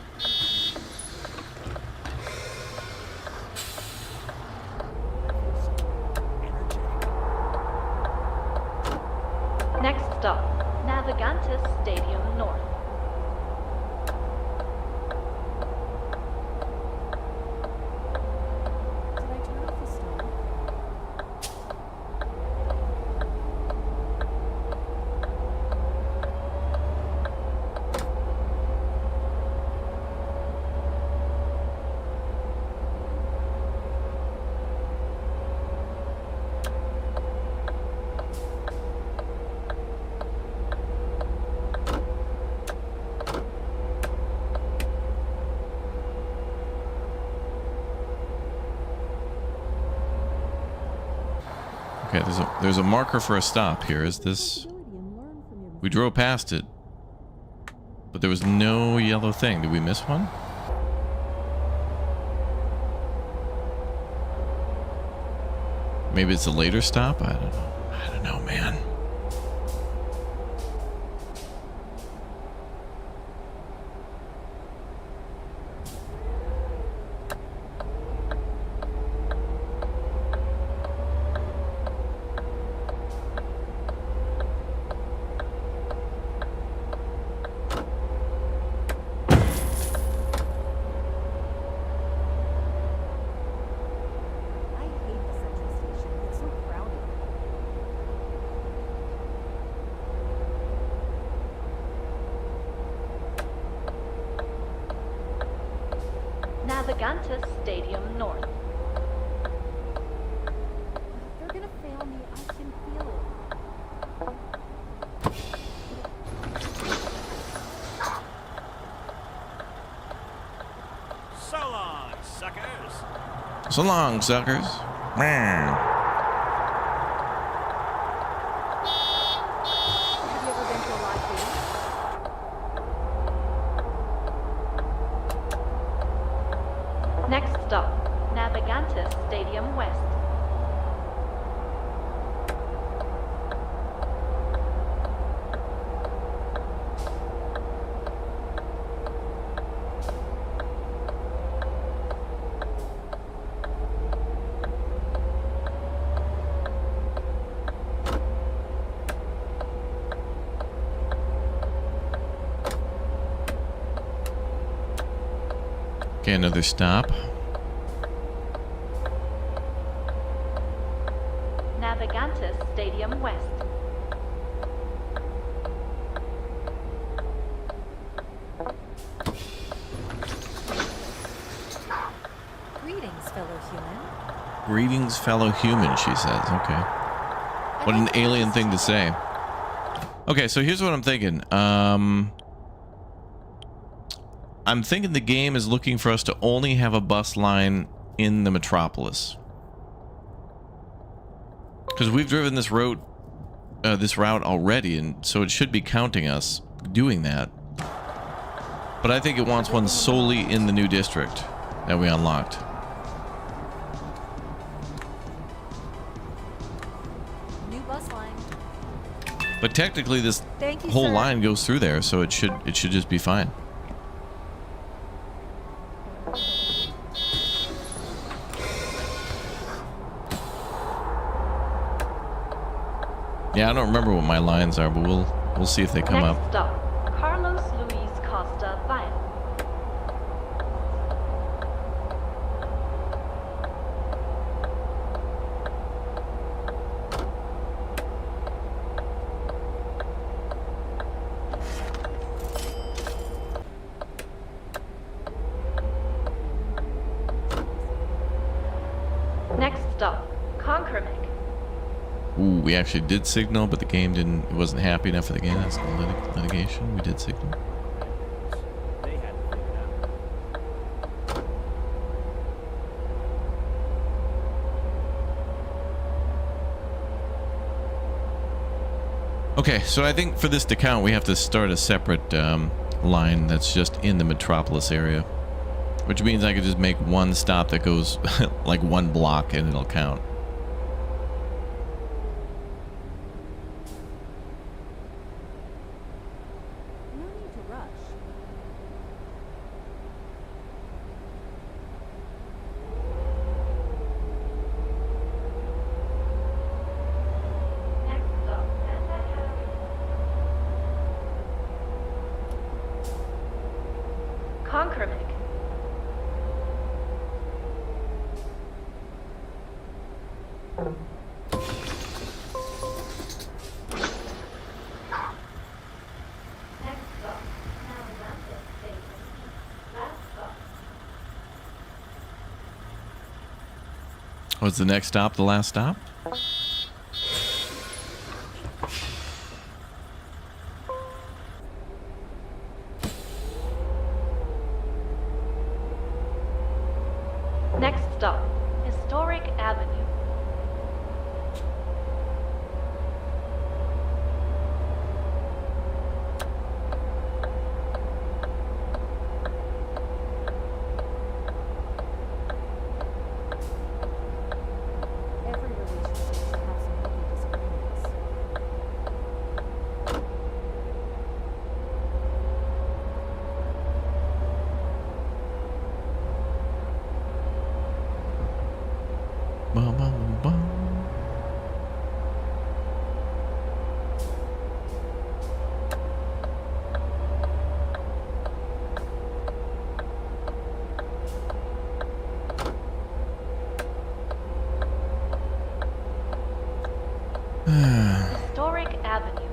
Next stop, Navigantes Stadium North. Okay, there's a marker for a stop here. Is this? We drove past it, but there was no yellow thing. Did we miss one? Maybe it's a later stop? I don't know. I don't know, man. Navigantes Stadium North. They're gonna fail me. I can feel it. So long, suckers. So long, suckers. Meow. Have you ever been to a live game? Next stop, Navigantes Stadium West. Okay, another stop. Navigantes Stadium West. Greetings, fellow human. Greetings, fellow human, she says. Okay. What an alien thing to say. Okay, so here's what I'm thinking. I'm thinking the game is looking for us to only have a bus line in the metropolis. Because we've driven this route already, and so it should be counting us doing that. But I think it wants one solely in the new district that we unlocked. New bus line. But technically, this Thank you, whole sir. line goes through there, so it should just be fine. Yeah, I don't remember what my lines are, but we'll see if they come Next up. stop, Carlos Luis Costa Via. Next stop, Conkermick. Ooh, we actually did signal, but the game didn't. It wasn't happy enough for the game. That's litigation. We did signal. They had to figure it out. Okay, so I think for this to count, we have to start a separate line that's just in the metropolis area, which means I could just make one stop that goes like one block and it'll count. No need to rush. Next stop, Santa Catarina. Conkermick. Next stop, Navigantes Stadium East. Last stop. Was the next stop the last stop? Next stop, Historic Avenue. Bum, bum, bum. Historic Avenue.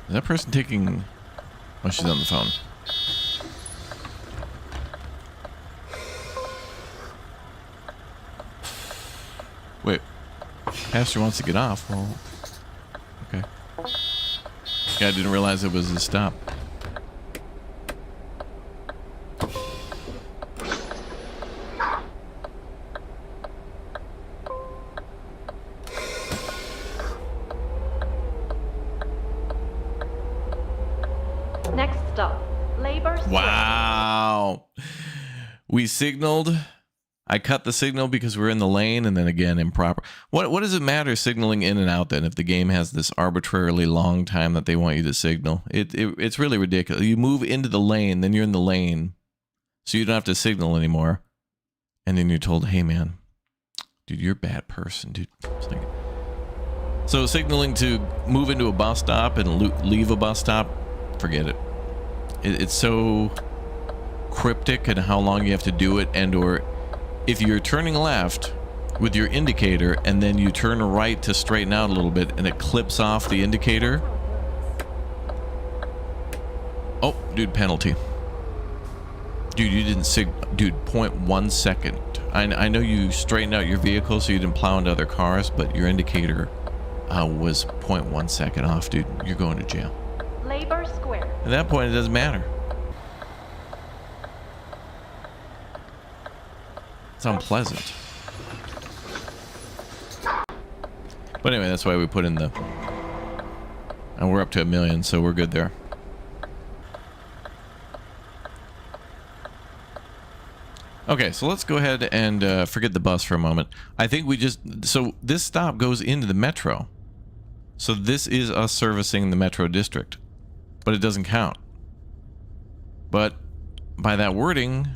Is that person taking... Oh, she's on the phone. Wait. Pastor wants to get off. Well, okay. Yeah, I didn't realize it was a stop. Next stop, Labor Square. Wow. We signaled. I cut the signal because we're in the lane, and then again improper. What does it matter signaling in and out then if the game has this arbitrarily long time that they want you to signal? It's really ridiculous. You move into the lane, then you're in the lane, so you don't have to signal anymore. And then you're told, hey man, dude, you're a bad person, dude. So signaling to move into a bus stop and leave a bus stop, forget it. It's so cryptic in how long you have to do it, and or if you're turning left with your indicator and then you turn right to straighten out a little bit and it clips off the indicator. Oh, dude, penalty. Dude, you didn't dude, 0.1 second. I know you straightened out your vehicle so you didn't plow into other cars, but your indicator was 0.1 second off, dude. You're going to jail. Labor Square. At that point, it doesn't matter. It's unpleasant. But anyway, that's why we put in the... And we're up to 1 million, so we're good there. Okay, so let's go ahead and forget the bus for a moment. I think we just... So this stop goes into the metro. So this is us servicing the metro district. But it doesn't count. But by that wording,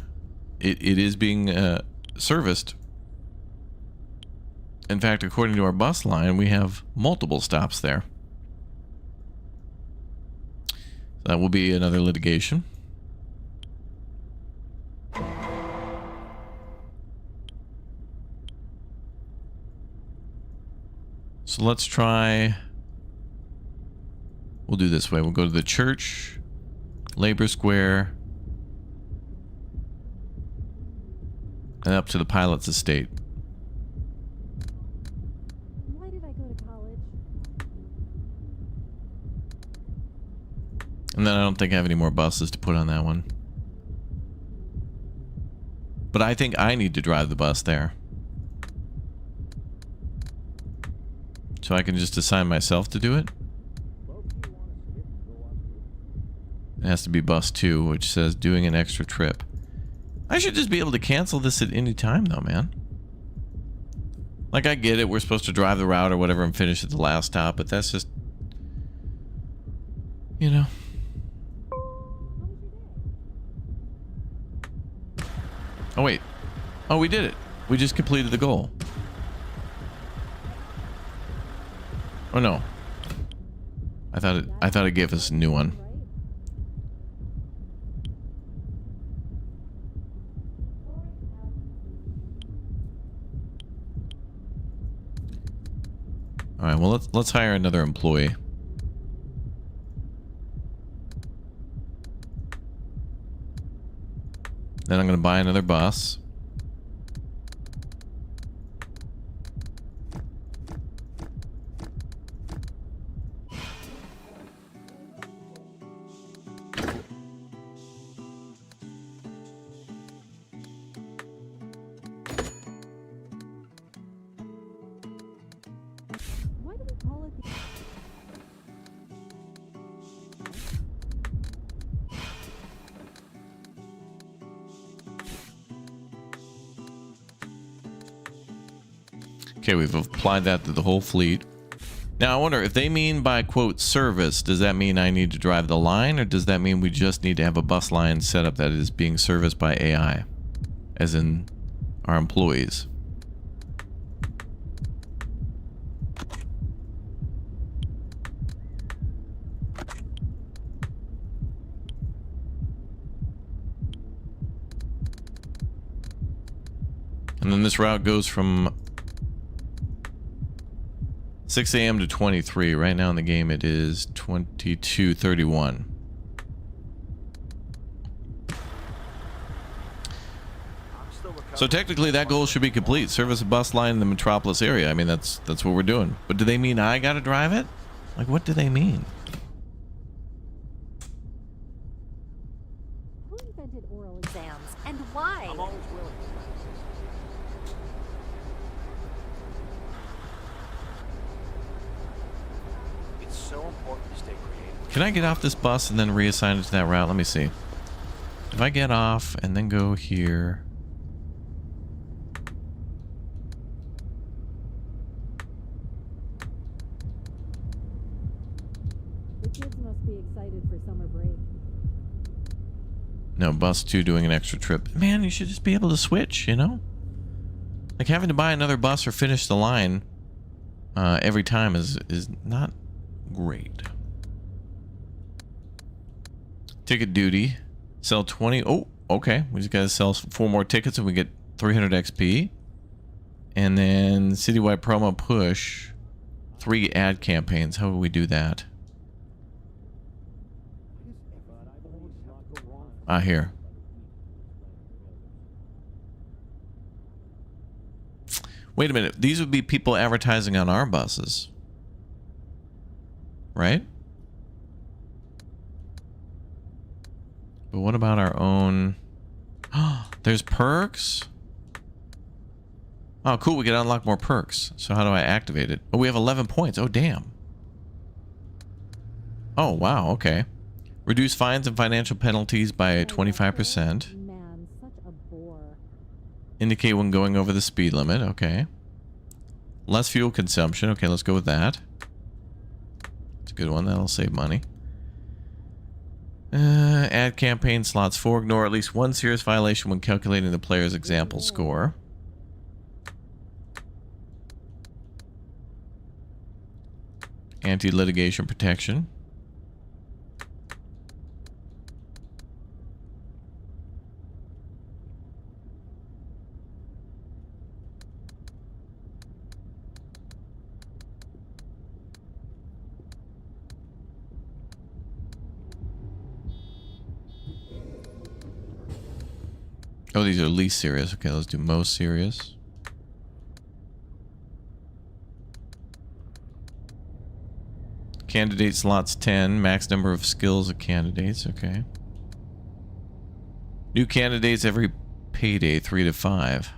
it is being serviced. In fact, according to our bus line, we have multiple stops there. That will be another litigation. So let's try... We'll do this way. We'll go to the church, Labor Square, and up to the pilot's estate. Why did I go to college? And then I don't think I have any more buses to put on that one. But I think I need to drive the bus there. So I can just assign myself to do it. It has to be bus 2, which says doing an extra trip. I should just be able to cancel this at any time, though, man. Like, I get it. We're supposed to drive the route or whatever and finish at the last stop, but that's just... You know. Oh, wait. Oh, we did it. We just completed the goal. Oh, no. I thought it gave us a new one. All right, well, let's hire another employee. Then I'm going to buy another bus. Okay, we've applied that to the whole fleet. Now, I wonder if they mean by, quote, service, does that mean I need to drive the line, or does that mean we just need to have a bus line set up that is being serviced by AI, as in our employees? And then this route goes from 6 a.m. to 23. Right now in the game it is 22:31. So technically that goal should be complete. Service a bus line in the metropolis area. I mean, that's what we're doing. But do they mean I gotta drive it? Like, what do they mean? Who invented oral exams and why? I'm always willing. It's so important to stay creative. Can I get off this bus and then reassign it to that route? Let me see. If I get off and then go here. The kids must be excited for summer break. No, bus 2 doing an extra trip. Man, you should just be able to switch, you know? Like, having to buy another bus or finish the line every time is not great. Ticket duty. Sell 20. Oh, okay. We just gotta sell 4 more tickets and we get 300 XP. And then citywide promo push. 3 ad campaigns. How would we do that? Here. Wait a minute. These would be people advertising on our buses. Right? But what about our own? There's perks? Oh, cool. We can unlock more perks. So how do I activate it? Oh, we have 11 points. Oh, damn. Oh, wow. Okay. Reduce fines and financial penalties by 25%. Man, such a bore. Indicate when going over the speed limit. Okay. Less fuel consumption. Okay, let's go with that. It's a good one. That'll save money. Add campaign slots 4. Ignore at least 1 serious violation when calculating the player's example score. Anti-litigation protection. Oh, these are least serious. Okay, let's do most serious. Candidate slots 10. Max number of skills of candidates. Okay. New candidates every payday, 3 to 5.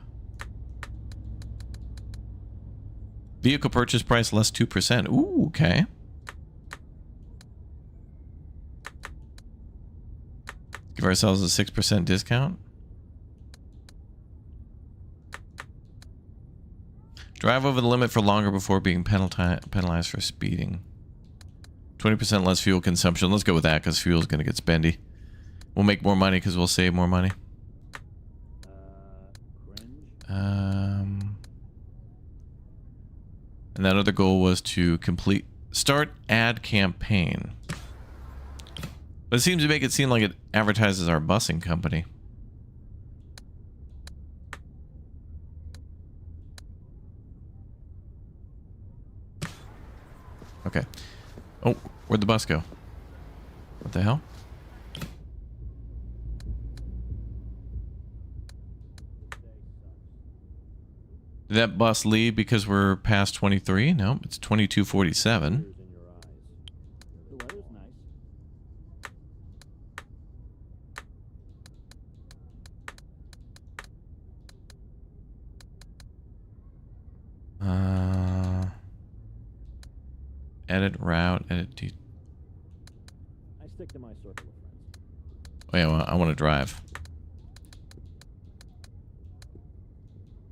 Vehicle purchase price less 2%. Ooh, okay. Give ourselves a 6% discount. Drive over the limit for longer before being penalized for speeding. 20% less fuel consumption. Let's go with that because fuel is going to get spendy. We'll make more money because we'll save more money. And that other goal was to start ad campaign. But it seems to make it seem like it advertises our busing company. Okay. Oh, where'd the bus go? What the hell? Did that bus leave because we're past 23? No, it's 22:47. Edit route, edit. I stick to my circle of friends. Oh yeah, well, I want to drive.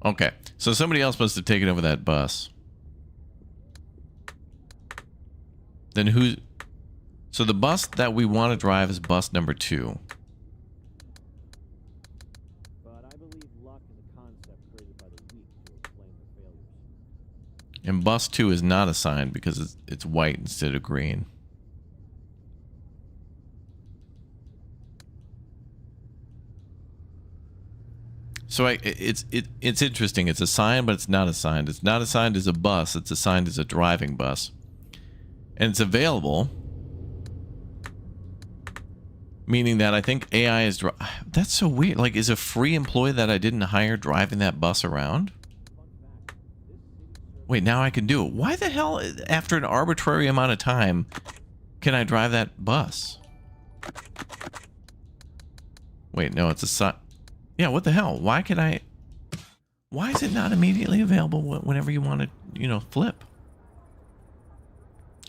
Okay, so somebody else must have taken over that bus. Then who? So the bus that we want to drive is bus number 2. But I believe luck is a concept created by the weak to explain their failures. And bus 2 is not assigned because it's white instead of green. So it's interesting. It's assigned, but it's not assigned. It's not assigned as a bus. It's assigned as a driving bus. And it's available. Meaning that I think AI is... That's so weird. Like, is a free employee that I didn't hire driving that bus around? Wait, now I can do it. Why the hell, after an arbitrary amount of time, can I drive that bus? Wait, no, it's a... Yeah, what the hell? Why can I... Why is it not immediately available whenever you want to, you know, flip?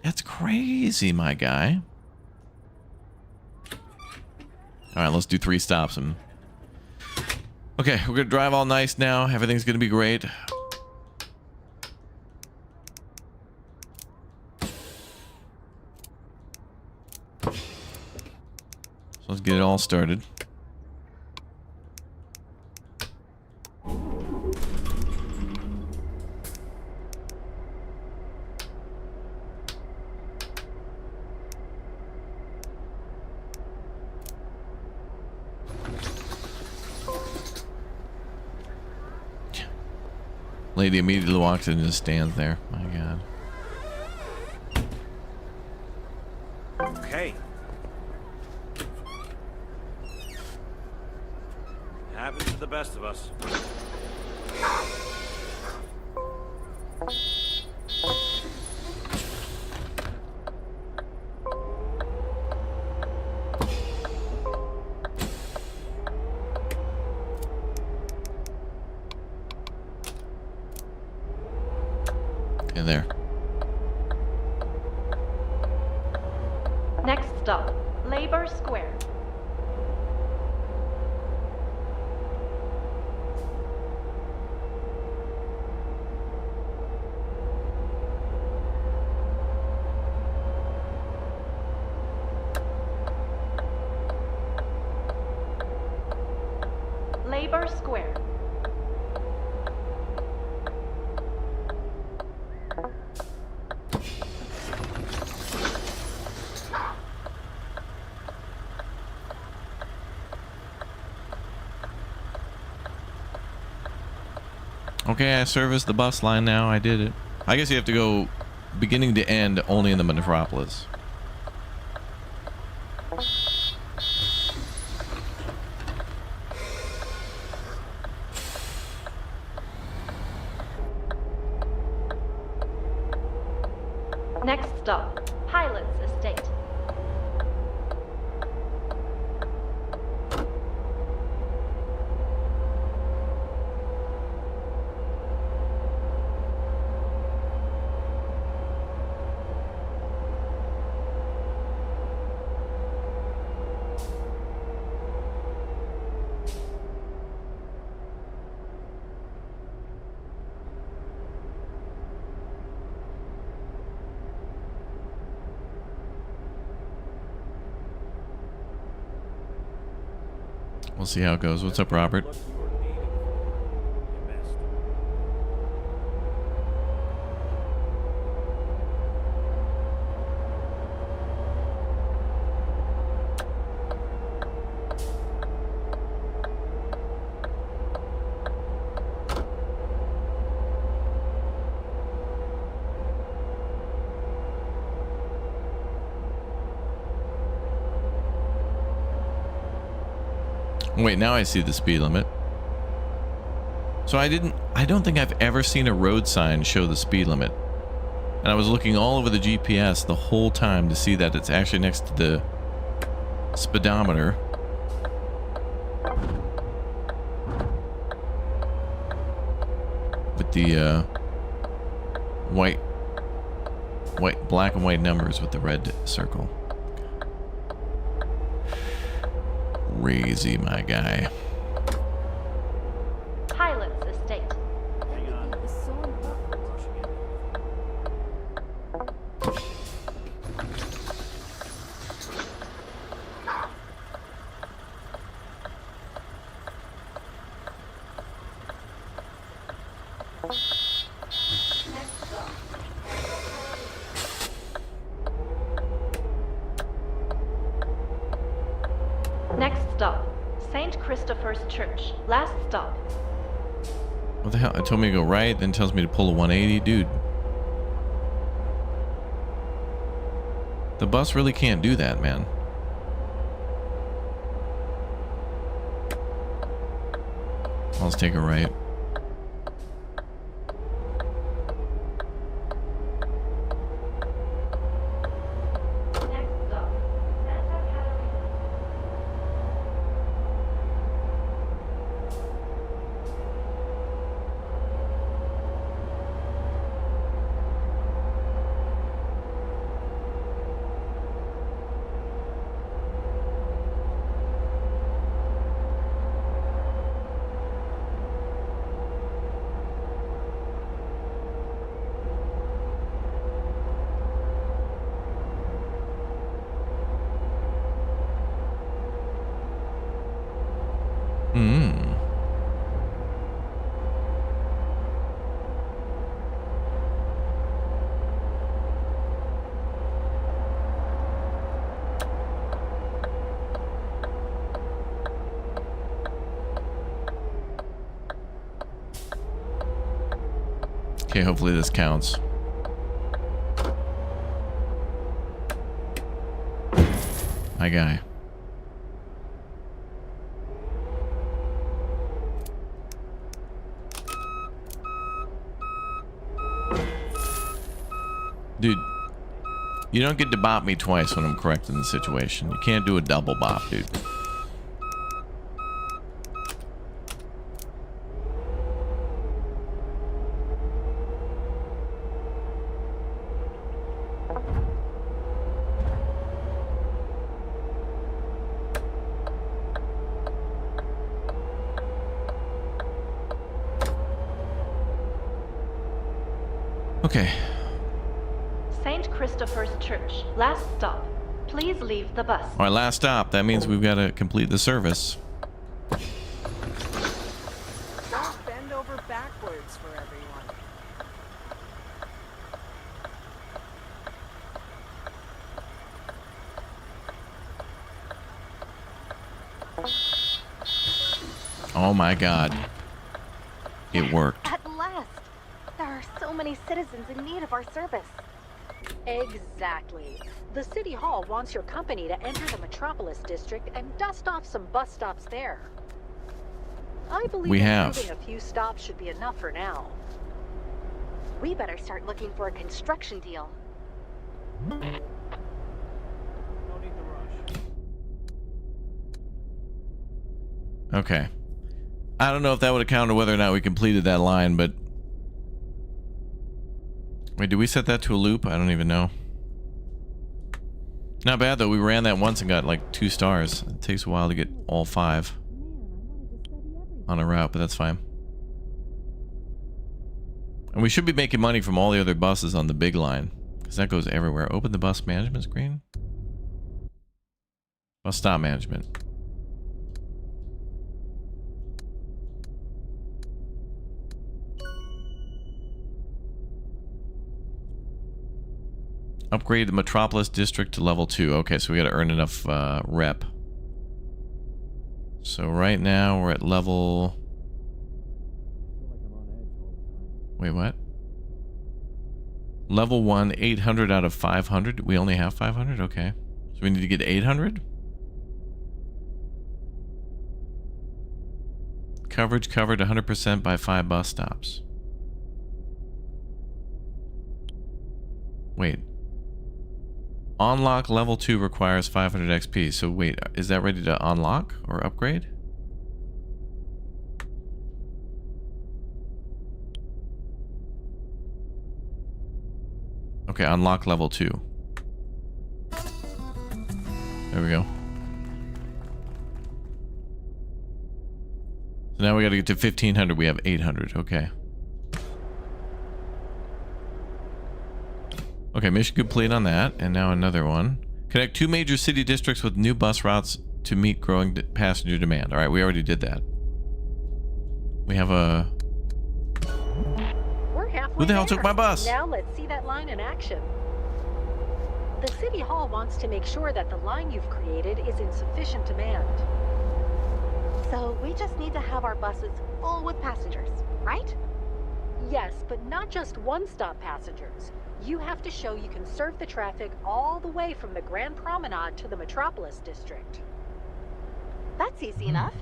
That's crazy, my guy. All right, let's do 3 stops. And... Okay, we're going to drive all nice now. Everything's going to be great. So let's get it all started. Lady immediately walks in and just stands there. My God. Okay. Happens to the best of us. There. Next stop, Labor Square. Labor Square. Okay, I serviced the bus line now. I did it. I guess you have to go beginning to end only in the metropolis. Next stop, Pilot's Estate. We'll see how it goes. What's up, Robert? Wait, now I see the speed limit. So I don't think I've ever seen a road sign show the speed limit. And I was looking all over the GPS the whole time to see that it's actually next to the speedometer. With the black and white numbers with the red circle. Crazy, my guy. Pilot's Estate. is so important. Next stop, St. Christopher's Church. Last stop. What the hell? It told me to go right, then tells me to pull a 180. Dude. The bus really can't do that, man. Let's take a right. Okay, hopefully this counts. My guy. Dude, you don't get to bop me twice when I'm correcting the situation. You can't do a double bop, dude. Okay. St. Christopher's Church. Last stop. Please leave the bus. All right, last stop. That means we've got to complete the service. Don't bend over backwards for everyone. Oh my God. It worked. At last! There are so many citizens in need of our service. Exactly. The City Hall wants your company to enter the Metropolis District and dust off some bus stops there. I believe improving a few stops should be enough for now. We better start looking for a construction deal. No need to rush. Okay. I don't know if that would have counted whether or not we completed that line, but... Wait, did we set that to a loop? I don't even know. Not bad, though. We ran that once and got, like, 2 stars. It takes a while to get all 5 on a route, but that's fine. And we should be making money from all the other buses on the big line, because that goes everywhere. Open the bus management screen. Bus stop management. Upgrade the Metropolis District to level 2. Okay, so we gotta earn enough rep. So right now we're at level... Wait, what? Level 1, 800 out of 500. We only have 500? Okay. So we need to get 800? Coverage covered 100% by 5 bus stops. Wait. Unlock level 2 requires 500 XP. So wait, is that ready to unlock or upgrade? Okay, unlock level 2. There we go. So now we gotta get to 1500. We have 800. Okay. Okay, mission complete on that. And now another one. Connect 2 major city districts with new bus routes to meet growing passenger demand. All right, we already did that. We have a... We're halfway Who the hell there. took my bus? Now let's see that line in action. The City Hall wants to make sure that the line you've created is in sufficient demand. So we just need to have our buses full with passengers, right? Yes, but not just one-stop passengers. You have to show you can serve the traffic all the way from the Grand Promenade to the Metropolis District. That's easy enough.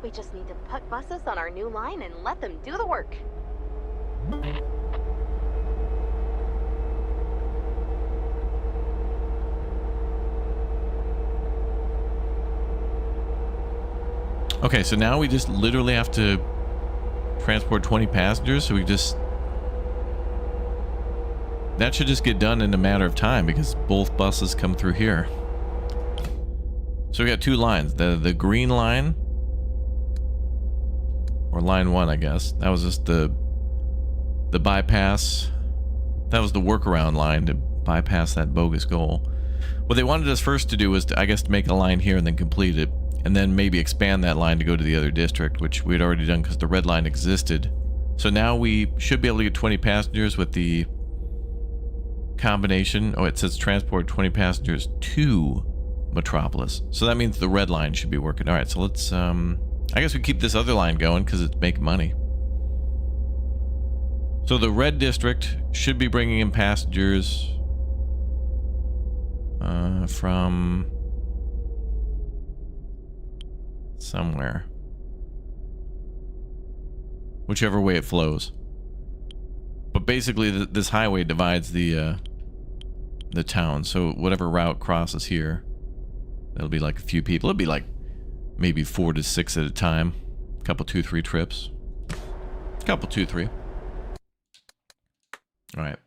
We just need to put buses on our new line and let them do the work. Okay, so now we just literally have to transport 20 passengers, so we just... That should just get done in a matter of time because both buses come through here. So we got 2 lines. The green line, or line 1, I guess. That was just the bypass. That was the workaround line to bypass that bogus goal. What they wanted us first to do was, I guess, to make a line here and then complete it. And then maybe expand that line to go to the other district, which we had already done because the red line existed. So now we should be able to get 20 passengers with the combination. Oh, it says transport 20 passengers to Metropolis. So that means the red line should be working. All right, so let's, I guess we keep this other line going because it's making money. So the red district should be bringing in passengers from somewhere, whichever way it flows. But basically this highway divides the town, so whatever route crosses here, that'll be like a few people. It'll be like maybe 4 to 6 at a time, a couple 2-3 trips, couple 2-3. All right.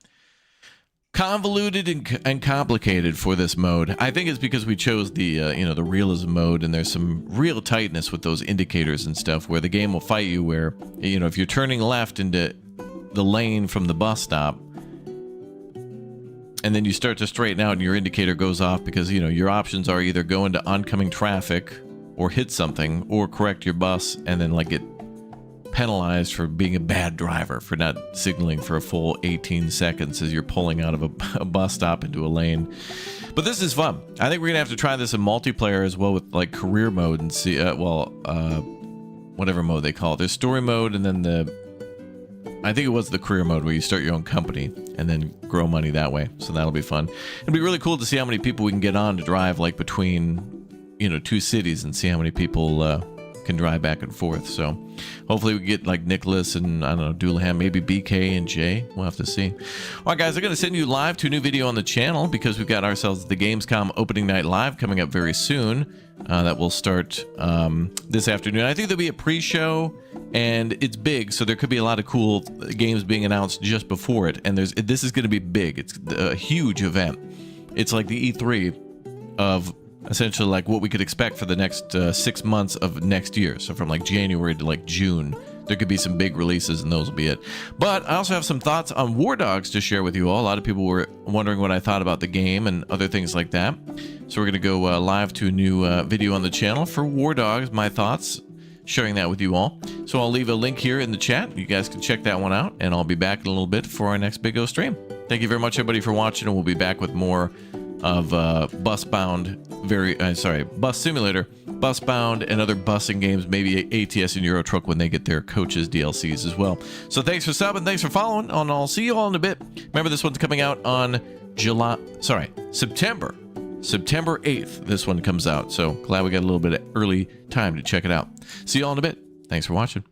Convoluted and complicated for this mode. I think it's because we chose the you know, the realism mode, and there's some real tightness with those indicators and stuff where the game will fight you where, you know, if you're turning left into the lane from the bus stop and then you start to straighten out and your indicator goes off because, you know, your options are either go into oncoming traffic or hit something or correct your bus and then like get penalized for being a bad driver for not signaling for a full 18 seconds as you're pulling out of a bus stop into a lane. But this is fun. I think we're gonna have to try this in multiplayer as well with like career mode and see whatever mode they call it. There's story mode and then I think it was the career mode where you start your own company and then grow money that way. So that'll be fun. It'll be really cool to see how many people we can get on to drive like between, you know, 2 cities and see how many people can drive back and forth. So hopefully we get like Nicholas and, I don't know, Doolham, maybe BK and Jay. We'll have to see. All right, guys, I'm going to send you live to a new video on the channel because we've got ourselves the Gamescom opening night live coming up very soon. That will start this afternoon. I think there'll be a pre-show, and it's big, so there could be a lot of cool games being announced just before it. And this is going to be big. It's a huge event. It's like the E3 of essentially like what we could expect for the next 6 months of next year. So from like January to like June, there could be some big releases, and those will be it. But I also have some thoughts on War Dogs to share with you all. A lot of people were wondering what I thought about the game and other things like that. So we're going to go live to a new video on the channel for War Dogs, my thoughts, sharing that with you all. So I'll leave a link here in the chat. You guys can check that one out, and I'll be back in a little bit for our next Big O stream. Thank you very much, everybody, for watching, and we'll be back with more of Bus Simulator, Busbound, and other busing games, maybe ATS and Euro Truck when they get their coaches DLCs as well. So thanks for subbing, thanks for following, and I'll see you all in a bit. Remember, this one's coming out on September 8th. This one comes out, so glad we got a little bit of early time to check it out. See you all in a bit. Thanks for watching.